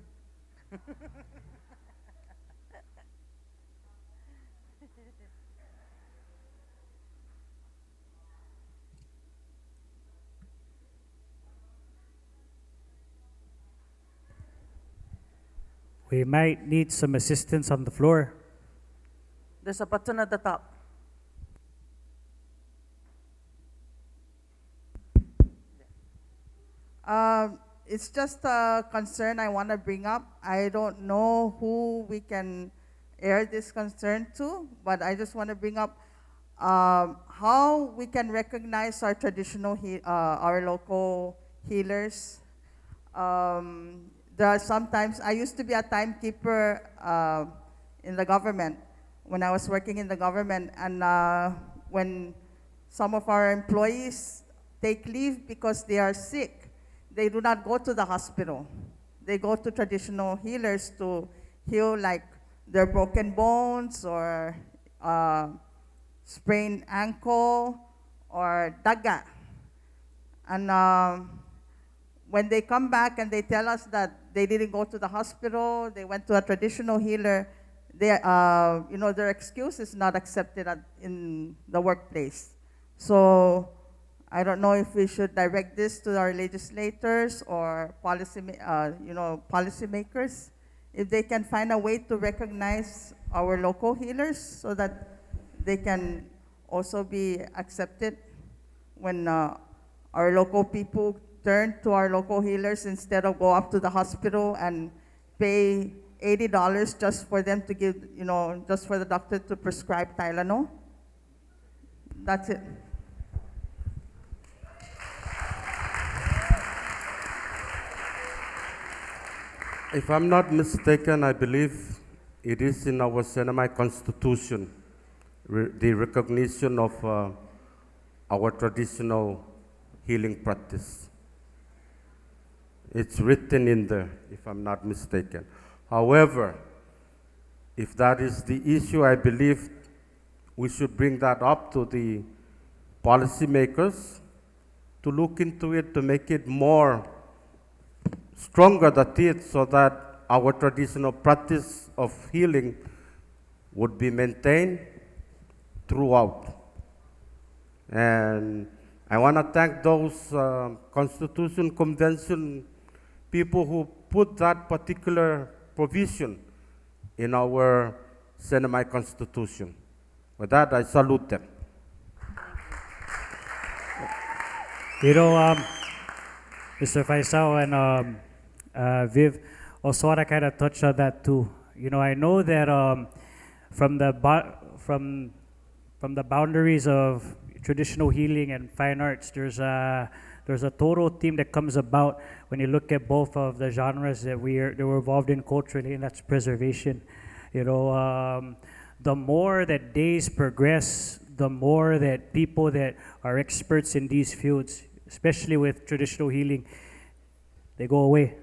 Speaker 6: We might need some assistance on the floor.
Speaker 2: There's a button at the top.
Speaker 8: It's just a concern I want to bring up. I don't know who we can air this concern to, but I just want to bring up how we can recognize our traditional, our local healers. There are sometimes, I used to be a timekeeper in the government when I was working in the government, and when some of our employees take leave because they are sick. They do not go to the hospital. They go to traditional healers to heal like their broken bones or sprained ankle or daga. And when they come back and they tell us that they didn't go to the hospital, they went to a traditional healer, they, their excuse is not accepted in the workplace. So I don't know if we should direct this to our legislators or policymakers, if they can find a way to recognize our local healers so that they can also be accepted when our local people turn to our local healers instead of go up to the hospital and pay $80 just for them to give, just for the doctor to prescribe Tylenol. That's it.
Speaker 11: If I'm not mistaken, I believe it is in our Senamai Constitution, the recognition of our traditional healing practice. It's written in there, if I'm not mistaken. However, if that is the issue, I believe we should bring that up to the policymakers to look into it, to make it more stronger that it, so that our traditional practice of healing would be maintained throughout. And I want to thank those Constitution Convention people who put that particular provision in our Senamai Constitution. With that, I salute them.
Speaker 6: Mr. Faisal and Viv, also want to kind of touch on that too. I know that from the boundaries of traditional healing and fine arts, there's a total theme that comes about when you look at both of the genres that we're involved in culturally, and that's preservation. The more that days progress, the more that people that are experts in these fields, especially with traditional healing, they go away.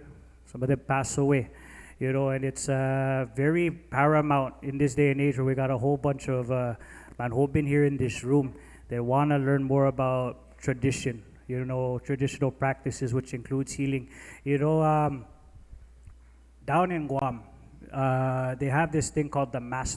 Speaker 6: Some of them pass away, and it's very paramount in this day and age where we got a whole bunch of manhobin here in this room. They want to learn more about tradition, traditional practices, which includes healing. Down in Guam, they have this thing called the mass